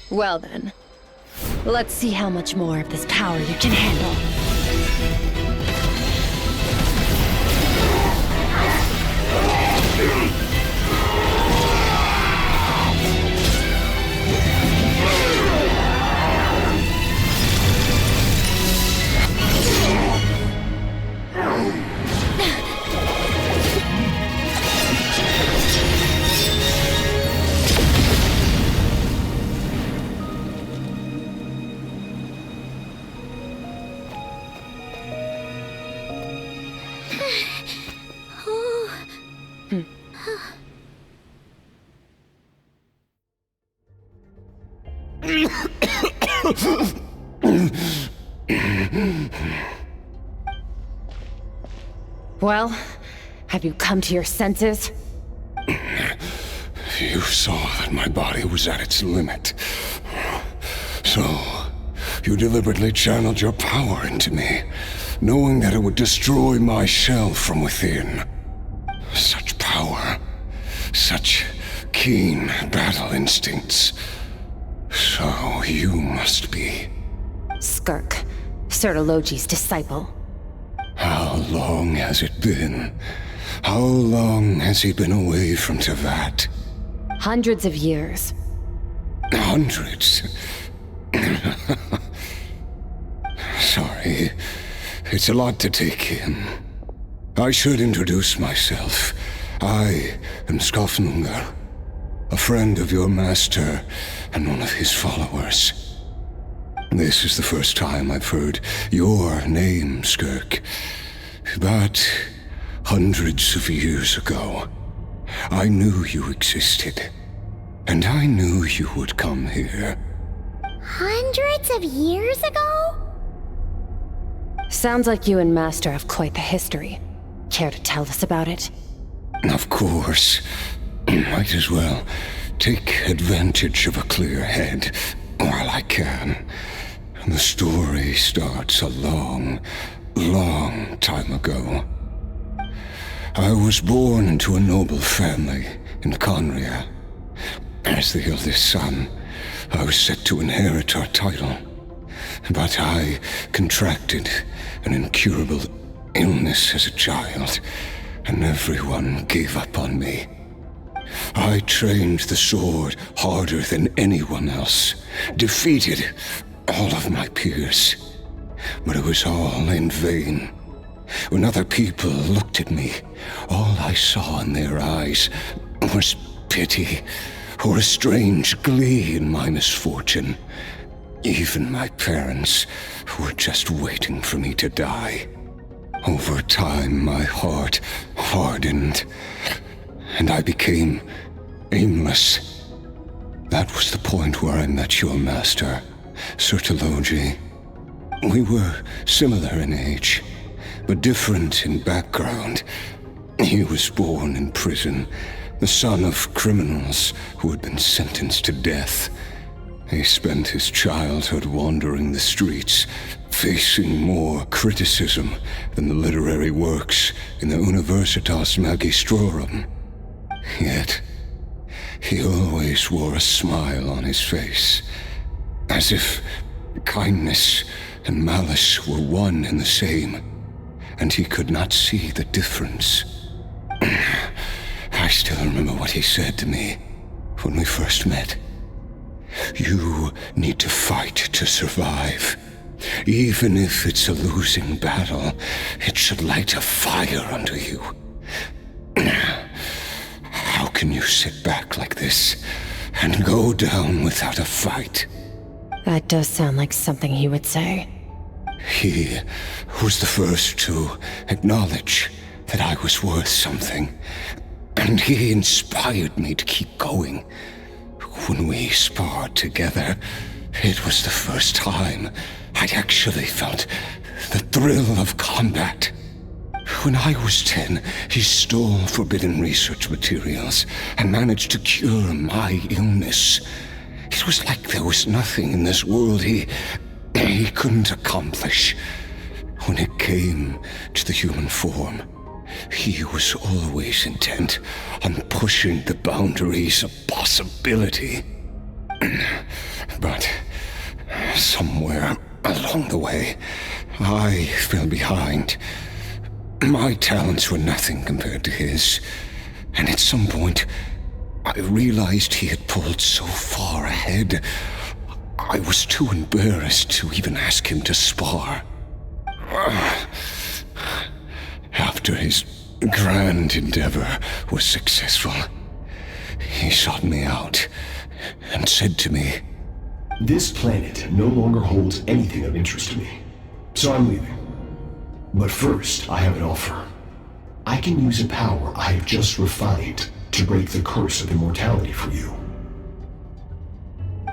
Well then, let's see how much more of this power you can handle. Well, have you come to your senses? You saw that my body was at its limit. So, you deliberately channeled your power into me, knowing that it would destroy my shell from within. Such power, such keen battle instincts. So you must be... Skirk, Sertologi's disciple. How long has it been? How long has he been away from Tevat? Hundreds of years. Hundreds? Sorry, it's a lot to take in. I should introduce myself. I am Skofnungar, a friend of your master and one of his followers. This is the first time I've heard your name, Skirk. But hundreds of years ago, I knew you existed. And I knew you would come here. Hundreds of years ago? Sounds like you and Master have quite the history. Care to tell us about it? Of course. Might as well take advantage of a clear head while I can. The story starts a long, long time ago. I was born into a noble family in Conria. As the eldest son, I was set to inherit our title. But I contracted an incurable illness as a child, and everyone gave up on me. I trained the sword harder than anyone else, defeated all of my peers. But it was all in vain. When other people looked at me, all I saw in their eyes was pity or a strange glee in my misfortune. Even my parents were just waiting for me to die. Over time, my heart hardened, and I became aimless. That was the point where I met your master, Sertologi. We were similar in age, but different in background. He was born in prison, the son of criminals who had been sentenced to death. He spent his childhood wandering the streets, facing more criticism than the literary works in the Universitas Magistrorum. Yet, he always wore a smile on his face, as if kindness and malice were one and the same, and he could not see the difference. I still remember what he said to me when we first met. You need to fight to survive. Even if it's a losing battle, it should light a fire under you. How can you sit back like this and go down without a fight? That does sound like something he would say. He was the first to acknowledge that I was worth something, and he inspired me to keep going. When we sparred together, it was the first time I'd actually felt the thrill of combat. When I was 10, he stole forbidden research materials and managed to cure my illness. It was like there was nothing in this world he couldn't accomplish. When it came to the human form, he was always intent on pushing the boundaries of possibility. But somewhere along the way, I fell behind. My talents were nothing compared to his, and at some point, I realized he had pulled so far ahead, I was too embarrassed to even ask him to spar. After his grand endeavor was successful, he sought me out and said to me, "This planet no longer holds anything of interest to me, so I'm leaving. But first, I have an offer. I can use a power I have just refined to break the curse of immortality for you.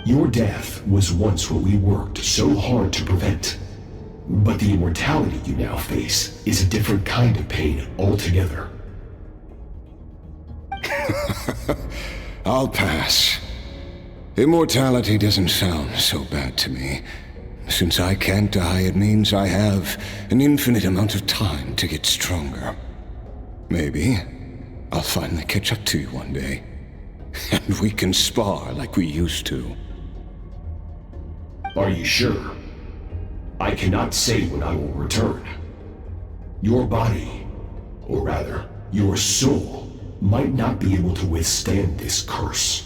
Your death was once what we worked so hard to prevent. But the immortality you now face is a different kind of pain altogether." I'll pass. Immortality doesn't sound so bad to me. Since I can't die, it means I have an infinite amount of time to get stronger. Maybe I'll finally catch up to you one day, and we can spar like we used to. Are you sure? I cannot say when I will return. Your body, or rather, your soul, might not be able to withstand this curse.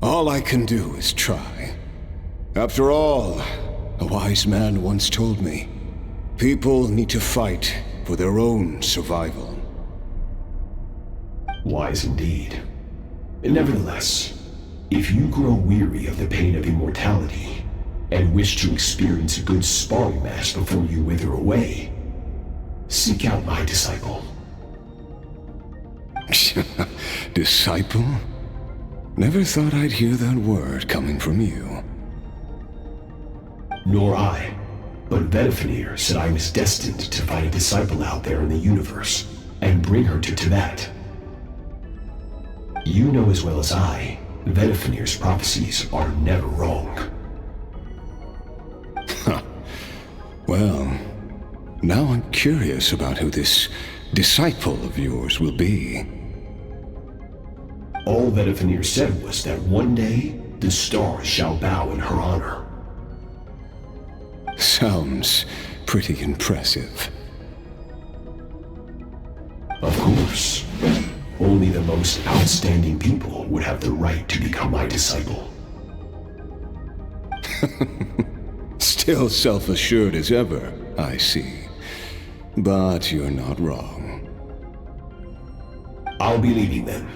All I can do is try. After all, a wise man once told me, people need to fight for their own survival. Wise indeed. Nevertheless, if you grow weary of the pain of immortality, and wish to experience a good sparring match before you wither away, seek out my disciple. Disciple? Never thought I'd hear that word coming from you. Nor I, but Vedifenir said I was destined to find a disciple out there in the universe, and bring her to Tibet. You know as well as I, Vedifenir's prophecies are never wrong. Well, now I'm curious about who this disciple of yours will be. All Vedifenir said was that one day, the stars shall bow in her honor. Sounds pretty impressive. Of course. Only the most outstanding people would have the right to become my disciple. Still self-assured as ever, I see. But you're not wrong. I'll be leaving then.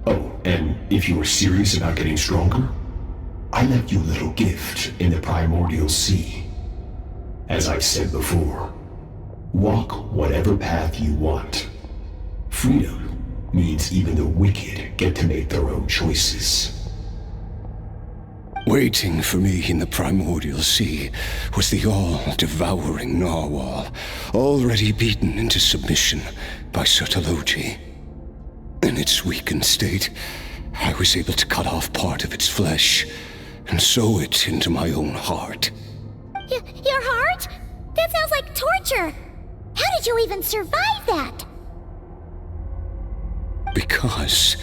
Oh, and if you are serious about getting stronger, I left you a little gift in the primordial sea. As I've said before, walk whatever path you want. Freedom means even the wicked get to make their own choices. Waiting for me in the primordial sea was the all-devouring narwhal, already beaten into submission by Sotologi. In its weakened state, I was able to cut off part of its flesh and sew it into my own heart. Your heart? That sounds like torture! How did you even survive that? Because,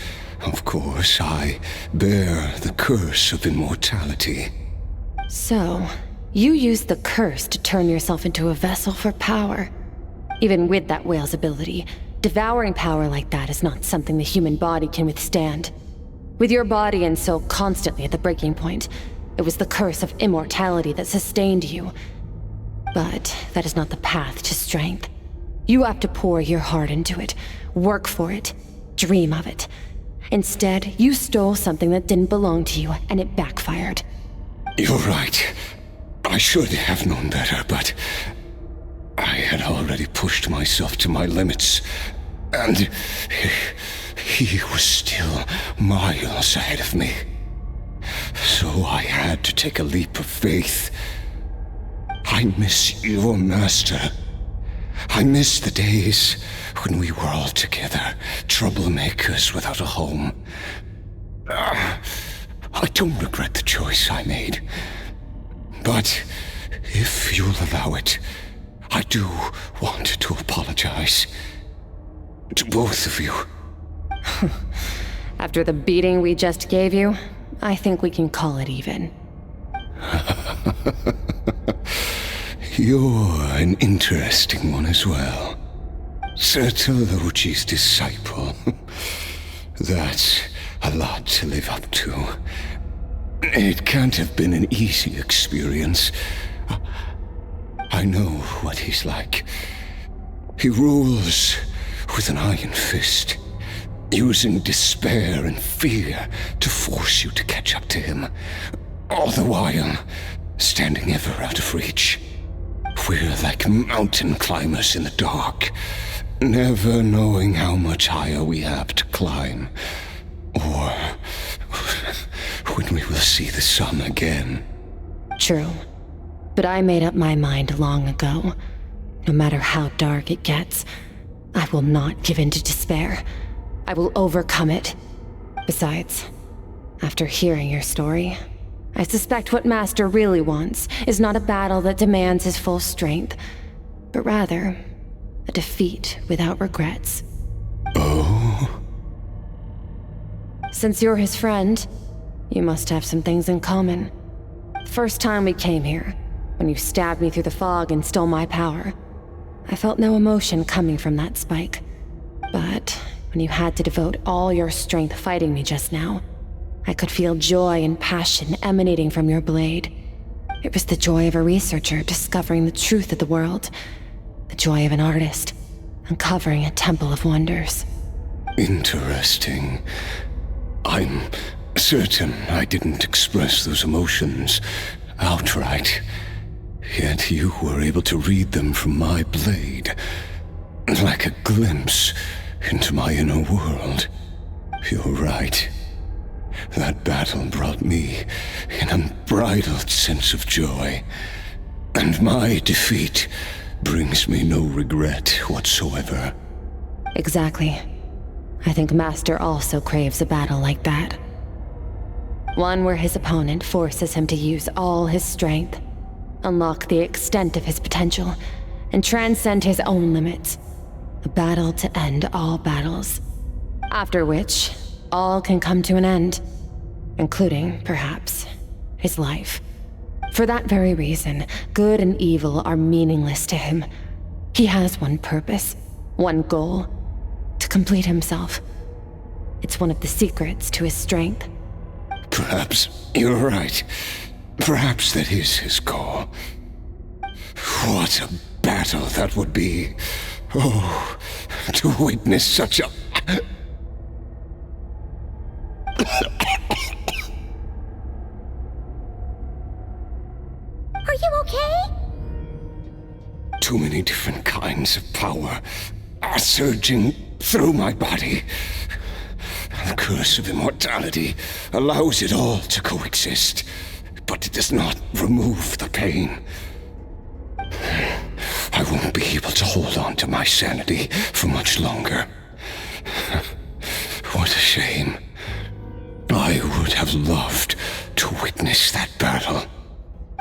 of course, I bear the curse of immortality. So, you used the curse to turn yourself into a vessel for power. Even with that whale's ability, devouring power like that is not something the human body can withstand. With your body and soul constantly at the breaking point, it was the curse of immortality that sustained you. But that is not the path to strength. You have to pour your heart into it, work for it, dream of it. Instead, you stole something that didn't belong to you, and it backfired. You're right. I should have known better, but I had already pushed myself to my limits, and he was still miles ahead of me. So I had to take a leap of faith. I miss your master. I miss the days when we were all together, troublemakers without a home. I don't regret the choice I made. But if you'll allow it, I do want to apologize. To both of you. After the beating we just gave you, I think we can call it even. You're an interesting one as well. Sotologi's disciple. That's a lot to live up to. It can't have been an easy experience. I know what he's like. He rules with an iron fist, using despair and fear to force you to catch up to him, all the while standing ever out of reach. We're like mountain climbers in the dark, never knowing how much higher we have to climb, or when we will see the sun again. True. But I made up my mind long ago. No matter how dark it gets, I will not give in to despair. I will overcome it. Besides, after hearing your story, I suspect what Master really wants is not a battle that demands his full strength, but rather a defeat without regrets. Oh? Since you're his friend, you must have some things in common. The first time we came here, when you stabbed me through the fog and stole my power, I felt no emotion coming from that spike. But when you had to devote all your strength fighting me just now, I could feel joy and passion emanating from your blade. It was the joy of a researcher discovering the truth of the world, the joy of an artist uncovering a temple of wonders. Interesting. I'm certain I didn't express those emotions outright, yet you were able to read them from my blade, like a glimpse into my inner world. You're right. That battle brought me an unbridled sense of joy, and my defeat brings me no regret whatsoever. Exactly. I think Master also craves a battle like that. One where his opponent forces him to use all his strength, unlock the extent of his potential, and transcend his own limits. A battle to end all battles. After which, all can come to an end, including, perhaps, his life. For that very reason, good and evil are meaningless to him. He has one purpose, one goal: to complete himself. It's one of the secrets to his strength. Perhaps you're right. Perhaps that is his goal. What a battle that would be. Oh, to witness such a... Are you okay? Too many different kinds of power are surging through my body. The curse of immortality allows it all to coexist. but it does not remove the pain. I won't be able to hold on to my sanity for much longer. What a shame. I would have loved to witness that battle.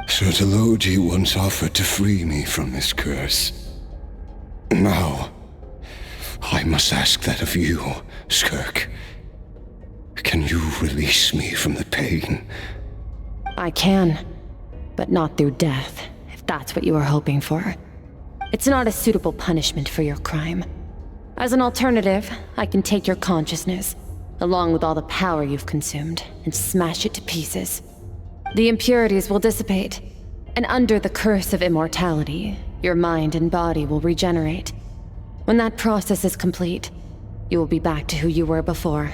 Sertologi once offered to free me from this curse. Now, I must ask that of you, Skirk. Can you release me from the pain? I can, but not through death, if that's what you were hoping for. It's not a suitable punishment for your crime. As an alternative, I can take your consciousness, along with all the power you've consumed, and smash it to pieces. The impurities will dissipate, and under the curse of immortality, your mind and body will regenerate. When that process is complete, you will be back to who you were before,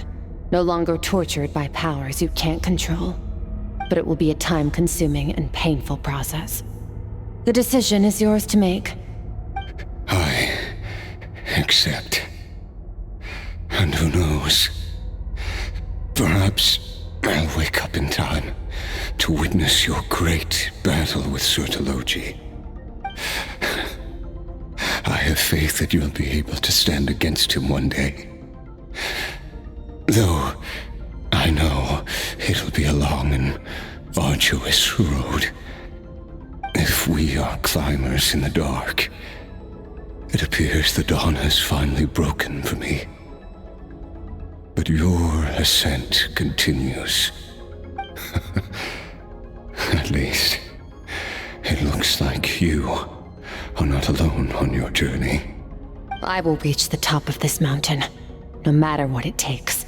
no longer tortured by powers you can't control. But it will be a time-consuming and painful process. The decision is yours to make. I accept. And who knows? Perhaps I'll wake up in time to witness your great battle with Sertologi. I have faith that you'll be able to stand against him one day. Though I know it'll be a long and arduous road. If we are climbers in the dark, it appears the dawn has finally broken for me. But your ascent continues. At least, it looks like you are not alone on your journey. I will reach the top of this mountain, no matter what it takes.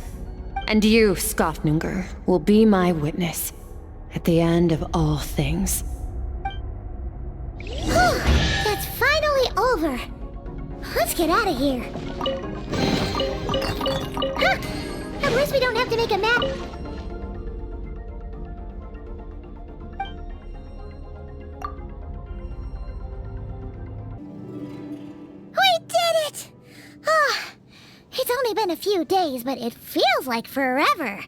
And you, Skofnunger, will be my witness at the end of all things. That's finally over. Let's get out of here. Huh! At least we don't have to make a map. We did it! It's only been a few days, but it feels like forever.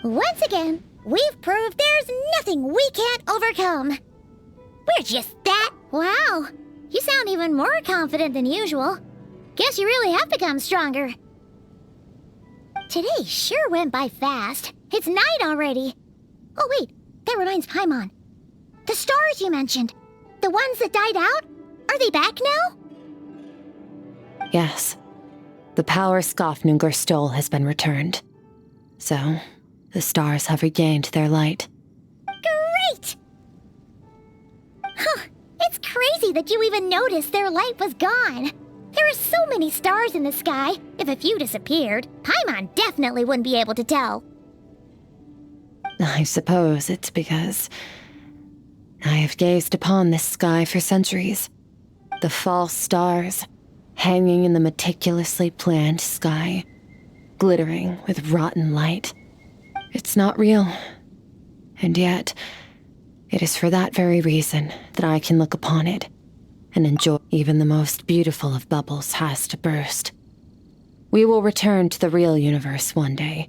Once again, we've proved there's nothing we can't overcome. We're just that. Wow, you sound even more confident than usual. Guess you really have become stronger. Today sure went by fast. It's night already. Oh wait, that reminds Paimon. The stars you mentioned, the ones that died out, are they back now? Yes. The power Skofnunger stole has been returned. So, the stars have regained their light. Great! Huh, it's crazy that you even noticed their light was gone. There are so many stars in the sky. If a few disappeared, Paimon definitely wouldn't be able to tell. I suppose it's because I have gazed upon this sky for centuries. The false stars, hanging in the meticulously planned sky, glittering with rotten light. It's not real. And yet, it is for that very reason that I can look upon it and enjoy. Even the most beautiful of bubbles has to burst. We will return to the real universe one day,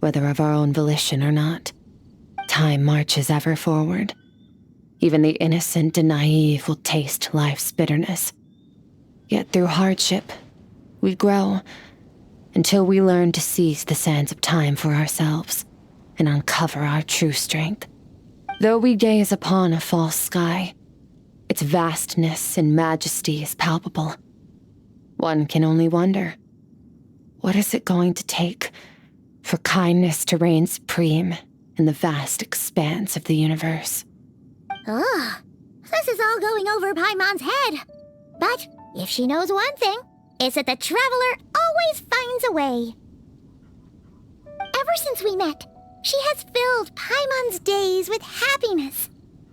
whether of our own volition or not. Time marches ever forward. Even the innocent and naive will taste life's bitterness. Yet through hardship, we grow until we learn to seize the sands of time for ourselves and uncover our true strength. Though we gaze upon a false sky, its vastness and majesty is palpable. One can only wonder, what is it going to take for kindness to reign supreme in the vast expanse of the universe? This is all going over Paimon's head. But if she knows one thing, it's that the traveler always finds a way. Ever since we met, she has filled Paimon's days with happiness.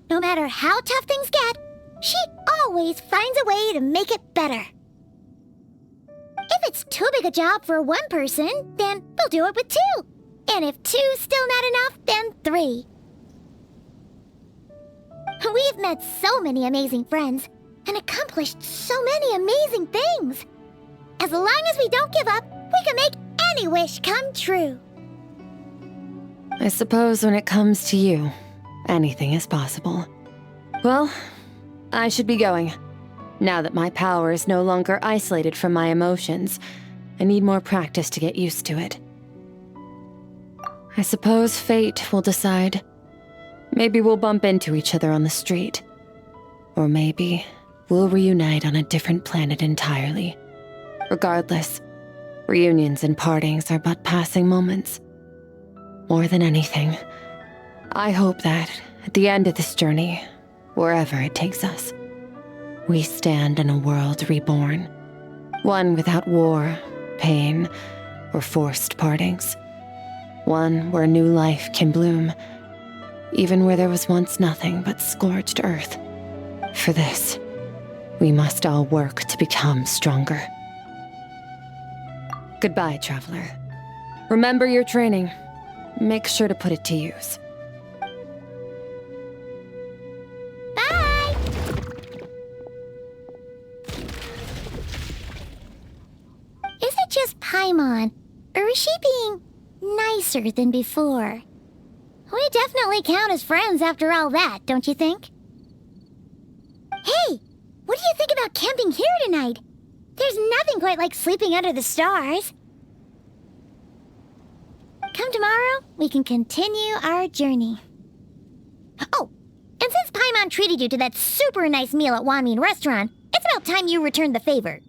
No matter how tough things get, she always finds a way to make it better. If it's too big a job for one person, then we'll do it with two. And if two's still not enough, then 3. We've met so many amazing friends and accomplished so many amazing things. As long as we don't give up, we can make any wish come true. I suppose when it comes to you, anything is possible. Well, I should be going. Now that my power is no longer isolated from my emotions, I need more practice to get used to it. I suppose fate will decide. Maybe we'll bump into each other on the street. Or maybe we'll reunite on a different planet entirely. Regardless, reunions and partings are but passing moments. More than anything, I hope that, at the end of this journey, wherever it takes us, we stand in a world reborn. One without war, pain, or forced partings. One where new life can bloom, even where there was once nothing but scorched earth. For this, we must all work to become stronger. Goodbye, traveler. Remember your training. Make sure to put it to use. Bye! Is it just Paimon, or is she being nicer than before? We definitely count as friends after all that, don't you think? Hey, what do you think about camping here tonight? There's nothing quite like sleeping under the stars. Come tomorrow, we can continue our journey. Oh, and since Paimon treated you to that super nice meal at Wanmin Restaurant, it's about time you returned the favor.